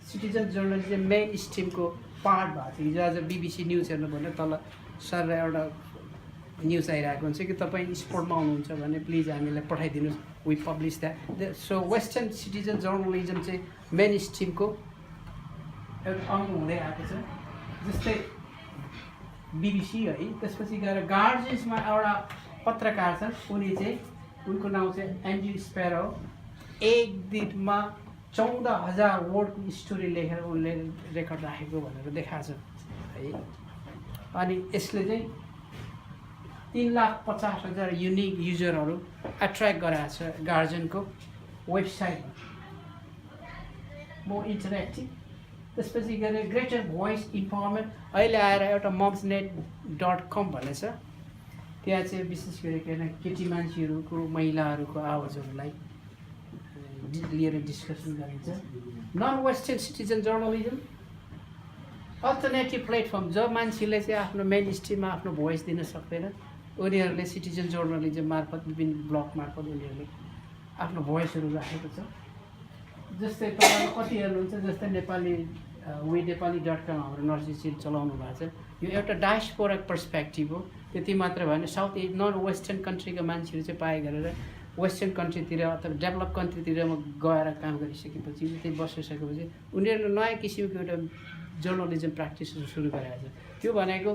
सिटिजन जर्नलिजम मेन स्ट्रिमको पार्ट भएको छ हिजो आज बिबिसी न्युज हेर्नु भने तल सर एउटा न्युज आइरहेको हुन्छ कि तपाईँ स्पोर्टमा आउनुहुन्छ भने प्लिज हामीलाई पठाइदिनुहोस् we publish that so western citizen journalism चाहिँ मेन स्ट्रिमको एउटा अङ्ग हुँदै आएको छ जस्तै बिबिसी है त्यसपछि गएर गार्जियन्समा एउटा पत्रकार छ उनी चाहिँ उनको नाम चाहिँ एन्ड्रु स्प्यारो एक दिनमा 14,000 वर्डको स्टोरी लेखेर उनले रेकर्ड राखेको भनेर देखाएको छ है अनि यसले चाहिँ 3,50,000 युनिक युजरहरू एट्र्याक्ट गराएको छ गार्जियनको वेबसाइटमा मोर इन्टरेक्टिभ त्यसपछि गएर ग्रेटर भोइस इन्फर्मेन्ट अहिले आएर एउटा mumsnet.com भन्ने छ त्यहाँ चाहिँ विशेष गरिकन केटी मान्छेहरूको महिलाहरूको आवाजहरूलाई लिएर डिस्कसन गरिन्छ non western citizen journalism alternative platform जो मान्छेले चाहिँ आफ्नो मेन स्ट्रिममा आफ्नो भोइस दिन सक्दैन उनीहरूले सिटिजन जर्नलिजम मार्फत विभिन्न ब्लग मार्फत उनीहरूले आफ्नो भोइसहरू राखेको छ जस्तै तपाईँले कति हेर्नुहुन्छ जस्तै नेपाली वी नेपाली.com हाम्रो नर्सिसिल चलाउनु भएको छ यो एउटा डायस्पोरिक पर्सपेक्टिभ हो त्यति मात्र भएन साउथ नन वेस्टर्न कन्ट्रीका मान्छेहरू चाहिँ पाए गरेर वेस्टर्न कन्ट्रीतिर अथवा डेभलप कन्ट्रीतिरमा गएर काम गरिसकेपछि त्यही बसिसकेपछि उनीहरूले नयाँ किसिमको एउटा जर्नलिजम प्र्याक्टिसहरू सुरु गरेको छ त्यो भनेको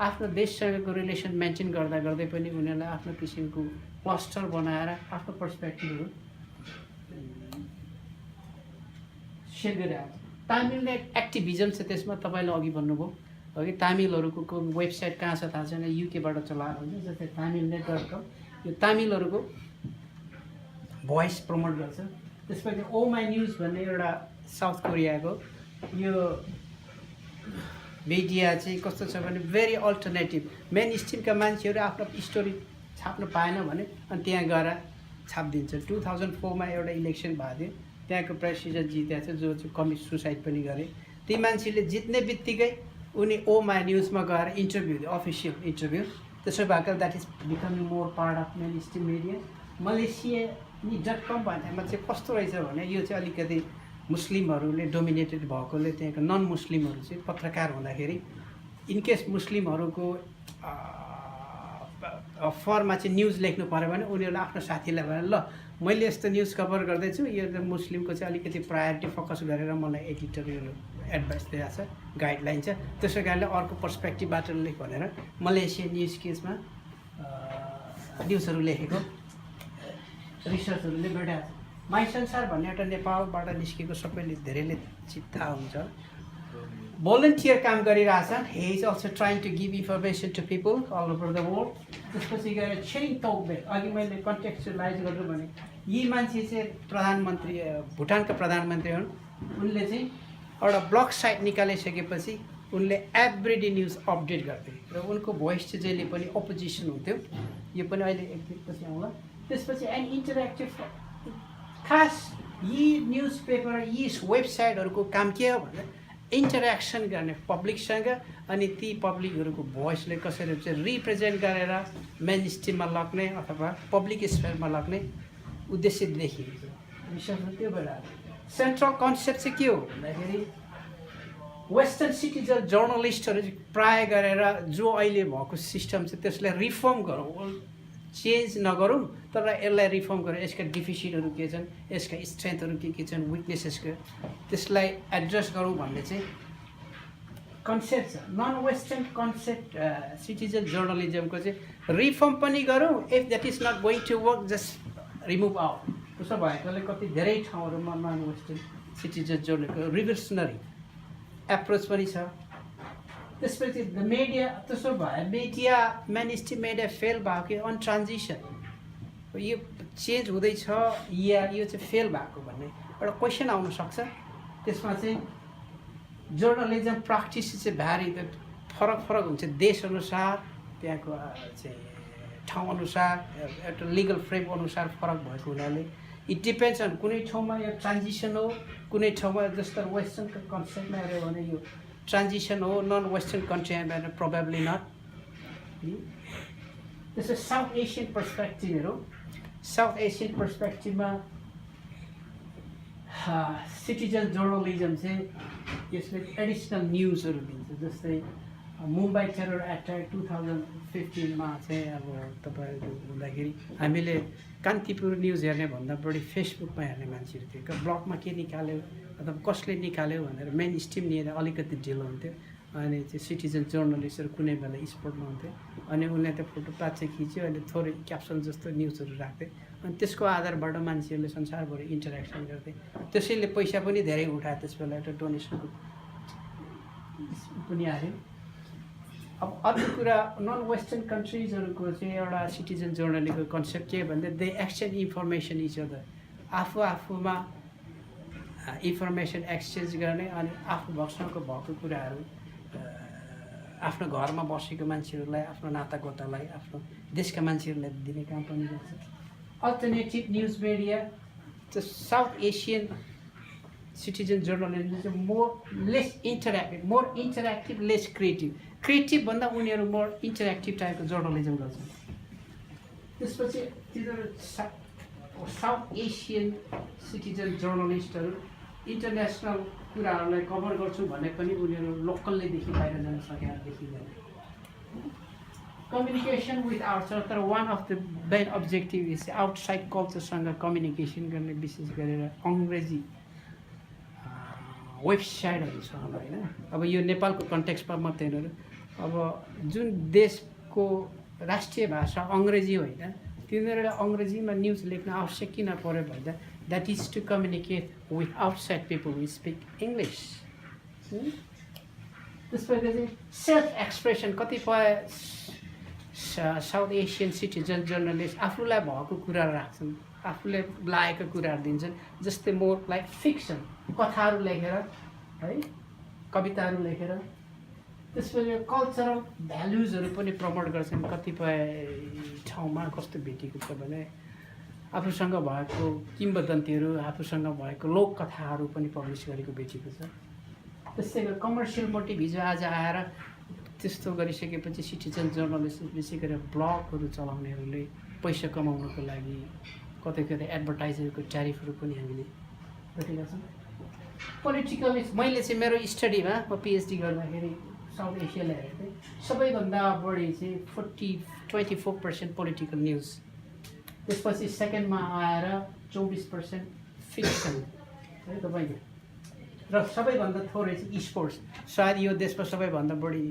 आफ्नो देशसँगको रिलेसन मेन्टेन गर्दा गर्दै पनि उनीहरूलाई आफ्नो किसिमको क्लस्टर बनाएर आफ्नो पर्सपेक्टिभहरू सेयर गरिरहेको छ तामिल नेट एक्टिभिजम छ त्यसमा तपाईँले अघि भन्नुभयो हो कि तामिलहरूको वेबसाइट कहाँ छ थाहा छैन युकेबाट चलाएर हुन्छ जस्तै tamilnet.com यो तामिलहरूको भोइस प्रमोट गर्छ त्यसपछि ओ माई न्युज भन्ने एउटा साउथ कोरियाको यो मिडिया चाहिँ कस्तो छ भने भेरी अल्टरनेटिभ मेन स्ट्रिमका मान्छेहरू आफ्नो स्टोरी छाप्नु पाएन भने अनि त्यहाँ गएर छापिदिन्छ 2004मा एउटा इलेक्सन भएको थियो त्यहाँको प्रेसिडेन्ट जितेको थियो जो चाहिँ कमिट सुसाइड पनि गरे ती मान्छेले जित्ने बित्तिकै उनी ओ माई न्युजमा गएर इन्टरभ्यू दियो अफिसियल इन्टरभ्यू त्यसो भएको that is becoming more part of main stream media मलेसिया.com भन्नेमा चाहिँ कस्तो रहेछ भने यो चाहिँ अलिकति मुस्लिमहरूले डोमिनेटेड भएकोले त्यहाँको नन मुस्लिमहरू चाहिँ पत्रकार हुँदाखेरि इनकेस मुस्लिमहरूको फरमा चाहिँ न्युज लेख्नु पऱ्यो भने उनीहरूले आफ्नो साथीलाई भने ल मैले यस्तो न्युज कभर गर्दैछु यो मुस्लिमको चाहिँ अलिकति प्रायोरिटी फोकस गरेर मलाई एडिटोरियल एडभाइस दिएको छ गाइडलाइन छ त्यसै कारणले अर्को पर्सपेक्टिभबाट लेख भनेर मलेसिया न्युज केसमा न्युजहरू लेखेको रिसर्चहरूले भेटाएको छ माई संसार भन्ने एउटा नेपालबाट निस्केको सबैले धेरैले थाहा हुन्छ भोलिन्टियर काम गरिरहेछन् he is also trying to give information to people all over the world त्यसपछि गएर छिरिङ तोकबे अघि मैले कन्टेक्चुअलाइज गर्नु भने यी मान्छे चाहिँ प्रधानमन्त्री भुटानका प्रधानमन्त्री हुन् उनले चाहिँ एउटा ब्लग साइट निकालिसकेपछि उनले एभ्रिडे न्युज अपडेट गर्थे र उनको भोइस चाहिँ जहिले पनि अपोजिसन हुन्थ्यो यो पनि अहिले एकदिनपछि आउँला त्यसपछि एन्ड इन्टरेक्टिभ खास यी न्युज पेपर यी वेबसाइटहरूको काम के हो भन्दा इन्टरेक्सन गर्ने पब्लिकसँग अनि ती पब्लिकहरूको भोइसले कसरी चाहिँ रिप्रेजेन्ट गरेर मेन स्ट्रिममा लग्ने अथवा पब्लिक स्फेयरमा लग्ने उद्देश्य देखिन्छ विशेषमा त्यो बेला सेन्ट्रल कन्सेप्ट चाहिँ के हो भन्दाखेरि वेस्टर्न सिटिजन जर्नलिस्टहरू प्राय गरेर जो अहिले भएको सिस्टम छ त्यसलाई रिफर्म गरौँ चेन्ज नगरौँ तर यसलाई रिफर्म गरेर यसका डिफिसिटहरू के छन् यसका स्ट्रेन्थहरू के छन् विकनेसेसको त्यसलाई एड्रेस गरौँ भन्ने चाहिँ कन्सेप्ट छ नन वेस्टर्न कन्सेप्ट सिटिजन जर्नलिजमको चाहिँ रिफर्म पनि गरौँ if that is not going to work just remove out त्यसो भएकोले कति धेरै ठाउँहरूमा नन वेस्टर्न सिटिजन जर्नलिजमको रिभर्सनरी एप्रोच पनि छ त्यसपछि द मिडिया त्यसो भए media main stream media fail भयो कि अन ट्रान्जिसन यो चेन्ज हुँदैछ या यो चाहिँ फेल भएको भन्ने एउटा क्वेसन आउनसक्छ त्यसमा चाहिँ जर्नलिजम प्र्याक्टिस चाहिँ भ्यारी फरक फरक हुन्छ देशअनुसार त्यहाँको चाहिँ ठाउँअनुसार एउटा लिगल फ्रेम अनुसार फरक भएको हुनाले इट डिपेन्ड्स अन कुनै ठाउँमा यो ट्रान्जिसन हो कुनै ठाउँमा जस्तो वेस्टर्नको कन्सेप्टमा हेऱ्यो भने यो ट्रान्जिसन हो नन वेस्टर्न कन्ट्रीमा प्रोबेबली नट त्यसै साउथ एसियन पर्सपेक्टिभहरू साउथ एसियन पर्सपेक्टिभमा सिटिजन जर्नलिजम चाहिँ यसले एडिसनल न्युजहरू दिन्छ जस्तै मुम्बई टेरर एट्याक 2015मा चाहिँ अब तपाईँहरू हुँदाखेरि हामीले कान्तिपुर न्युज हेर्ने भन्दा बढी फेसबुकमा हेर्ने मान्छेहरू थियो ब्लगमा के निकाल्यो अथवा कसले निकाल्यो भनेर मेन स्ट्रिम लिएर अलिकति ढिलो हुन्थ्यो अनि त्यो सिटिजन जर्नलिस्टहरू कुनै बेला स्पोर्टमा हुन्थ्यो अनि उनले त्यो फोटो चाहिँ खिच्यो अनि थोरै क्याप्सन जस्तो न्युजहरू राख्थे अनि त्यसको आधारबाट मान्छेहरूले संसारभरि इन्टरेक्सन गर्थे त्यसैले पैसा पनि धेरै उठाए त्यस बेला एउटा डोनेसनको पनि आयो अब अर्को कुरा नन वेस्टर्न कन्ट्रिजहरूको चाहिँ एउटा सिटिजन जर्नलिजमको कन्सेप्ट के भन्दा they exchange information each other आफूमा इन्फर्मेसन एक्सचेन्ज गर्ने अनि आफू भक्सँगको भएको कुराहरू आफ्नो घरमा बसेको मान्छेहरूलाई आफ्नो नातागोतालाई आफ्नो देशका मान्छेहरूलाई दिने काम पनि गर्छ अल्टरनेटिभ न्युज मिडिया चाहिँ साउथ एसियन सिटिजन जर्नलिजम चाहिँ मोर इन्टरेक्टिभ लेस क्रिएटिभ भन्दा उनीहरू मोर इन्टरेक्टिभ टाइपको जर्नलिजम गर्छन् त्यसपछि तिनीहरू साउथ एसियन सिटिजन जर्नलिस्टहरू इन्टरनेसनल कुराहरूलाई कभर गर्छु भने पनि उनीहरू लोकल्लीदेखि बाहिर जान सकेर देखिँदैन कम्युनिकेसन विथ आउटसाइड तर one of the main objective is outside कल्चरसँग कम्युनिकेसन गर्ने विशेष गरेर अङ्ग्रेजी वेबसाइटहरू छ होइन अब यो नेपालको कन्टेक्स्टमा मात्रै होइन अब जुन देशको राष्ट्रिय भाषा अङ्ग्रेजी होइन तिनीहरूलाई अङ्ग्रेजीमा न्युज लेख्न आवश्यक किन पऱ्यो भन्दा that is to communicate with outside people who speak English. त्यसपछि चाहिँ सेल्फ एक्सप्रेसन कतिपय साउथ एसियन सिटिजन जर्नलिस्ट आफूलाई भएको कुरा राख्छन्, आफूले लागेको कुराहरू दिन्छन्, जस्तै मोर लाइक फिक्सन, कथाहरू लेखेर है, कविताहरू लेखेर। त्यसपछि कल्चरल भ्यालुजहरू पनि प्रमोट गर्छन्। कतिपय ठाउँमा कस्तो भेटेको छ भने आफूसँग भएको किम्बदन्तीहरू, आफूसँग भएको लोककथाहरू पनि पब्लिस गरेको भेटेको छ। त्यसै गरी कमर्सियल मोटिभ हिजो आज आएर त्यस्तो गरिसकेपछि सिटिजन जर्नलिस्ट विशेष गरेर ब्लगहरू चलाउनेहरूले पैसा कमाउनको लागि कतै कतै एडभर्टाइजरको ट्यारिफहरू पनि हामीले भेटेका छौँ। पोलिटिकल मैले चाहिँ मेरो स्टडीमा म पिएचडी गर्दाखेरि साउथ एसियालाई हेरेको थिएँ, सबैभन्दा बढी चाहिँ 24% पोलिटिकल न्युज, त्यसपछि सेकेन्डमा आएर 24% फिक्सन है तपाईँको, र सबैभन्दा थोरै चाहिँ स्पोर्ट्स। सायद यो देशमा सबैभन्दा बढी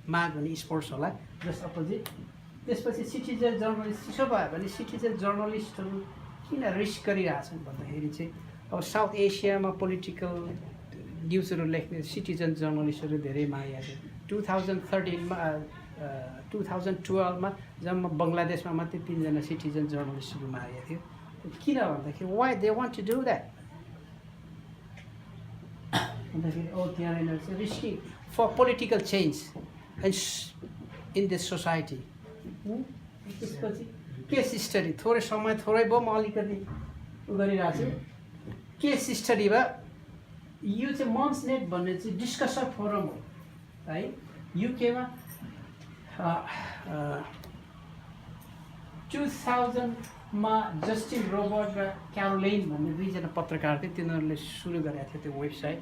माग हुने स्पोर्ट्स होला, जस अपोजिट। त्यसपछि सिटिजन जर्नलिस्ट। त्यसो भयो भने सिटिजन जर्नलिस्टहरू किन रिस्क गरिरहेछन् भन्दाखेरि चाहिँ अब साउथ एसियामा पोलिटिकल न्युजहरू लेख्ने सिटिजन जर्नलिस्टहरू धेरै मागेका छन्। 2012मा जब म बङ्गलादेशमा मात्रै 3जना सिटिजन जर्नलिस्टहरू मागेको थियो। किन भन्दाखेरि why they want to do that भन्दाखेरि त्यहाँनिर चाहिँ risky for political change and in this society. त्यसपछि केस स्टडी, थोरै समय थोरै भयो म अलिकति गरिरहेको छु। केस स्टडीमा यो चाहिँ मन्स नेट भन्ने चाहिँ डिस्कसन फोरम हो है। युकेमा 2000मा जस्टिन रोबर्ट र क्यारोलाइन भन्ने दुईजना पत्रकार थिए, तिनीहरूले सुरु गरेका थियो त्यो वेबसाइट।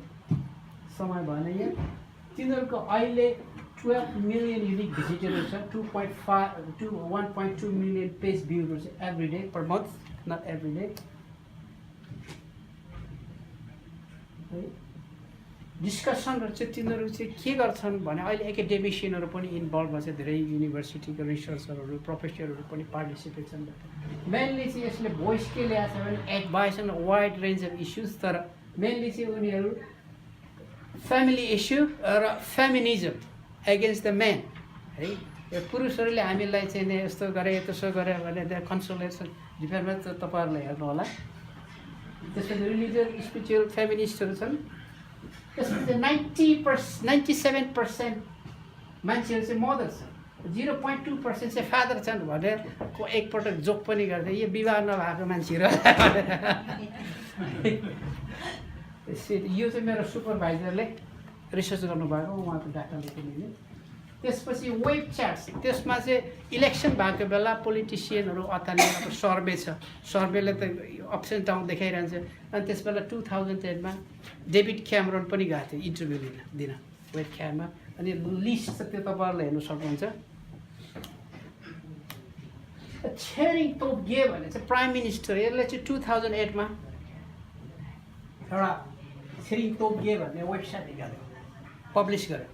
समय भएन यहाँ। तिनीहरूको अहिले 12 मिलियन युनिक भिजिटरहरू छ, 1.2 मिलियन पेज भ्यूहरू छ every day per month, not every day. डिस्कसनहरू चाहिँ तिनीहरू चाहिँ के गर्छन् भने अहिले एकाडेमिसियनहरू पनि इन्भल्भ भएछ, धेरै युनिभर्सिटीको रिसर्चरहरू प्रोफेसरहरू पनि पार्टिसिपेट छन्। मेनली चाहिँ यसले भोइस के ल्याएको छ भने advice and wide range of issues, तर मेनली चाहिँ उनीहरू फ्यामिली इस्यु र फेमिनिजम एगेन्स्ट द मेन है। पुरुषहरूले हामीलाई चाहिँ नि यस्तो गरे त्यसो गरे भने त्यहाँ कन्सोलेसन डिफेन्डमा तपाईँहरूले हेर्नु होला। त्यसपछि रिलिजियस स्पिरिचुअल फेमिनिस्टहरू छन्। त्यसपछि 97% मान्छेहरू चाहिँ मदर छन्, 0.2% चाहिँ फादर छन् भनेर एकपटक जोक पनि गर्थे, यो विवाह नभएको मान्छेहरू। यो चाहिँ मेरो सुपरभाइजरले रिसर्च गर्नुभएको, उहाँको डाटा लेखिदिने। त्यसपछि वेब च्याट्स, त्यसमा चाहिँ इलेक्सन भएको बेला पोलिटिसियनहरू अतालिएर अब सर्वे छ, सर्वेले त अप्स एन्ड डाउन देखाइरहन्छ। अनि त्यस बेला 2010मा डेभिड क्यामरन पनि गएको थियो इन्टरभ्यू दिन वेब क्याममा। अनि लिस्ट छ त्यो तपाईँहरूले हेर्नु सक्नुहुन्छ। छेरिङ तोब्गे भन्ने चाहिँ प्राइम मिनिस्टर, यसले चाहिँ 2008मा एउटा छेरिङ तोब्गे भन्ने वेबसाइट निकाल्यो, पब्लिस गर्यो।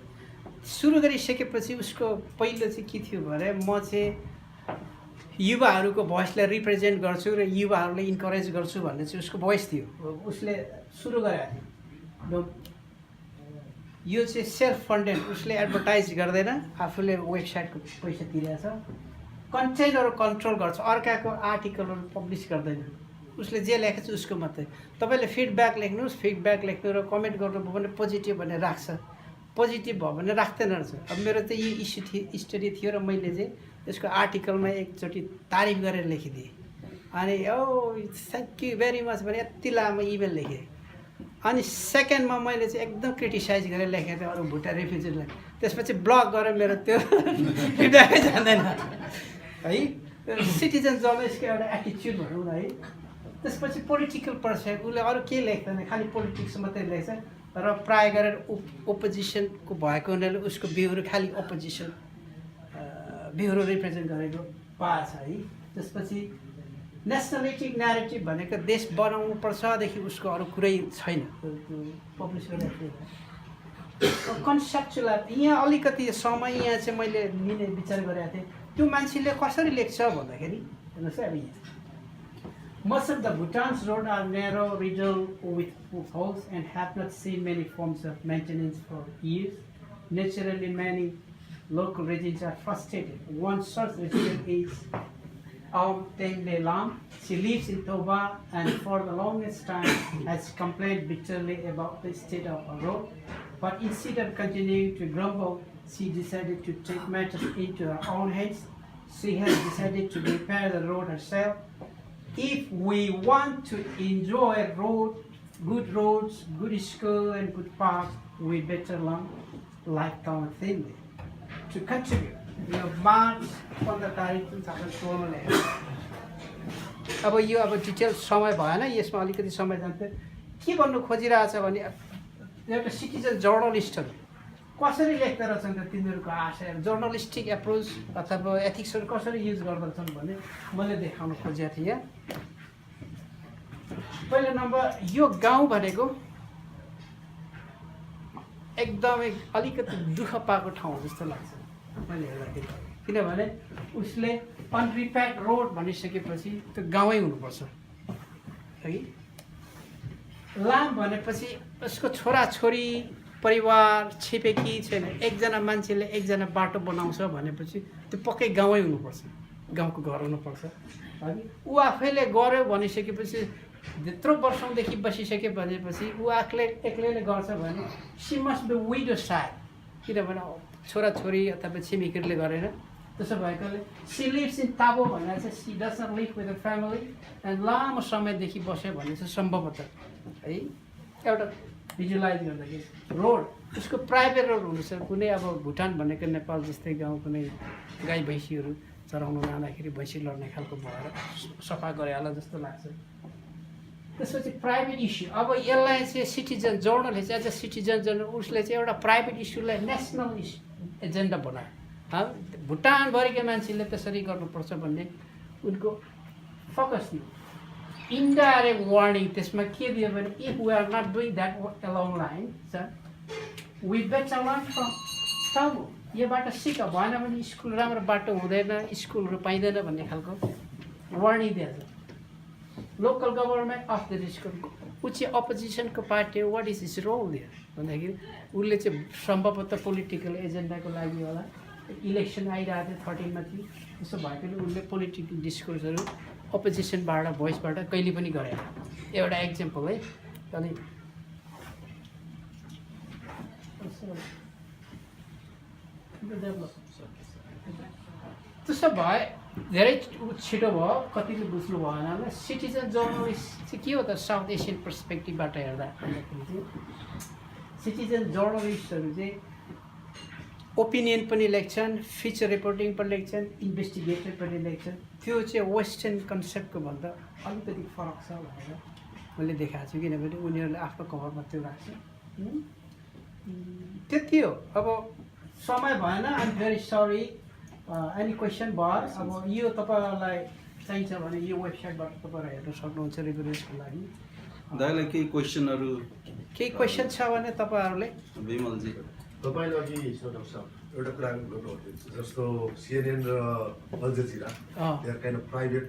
सुरु गरिसकेपछि उसको पहिलो चाहिँ के थियो भने म चाहिँ युवाहरूको भोइसलाई रिप्रेजेन्ट गर्छु र युवाहरूलाई इन्करेज गर्छु भन्ने चाहिँ उसको भोइस थियो। उसले सुरु गरेको थियो। यो चाहिँ सेल्फ फन्डेड, उसले एडभर्टाइज गर्दैन, आफूले वेबसाइटको पैसा तिरेको छ। कन्टेन्टहरू कन्ट्रोल गर्छ, अर्काको आर्टिकलहरू पब्लिस गर्दैन। उसले जे लेखेको छ उसको मात्रै। तपाईँले फिडब्याक लेख्नुहोस्, फिडब्याक लेख्नु र कमेन्ट गर्नुभयो भने पोजिटिभ भनेर राख्छ, पोजिटिभ भयो भने राख्दैन रहेछ। अब मेरो चाहिँ यो स्टडी थियो र मैले चाहिँ यसको आर्टिकलमा एकचोटि तारिफ गरेर लेखिदिएँ। अनि थ्याङ्क यू भेरी मच भने यति लामो इमेल लेखेँ। अनि सेकेन्डमा मैले चाहिँ एकदम क्रिटिसाइज गरेर लेखेको थिएँ अरू भुटा रिफ्युजीलाई। त्यसपछि ब्लक गरेर मेरो त्यो फिडब्याकै जाँदैन है। सिटिजन जर्नलिस्टको एउटा एटिच्युड भनौँ न है। त्यसपछि पोलिटिकल पर्सन, उसले अरू केही लेख्दैन, खालि पोलिटिक्स मात्रै लेख्छ र प्राय गरेर ओपोजिसनको भएको हुनाले उसको भ्यूहरू खालि ओपोजिसन भ्यूहरू रिप्रेजेन्ट गरेको पाएको छ है। त्यसपछि नेसनलिटिक न्यारेटिभ भनेको देश बनाउनु पर्छदेखि उसको अरू कुरै छैन, पब्लिस गरेको कन्सेप्चुअल। यहाँ अलिकति समय यहाँ चाहिँ मैले लिने विचार गरेको थिएँ। त्यो मान्छेले कसरी लेख्छ भन्दाखेरि हेर्नुहोस् है, अब यहाँ Most of the Bhutan's roads are narrow, riddled with potholes, and have not seen many forms of maintenance for years. Naturally, many local residents are frustrated. One such resident is Teng Lam. She lives in Toba and for the longest time has complained bitterly about the state of her road. But instead of continuing to grumble, she decided to take matters into her own hands. She has decided to repair the road herself. If we want to enjoy good roads, good school, and good parks, we better learn like our thing to contribute. March 15 तारिक 2016 मा ल्याएर अब यो अब detail समय भएन, यसमा अलिकति समय जान्छ। के भन्नु खोजिरहेछ भने एउटा सिटिजन जर्नलिस्टहरू कसरी लेख्दा रहेछन् त तिनीहरूको आशयहरू, जर्नलिस्टिक एप्रोच अथवा एथिक्सहरू कसरी युज गर्दछन् भने मैले देखाउन खोजेको थिएँ। पहिलो नम्बर, यो गाउँ भनेको एकदमै अलिकति दुःख पाएको ठाउँ जस्तो लाग्छ मैले हेर्दाखेरि, किनभने उसले अनरिपेयर्ड रोड भनिसकेपछि त्यो गाउँै हुनुपर्छ है। लाम भनेपछि उसको छोराछोरी परिवार छिपेकी छैन, एकजना मान्छेले एकजना बाटो बनाउँछ भनेपछि त्यो पक्कै गाउँै हुनुपर्छ, गाउँको घर हुनुपर्छ है। ऊ आफैले गर्यो भनिसकेपछि त्यत्रो वर्षौँदेखि बसिसके भनेपछि ऊ एक्लैले गर्छ भने she must be widow side, किनभने छोराछोरी अथवा छिमेकीहरूले गरेन। त्यसो भएकोले सी लिभ्स इन ताबो भनेर चाहिँ she does not live with the family and लामो समयदेखि बस्यो भने चाहिँ सम्भवतः है एउटा भिजुलाइज गर्दाखेरि रोड उसको प्राइभेट रोड हुनुपर्छ। कुनै अब भुटान भनेको नेपाल जस्तै गाउँ कुनै गाई भैँसीहरू चराउन जाँदाखेरि भैँसी लड्ने खालको भएर सफा गरे होला जस्तो लाग्छ। त्यसपछि प्राइभेट इस्यु, अब यसलाई चाहिँ citizen journalist as a citizen journal उसले चाहिँ एउटा प्राइभेट इस्युलाई नेसनल एजेन्डा बनायो। भुटानभरिका मान्छेले त्यसरी गर्नुपर्छ भन्ने उनको फोकस थियो। इन्डाइरेक्ट वार्निङ त्यसमा के दियो भने if we are not doing that along line we better learn from town, यो बाटो सिक भएन भने स्कुल राम्रो बाटो हुँदैन, स्कुलहरू पाइँदैन भन्ने खालको वार्निङ दिएछ। Local government of the school ऊ चाहिँ अपोजिसनको पार्टी हो, वाट इज इज रोल दियर भन्दाखेरि उसले चाहिँ सम्भवतः पोलिटिकल एजेन्डाको लागि होला, इलेक्सन आइरहेको थियो 13 मा थियो, त्यसो भएकोले उसले पोलिटिकल डिस्कोर्सहरू अपोजिसनबाट भोइसबाट कहिले पनि गरेन। एउटा एक्जाम्पल है। अनि त्यसो भए धेरै छिटो भयो, कतिले बुझ्नु भएन होला। सिटिजन जर्नलिस्ट चाहिँ के हो त साउथ एसियन पर्सपेक्टिभबाट हेर्दा भन्दाखेरि चाहिँ सिटिजन जर्नलिस्टहरू चाहिँ ओपिनियन पनि लेख्छन्, फिचर रिपोर्टिङ पनि लेख्छन्, इन्भेस्टिगेटर पनि लेख्छन्। त्यो चाहिँ वेस्टर्न कन्सेप्टको भन्दा अलिकति फरक छ भनेर मैले देखाएको छु, किनभने उनीहरूले आफ्नो कभरमा त्यो राख्छ। त्यति हो। अब समय भएन, I am very sorry. Any question भयो? अब यो तपाईँहरूलाई चाहिन्छ भने यो वेबसाइटबाट तपाईँहरू हेर्न सक्नुहुन्छ रेफरेन्सको लागि। दाइलाई केही क्वेसनहरू केही क्वेसन छ भने तपाईँहरूले विमलजी तपाईँले अघि सदर साहब एउटा कुरा गर्नुभयो, जस्तो CNN र Al Jazeera they are kind of private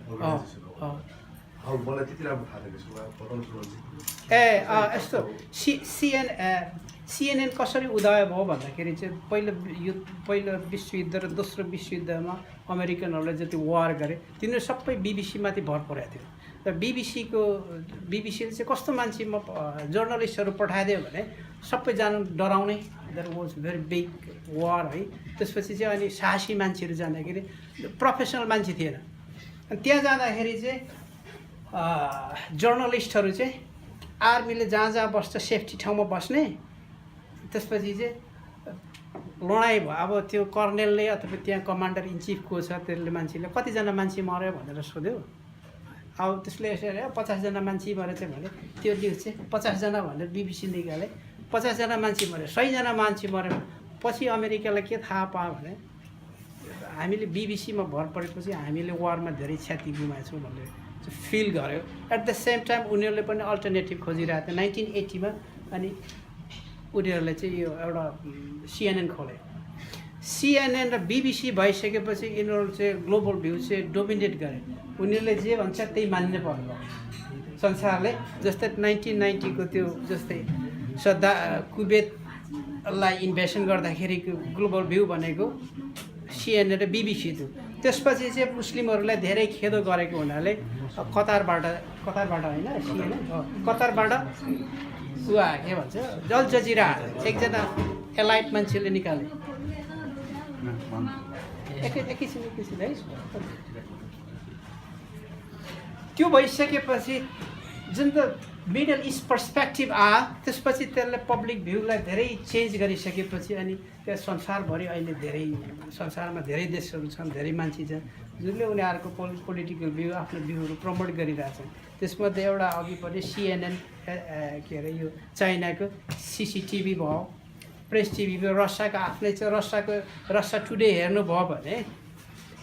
organisation हो। मलाई त्यति राम्रो थाहा छैन, यसको बताउनु सक्नुहुन्छ? यस्तो CNN कसरी उदय भयो भन्दाखेरि चाहिँ पहिलो विश्वयुद्ध र दोस्रो विश्वयुद्धमा अमेरिकनहरूले जति वार गरे तिनीहरू सबै BBC-माथि भर परेको थियो। र BBC-ले चाहिँ कस्तो मान्छे जर्नलिस्टहरू पठाइदियो भने सबैजना डराउने, द्याट वाज भेरी बिग वार है। त्यसपछि चाहिँ अनि साहसी मान्छेहरू जाँदाखेरि प्रोफेसनल मान्छे थिएन। अनि त्यहाँ जाँदाखेरि चाहिँ जर्नलिस्टहरू चाहिँ आर्मीले जहाँ जहाँ बस्छ सेफ्टी ठाउँमा बस्ने, त्यसपछि चाहिँ लडाइँ भयो। अब त्यो कर्नेलले अथवा त्यहाँ कमान्डर इन चिफ को छ त्यसले मान्छेले कतिजना मान्छे मऱ्यो भनेर सोध्यो। अब त्यसले यसरी 50जना मान्छे मरेछ भने त्यो न्युज चाहिँ 50जना भनेर BBC निकाले, 50जना मान्छे मऱ्यो, 100जना मान्छे मऱ्यो। पछि अमेरिकालाई के थाहा पायो भने हामीले BBC-मा भर परेपछि हामीले वारमा धेरै क्षति गुमाएछौँ भनेर फिल गर्यो। एट द सेम टाइम उनीहरूले पनि अल्टरनेटिभ खोजिरहेको थियो 1980 मा। अनि उनीहरूले चाहिँ यो एउटा CNN खोले। CNN र BBC भइसकेपछि यिनीहरू चाहिँ ग्लोबल भ्यू चाहिँ डोमिनेट गरे। उनीहरूले जे भन्छ त्यही मान्नु पर्यो संसारले। जस्तै 1990 को त्यो जस्तै कुवेतलाई इन्भेसन गर्दाखेरि ग्लोबल भ्यू भनेको CNN र BBC थियो। त्यसपछि चाहिँ मुस्लिमहरूलाई धेरै खेदो गरेको हुनाले कतारबाट होइन CNN कतारबाट के भन्छ अल जजिरा एकजना एलाइट मान्छेले निकाले। एकैछिन है। त्यो भइसकेपछि जुन त मिडल इस्ट पर्सपेक्टिभ आयो त्यसपछि त्यसले पब्लिक भ्यूलाई धेरै चेन्ज गरिसकेपछि अनि त्यहाँ संसारभरि अहिले धेरै संसारमा धेरै देशहरू छन्, धेरै मान्छे छन् जुनले उनीहरूको पोलिटिकल भ्यू आफ्नो भ्यूहरू प्रमोट गरिरहेछन्। त्यसमध्ये एउटा अघि पनि CNN के अरे यो चाइनाको CCTV भयो, प्रेस टिभी भयो, रसियाको आफ्नै छ रसिया टुडे हेर्नुभयो भने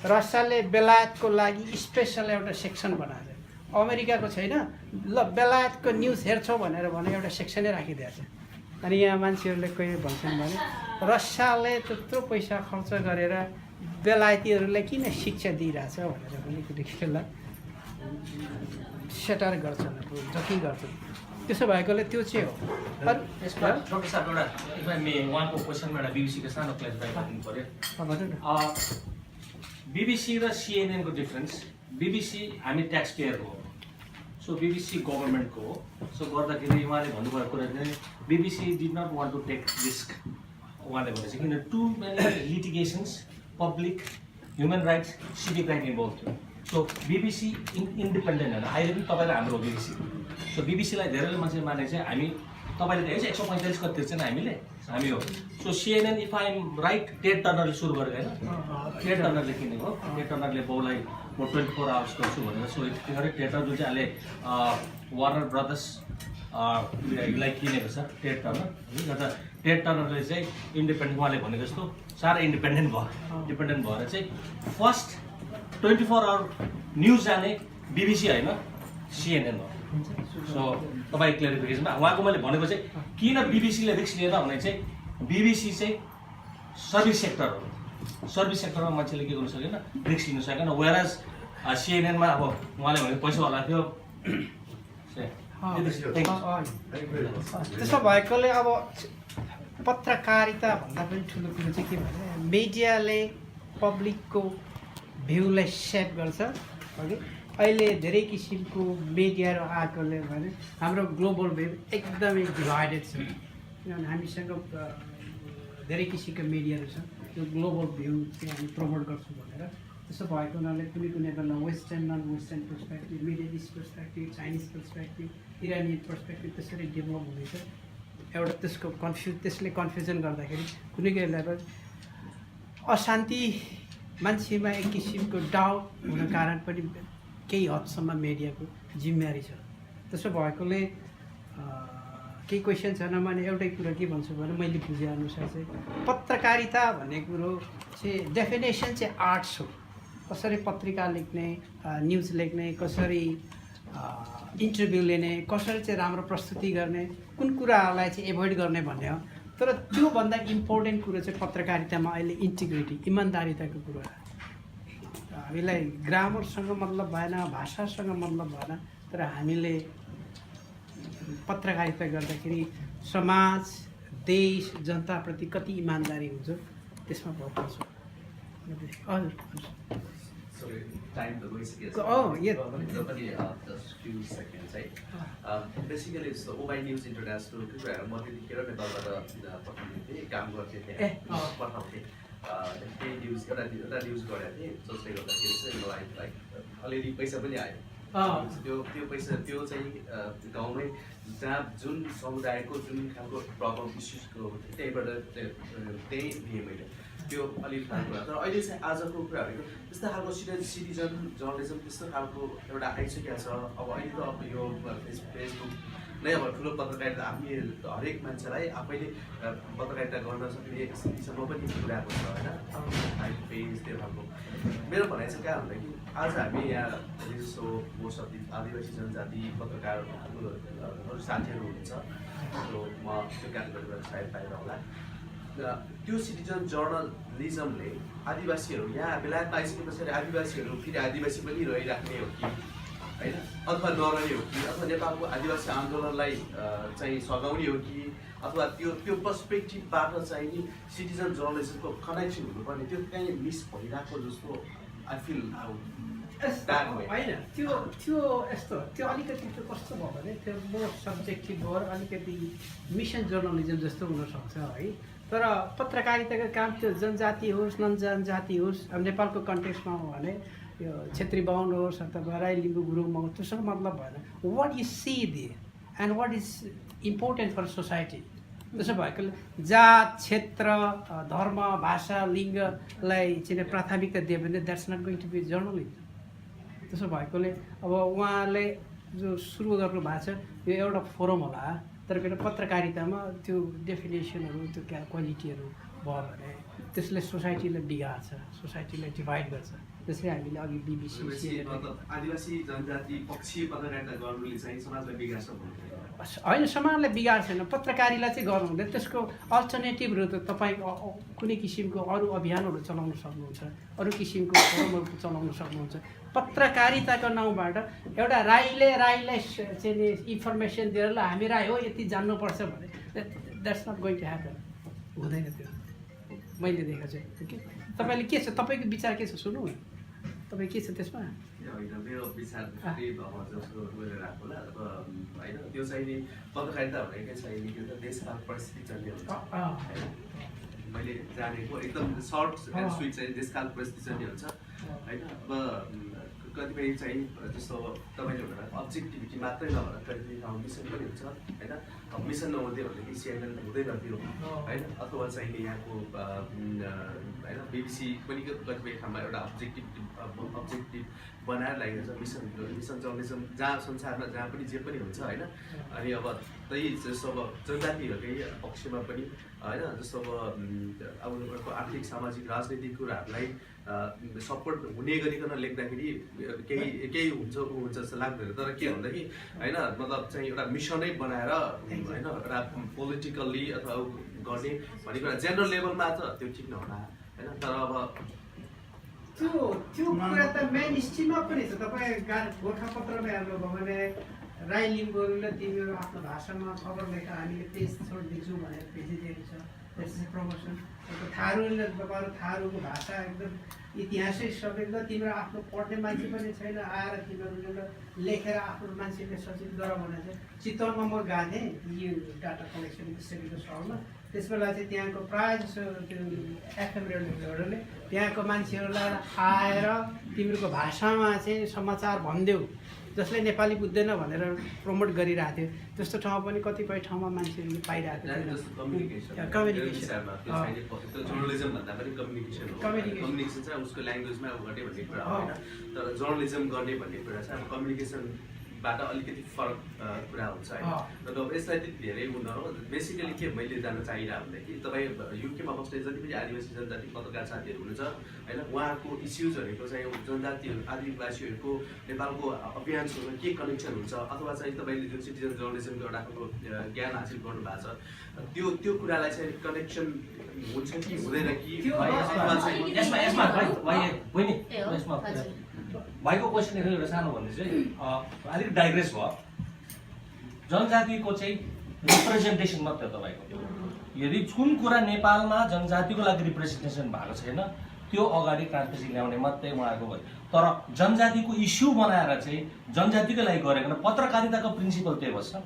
रसियाले बेलायतको लागि स्पेसल एउटा सेक्सन बनाएको छ। अमेरिकाको छैन, ल बेलायतको न्युज हेर्छौ भनेर एउटा सेक्सनै राखिदिएको छ। अनि यहाँ मान्छेहरूले कोही भन्छन् भने रसियाले त्यत्रो पैसा खर्च गरेर बेलायतीहरूलाई किन शिक्षा दिइरहेछ भनेर पनि केटीलाई सेटर गर्छन्, जति गर्छन्। त्यसो भएकोले त्यो चाहिँ हो। यसमा डक्टर साहब एउटा उहाँको क्वेसनमा एउटा BBC को सानो क्ल्यारिफाई गर्नु पऱ्यो। BBC र CNN को डिफरेन्स, BBC हामी ट्याक्स पेयर हो, सो BBC गभर्मेन्टको हो। सो गर्दाखेरि उहाँले भन्नुभएको कुरा चाहिँ BBC did not want to take risk. उहाँले भनेपछि किन too many litigations, public, human rights, civic right involve थियो। सो BBC इन्डिपेन्डेन्ट होइन। अहिले पनि तपाईँलाई हाम्रो हो BBC। सो BBCलाई धेरैले मान्छे माने चाहिँ हामी तपाईँले त 145 कति तिर्छ नि हामी हो। So CNN if I am right Ted टर्नरले सुरु गरेको होइन, टेड टर्नरले किनेको हो। टेड टर्नरले बाउलाई म 24 आवर्स गर्छु भनेर सो टेड टर्नर जुन चाहिँ अहिले वार्नर ब्रदर्सलाई किनेको छ टेड टर्नर। अन्त टेड टर्नरले चाहिँ इन्डिपेन्डेन्ट उहाँले भनेको जस्तो साह्रै इन्डिपेन्डेन्ट भएर चाहिँ फर्स्ट 24 आवर न्युज जाने BBC होइन CNN हो। सो तपाईँ क्लियरिफिकेसनमा उहाँको मैले भनेको चाहिँ किन BBCले रिस्क लिएर भने चाहिँ BBC चाहिँ सर्भिस सेक्टर हो। सर्भिस सेक्टरमा मान्छेले के गर्नु सकेन, रिस्क लिनु सकेन। वेयरएज CNN मा अब उहाँले भनेको पैसावाला थियो। त्यसो भएकोले अब पत्रकारिता भन्दा पनि ठुलो कुरो चाहिँ के भने मिडियाले पब्लिकको भ्यूलाई सेप गर्छ। अहिले धेरै किसिमको मिडियाहरू आएकोले भने हाम्रो ग्लोबल भ्यू एकदमै डिभाइडेड छ। किनभने हामीसँग धेरै किसिमको मिडियाहरू छन् त्यो ग्लोबल भ्यू चाहिँ हामी प्रमोट गर्छौँ भनेर। त्यसो भएको हुनाले कुनै बेला western non western perspective, Middle East perspective, Chinese perspective, Iranian perspective त्यसरी डेभलप हुँदैछ। एउटा त्यसले कन्फ्युजन गर्दाखेरि कुनै बेला अशान्ति मान्छेमा एक किसिमको डाउट हुन कारण पनि केही हदसम्म मिडियाको जिम्मेवारी छ। त्यसो भएकोले केही क्वेसन छैन भने एउटै कुरा के भन्छु भने मैले बुझेअनुसार चाहिँ पत्रकारिता भन्ने कुरो चाहिँ डेफिनेसन चाहिँ आर्ट्स हो। कसरी पत्रिका लेख्ने, न्युज लेख्ने, कसरी इन्टरभ्यू लिने, कसरी चाहिँ राम्रो प्रस्तुति गर्ने, कुन कुराहरूलाई चाहिँ एभोइड गर्ने भन्ने हो। तर त्योभन्दा इम्पोर्टेन्ट कुरो चाहिँ पत्रकारितामा अहिले इन्टिग्रिटी, इमान्दारिताको कुरा हो। हामीलाई ग्रामरसँग मतलब भएन, भाषासँग मतलब भएन, तर हामीले पत्रकारिता गर्दाखेरि समाज, देश, जनताप्रति कति इमान्दारी हुन्छ त्यसमा भर पर्छ। हजुर time the voice is just few seconds basically it's the OY News International कुराहरु म त्यतिखेर नेपालबाट पठाउने थिएँ, काम गर्थे थिएँ, पठाउँथे त्यही न्युज एउटा न्युज गरेको थिएँ जसले गर्दाखेरि चाहिँ मलाई लाइक अलिअलि पैसा पनि आयो। त्यो पैसा त्यो चाहिँ गाउँमै जहाँ जुन समुदायको जुन खालको प्रब्लम इस्युजको त्यहीबाट त्यही दिएँ मैले, त्यो अलिक खालको कुरा। तर अहिले चाहिँ आजको कुराहरू त्यस्तो खालको सिटिजन जर्नलिजम त्यस्तो खालको एउटा आइसकेको छ। अब अहिले त अब यो फेसबुक नै अब ठुलो पत्रकारिता आफै हरेक मान्छेलाई आफैले पत्रकारिता गर्न सक्ने स्थितिसम्म पनि पुऱ्याएको छ होइन, पेज त्यो खालको। मेरो भनाइ चाहिँ कहाँ भन्दा कि आज हामी यहाँ जस्तो मोस्ट अफ दि आदिवासी जनजाति पत्रकारहरू साथीहरू हुनुहुन्छ, सो म त्यो कारणबाट सायद बाहिर होला। त्यो सिटिजन जर्नलिजमले आदिवासीहरू यहाँ बेलायतमा आइसके पछाडि आदिवासीहरू फेरि आदिवासी पनि रहिराख्ने हो कि होइन अथवा नरहने हो कि अथवा नेपालको आदिवासी आन्दोलनलाई चाहिँ सघाउने हो कि अथवा त्यो पर्सपेक्टिभबाट चाहिँ नि सिटिजन जर्नलिजमको कनेक्सन हुनुपर्ने त्यो कहीँ मिस भइरहेको जस्तो आई फिल होइन त्यो यस्तो त्यो अलिकति त्यो कस्तो भयो भने त्यो मोर सब्जेक्टिभ भयो अलिकति मिसन जर्नलिजम जस्तो हुनसक्छ है तर पत्रकारिताको काम त्यो जनजाति होस् नन जनजाति होस् अब नेपालको कन्टेक्स्टमा हो भने यो छेत्री बाहुन होस् अथवा राई लिम्बू गुरुङ मगर त्योसँग मतलब भएन what is see they and what is important for society त्यसो भएकोले जात क्षेत्र धर्म भाषा लिङ्गलाई चाहिँ प्राथमिकता दियो भने that's not going to be journalism त्यसो भएकोले अब उहाँले जो सुरु गर्नु भएको छ यो एउटा फोरम होला तर फेरि पत्रकारितामा त्यो डेफिनेसनहरू त्यो क्वालिटीहरू भयो भने त्यसले सोसाइटीलाई बिगार्छ सोसाइटीलाई डिभाइड गर्छ त्यसरी हामीले अघि बिबिसी आदिवासी जनजाति पक्षीय पत्रकारिता गर्नुले चाहिँ समाजलाई बिगार्छ होइन समाजलाई बिगार्छ छैन पत्रकारितालाई चाहिँ गर्नु हुँदैन त्यसको अल्टरनेटिभहरू त तपाईँ कुनै किसिमको अरू अभियानहरू चलाउन सक्नुहुन्छ अरू किसिमको फोरमहरू चलाउन सक्नुहुन्छ पत्रकारिताको नाउँबाट एउटा राईलाई चाहिँ इन्फर्मेसन दिएर ल हामी राई हो यति जान्नुपर्छ भने that's not going to happen हुँदैन त्यो मैले देखेको चाहिँ कि तपाईँले के छ तपाईँको विचार के छ सुन्नु तपाईँ के छ त्यसमा होइन मेरो विचार त्यही भयो जस्तो गरिरहेको होला अब होइन त्यो चाहिँ नि पत्रकारिता भनेकै चाहिँ नि त्यो त देशकाल परिस्थिति जन्य हुन्छ मैले जानेको एकदम सर्ट एन्ड स्विट चाहिँ देशकाल परिस्थिति जन्य हुन्छ होइन अब कतिपय चाहिँ जस्तो तपाईँले भनेर अब्जेक्टिभिटी मात्रै नभएर कतिपय ठाउँ मिसन पनि हुन्छ होइन अब मिसन नहुँदै भनेदेखि सिएनएन हुँदैन थियो होइन अथवा चाहिँ नि यहाँको होइन बिबिसी पनि कतिपय ठाउँमा एउटा अब्जेक्टिभ बनाएर लागेको छ मिसन जर्नलिजम जहाँ संसारमा जहाँ पनि जे पनि हुन्छ होइन अनि अब त्यही जस्तो अब जनजातिहरूकै पक्षमा पनि होइन जस्तो अब उनीहरूको आर्थिक सामाजिक राजनैतिक कुराहरूलाई सपोर्ट हुने गरिकन लेख्दाखेरि केही हुन्छ जस्तो लाग्दैन तर के भन्दाखेरि होइन मतलब चाहिँ एउटा मिसनै बनाएर होइन एउटा पोलिटिकल्ली अथवा गर्ने भनेको एउटा जेनरल लेभलमा त त्यो ठिक नहोला होइन तर अब त्यो कुरा त मेन स्ट्रिममा पनि छ तपाईँ गोर्खापत्रमा हेर्नुभयो भने राई लिम्बूहरूले तिमीहरू आफ्नो भाषामा खबर लेखेर हामीले पेज छोडिदिन्छौँ भनेर भेजिदिएको छ त्यसपछि प्रमोसन थारूले तपाईँहरू थारूको भाषा एकदम इतिहासै सकेको तिम्रो आफ्नो पढ्ने मान्छे पनि छैन आएर तिमीहरूले लेखेर आफ्नो मान्छेले सचेत गर भनेर चाहिँ चितवनमा म गएको थिएँ यो डाटा कलेक्सन सेकेको सहरमा त्यस बेला चाहिँ त्यहाँको प्रायः जसो त्यो एफएम रेडियोहरूले त्यहाँको मान्छेहरूलाई आएर तिमीहरूको भाषामा चाहिँ समाचार भनिदेऊ जसले नेपाली बुझ्दैन भनेर प्रमोट गरिरहेको थियो त्यस्तो ठाउँ पनि कतिपय ठाउँमा मान्छेहरूले पाइरहेको थियो जर्नलिजम भन्दा पनि कम्युनिकेसन हो कम्युनिकेसन चाहिँ उसको ल्याङ्ग्वेजमा गर्ने भन्ने कुरा होइन तर जर्नलिजम गर्ने भन्ने कुरा चाहिँ अब कम्युनिकेसनबाट अलिकति फरक कुरा हुन्छ होइन र अब यसलाई चाहिँ धेरै हुँदैन बेसिकली के मैले जान्न चाहिरहेको भन्दाखेरि तपाईँ युकेमा बस्ने जति पनि आदिवासी जनजाति पत्रकार साथीहरू हुनुहुन्छ होइन उहाँको इस्युज भनेको चाहिँ जनजातिहरू आदिवासीहरूको नेपालको अभियानसँग के कनेक्सन हुन्छ अथवा चाहिँ तपाईँले जुन सिटिजन जर्नलिजमको एउटा ज्ञान हासिल गर्नु भएको छ त्यो कुरालाई चाहिँ कनेक्सन हुन्छ कि हुँदैन कि भाइको क्वेसन एउटा सानो भन्दै चाहिँ अलिक डाइग्रेस भयो जनजातिको चाहिँ रिप्रेजेन्टेसन मात्रै तपाईँको यदि कुन कुरा नेपालमा जनजातिको लागि रिप्रेजेन्टेसन भएको छैन त्यो अगाडि ट्रान्सपेरेन्सी ल्याउने मात्रै उहाँको भयो तर जनजातिको इस्यु बनाएर चाहिँ जनजातिकै लागि गरेको पत्रकारिताको प्रिन्सिपल त्यो बस्छ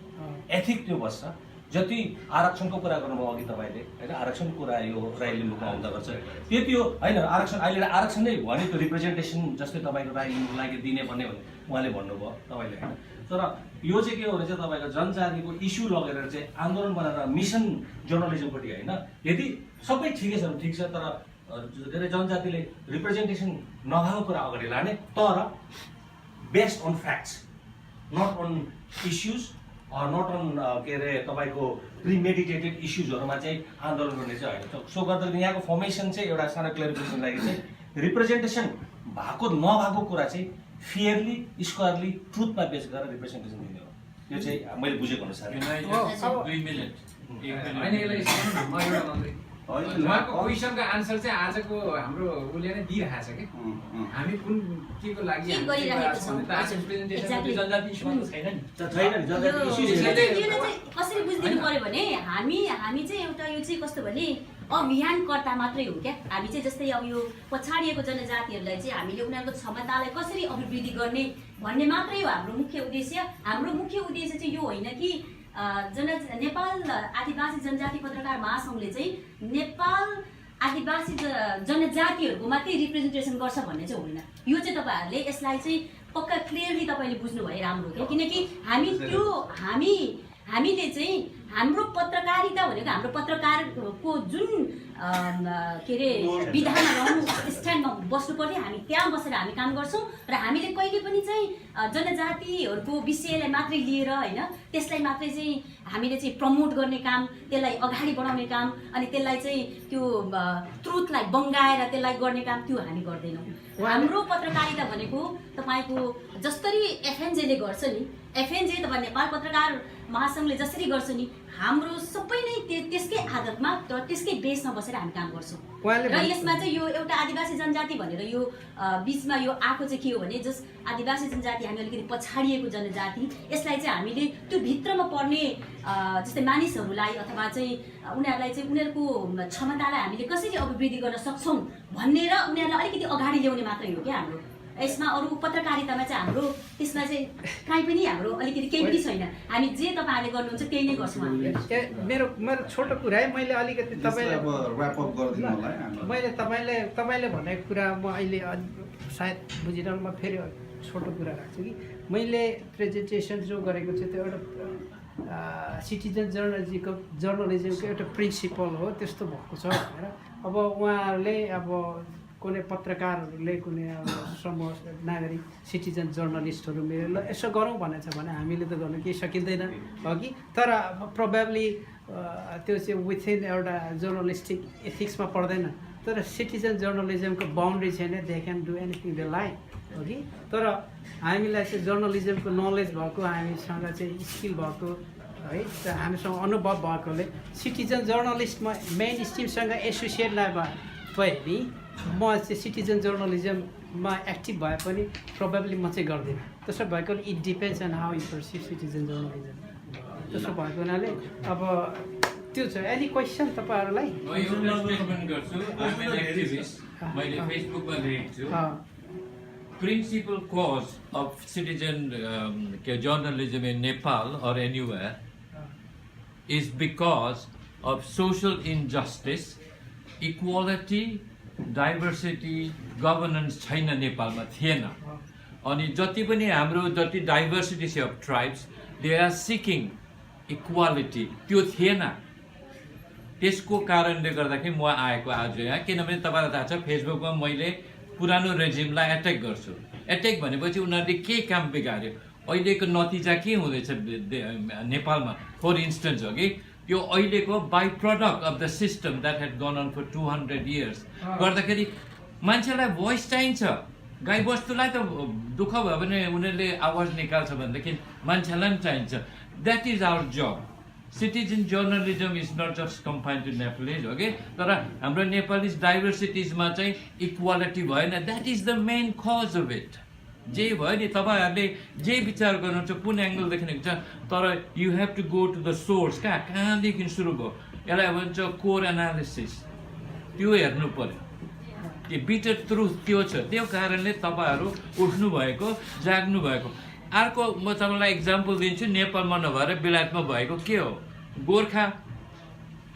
एथिक त्यो बस्छ जति आरक्षणको कुरा गर्नुभयो अघि तपाईँले होइन आरक्षणको कुरा यो राई लिम्बूमा आउँदा गर्छ त्यति हो होइन आरक्षण अहिले आरक्षण नै भने त्यो रिप्रेजेन्टेसन जस्तै तपाईँको राई लिम्बूको लागि दिने भन्ने उहाँले भन्नुभयो तपाईँले होइन तर यो चाहिँ के हो भने चाहिँ तपाईँको जनजातिको इस्यु लगेर चाहिँ आन्दोलन बनाएर मिसन जर्नलिजमपट्टि होइन यदि सबै ठिकै छ ठिक छ तर के अरे जनजातिले रिप्रेजेन्टेसन नभएको कुरा अगाडि लाने तर based on facts not on issues not on के अरे तपाईँको प्रिमेडिटेटेड इस्युजहरूमा चाहिँ आन्दोलन गर्ने चाहिँ होइन सो गर्दाखेरि यहाँको फर्मेसन चाहिँ एउटा सानो क्लियरिफिकेसन लागि चाहिँ रिप्रेजेन्टेसन भएको नभएको कुरा चाहिँ फेयरली स्क्वायरली ट्रुथमा बेस गरेर रिप्रेजेन्टेसन दिने हो यो चाहिँ मैले बुझेको अनुसार उहाँको क्वेसनको आन्सर चाहिँ आजको हाम्रो उसले नै दिइरहेको छ कि हामी कुन के को लागि के गरिरहेको छौँ जनजाति इस्युमा छैन नि छैन नि जनजाति इस्यु यसलाई चाहिँ कसरी बुझिदिनु पर्यो भने हामी चाहिँ एउटा यो चाहिँ कस्तो भने अभियानकर्ता मात्रै हो क्या हामी चाहिँ जस्तै अब यो पछाडिएको जनजातिहरूलाई चाहिँ हामीले उनीहरूको क्षमतालाई कसरी अभिवृद्धि गर्ने भन्ने मात्रै हो हाम्रो मुख्य उद्देश्य चाहिँ यो होइन कि नेपाल आदिवासी जनजाति पत्रकार महासङ्घले चाहिँ नेपाल आदिवासी जनजातिहरूको मात्रै रिप्रेजेन्टेसन गर्छ भन्ने चाहिँ होइन यो चाहिँ तपाईँहरूले यसलाई चाहिँ पक्का क्लियरली तपाईँले बुझ्नु भए राम्रो क्या किनकि हामीले चाहिँ हाम्रो पत्रकारिता भनेको हाम्रो पत्रकारको जुन के अरे विधानमा रहनु स्ट्यान्डमा बस्नु पर्थ्यो हामी त्यहाँ बसेर हामी काम गर्छौँ र हामीले कहिले पनि चाहिँ जनजातिहरूको विषयलाई मात्रै लिएर होइन त्यसलाई मात्रै चाहिँ हामीले चाहिँ प्रमोट गर्ने काम त्यसलाई अगाडि बढाउने काम अनि त्यसलाई चाहिँ त्यो ट्रुथलाई बङ्गाएर त्यसलाई गर्ने काम त्यो हामी गर्दैनौँ हाम्रो पत्रकारिता भनेको तपाईँको जसरी एफएनजेले गर्छ नि एफएनजे तपाईँ नेपाल पत्रकार महासङ्घले जसरी गर्छ नि हाम्रो सबै नै त्यसकै आदतमा र त्यसकै बेसमा बसेर हामी काम गर्छौँ र यसमा चाहिँ यो एउटा आदिवासी जनजाति भनेर यो बिचमा यो आएको चाहिँ के हो भने जस आदिवासी जनजाति हामी अलिकति पछाडिएको जनजाति यसलाई चाहिँ हामीले त्यो भित्रमा पर्ने जस्तै मानिसहरूलाई अथवा चाहिँ उनीहरूलाई चाहिँ उनीहरूको क्षमतालाई हामीले कसरी अभिवृद्धि गर्न सक्छौँ भनेर उनीहरूलाई अलिकति अगाडि ल्याउने मात्रै हो क्या हाम्रो यसमा अरू पत्रकारितामा चाहिँ हाम्रो त्यसमा चाहिँ काहीँ पनि हाम्रो अलिकति केही पनि छैन हामी जे तपाईँहरूले गर्नुहुन्छ त्यही नै गर्छौँ हामीले मेरो छोटो कुरा है मैले अलिकति तपाईँले मैले तपाईँले भनेको कुरा म अहिले सायद बुझिरहनु म फेरि छोटो कुरा राख्छु कि मैले प्रेजेन्टेसन जो गरेको चाहिँ त्यो एउटा सिटिजन जर्नलिजमको एउटा प्रिन्सिपल हो त्यस्तो भएको छ भनेर अब उहाँहरूले अब कुनै पत्रकारहरूले कुनै अब समूह नागरिक सिटिजन जर्नलिस्टहरू मिलेर यसो गरौँ भनेको छ भने हामीले त गर्नु केही सकिँदैन अघि तर प्रोबेबली त्यो चाहिँ विथिन एउटा जर्नलिस्टिक एथिक्समा पर्दैन तर सिटिजन जर्नलिजमको बााउन्ड्री छैन they can do anything they like अघि तर हामीलाई चाहिँ जर्नलिजमको नलेज भएको हामीसँग चाहिँ स्किल भएको है र हामीसँग अनुभव भएकोले सिटिजन जर्नलिस्टमा मेन स्ट्रिमसँग एसोसिएट भए नि म चाहिँ सिटिजन जर्नलिजममा एक्टिभ भए पनि प्रोबेबली म चाहिँ गर्दिनँ त्यसो भएको it depends on how you perceive citizen journalism त्यसो भएको हुनाले अब त्यो छ एनी क्वेसन तपाईँहरूलाई मैले फेसबुकमा लेखेको छु principal cause of citizen journalism in Nepal or anywhere is because of social injustice, equality, diversity, governance छैन नेपालमा थिएन अनि जति पनि हाम्रो जति डाइभर्सिटी छ of tribes they are seeking equality त्यो थिएन त्यसको कारणले गर्दाखेरि म आएको आज यहाँ किनभने तपाईँलाई थाहा छ फेसबुकमा मैले पुरानो रेजिमलाई एट्याक गर्छु एट्याक भनेपछि उनीहरूले के काम बिगार्यो अहिलेको नतिजा के हुँदैछ नेपालमा फर इन्स्टेन्स हो कि त्यो अहिलेको by product of the system that had gone on for 200 years गर्दाखेरि मान्छेलाई भोइस चाहिन्छ गाईबस्तुलाई त दुःख भयो भने उनीहरूले आवाज निकाल्छ भनेदेखि मान्छेलाई पनि चाहिन्छ that is our job citizen journalism is not just confined to Nepalese हो कि तर हाम्रो नेपालिज डाइभर्सिटिजमा चाहिँ इक्वालिटी भएन that is the main cause of it जे भयो नि तपाईँहरूले जे विचार गर्नुहुन्छ कुन एङ्गलदेखि हुन्छ तर you have to go to the source कहाँदेखि सुरु भयो यसलाई भन्छ कोर एनालिसिस त्यो हेर्नु पर्यो त्यो बिटर ट्रुथ त्यो छ त्यो कारणले तपाईँहरू उठ्नु भएको जाग्नु भएको अर्को म तपाईँलाई इक्जाम्पल दिन्छु नेपालमा नभएर बेलायतमा भएको के हो गोर्खा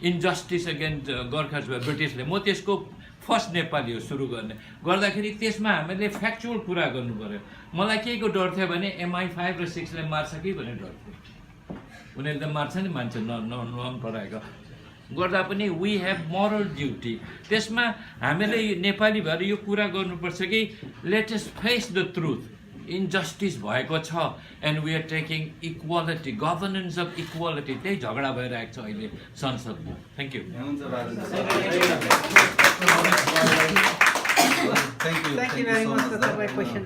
इन्जस्टिस अगेन्स्ट गोर्खा ब्रिटिसले म त्यसको फर्स्ट नेपाली हो सुरु गर्ने गर्दाखेरि त्यसमा हामीले फ्याक्चुअल कुरा गर्नु पर्यो मलाई के को डर थियो भने MI5 र 6 ले मार्छ कि भन्ने डर थियो उनीहरूले त मार्छ नि मान्छे नपढाएको गर्दा पनि वी हेभ मोरल ड्युटी त्यसमा हामीले नेपाली भएर यो कुरा गर्नुपर्छ कि let us face the truth injustice भएको छ and we are taking equality governance of equality त्यही झगडा भइरहेको छ अहिले संसदमा thank you Thank you very much for the question.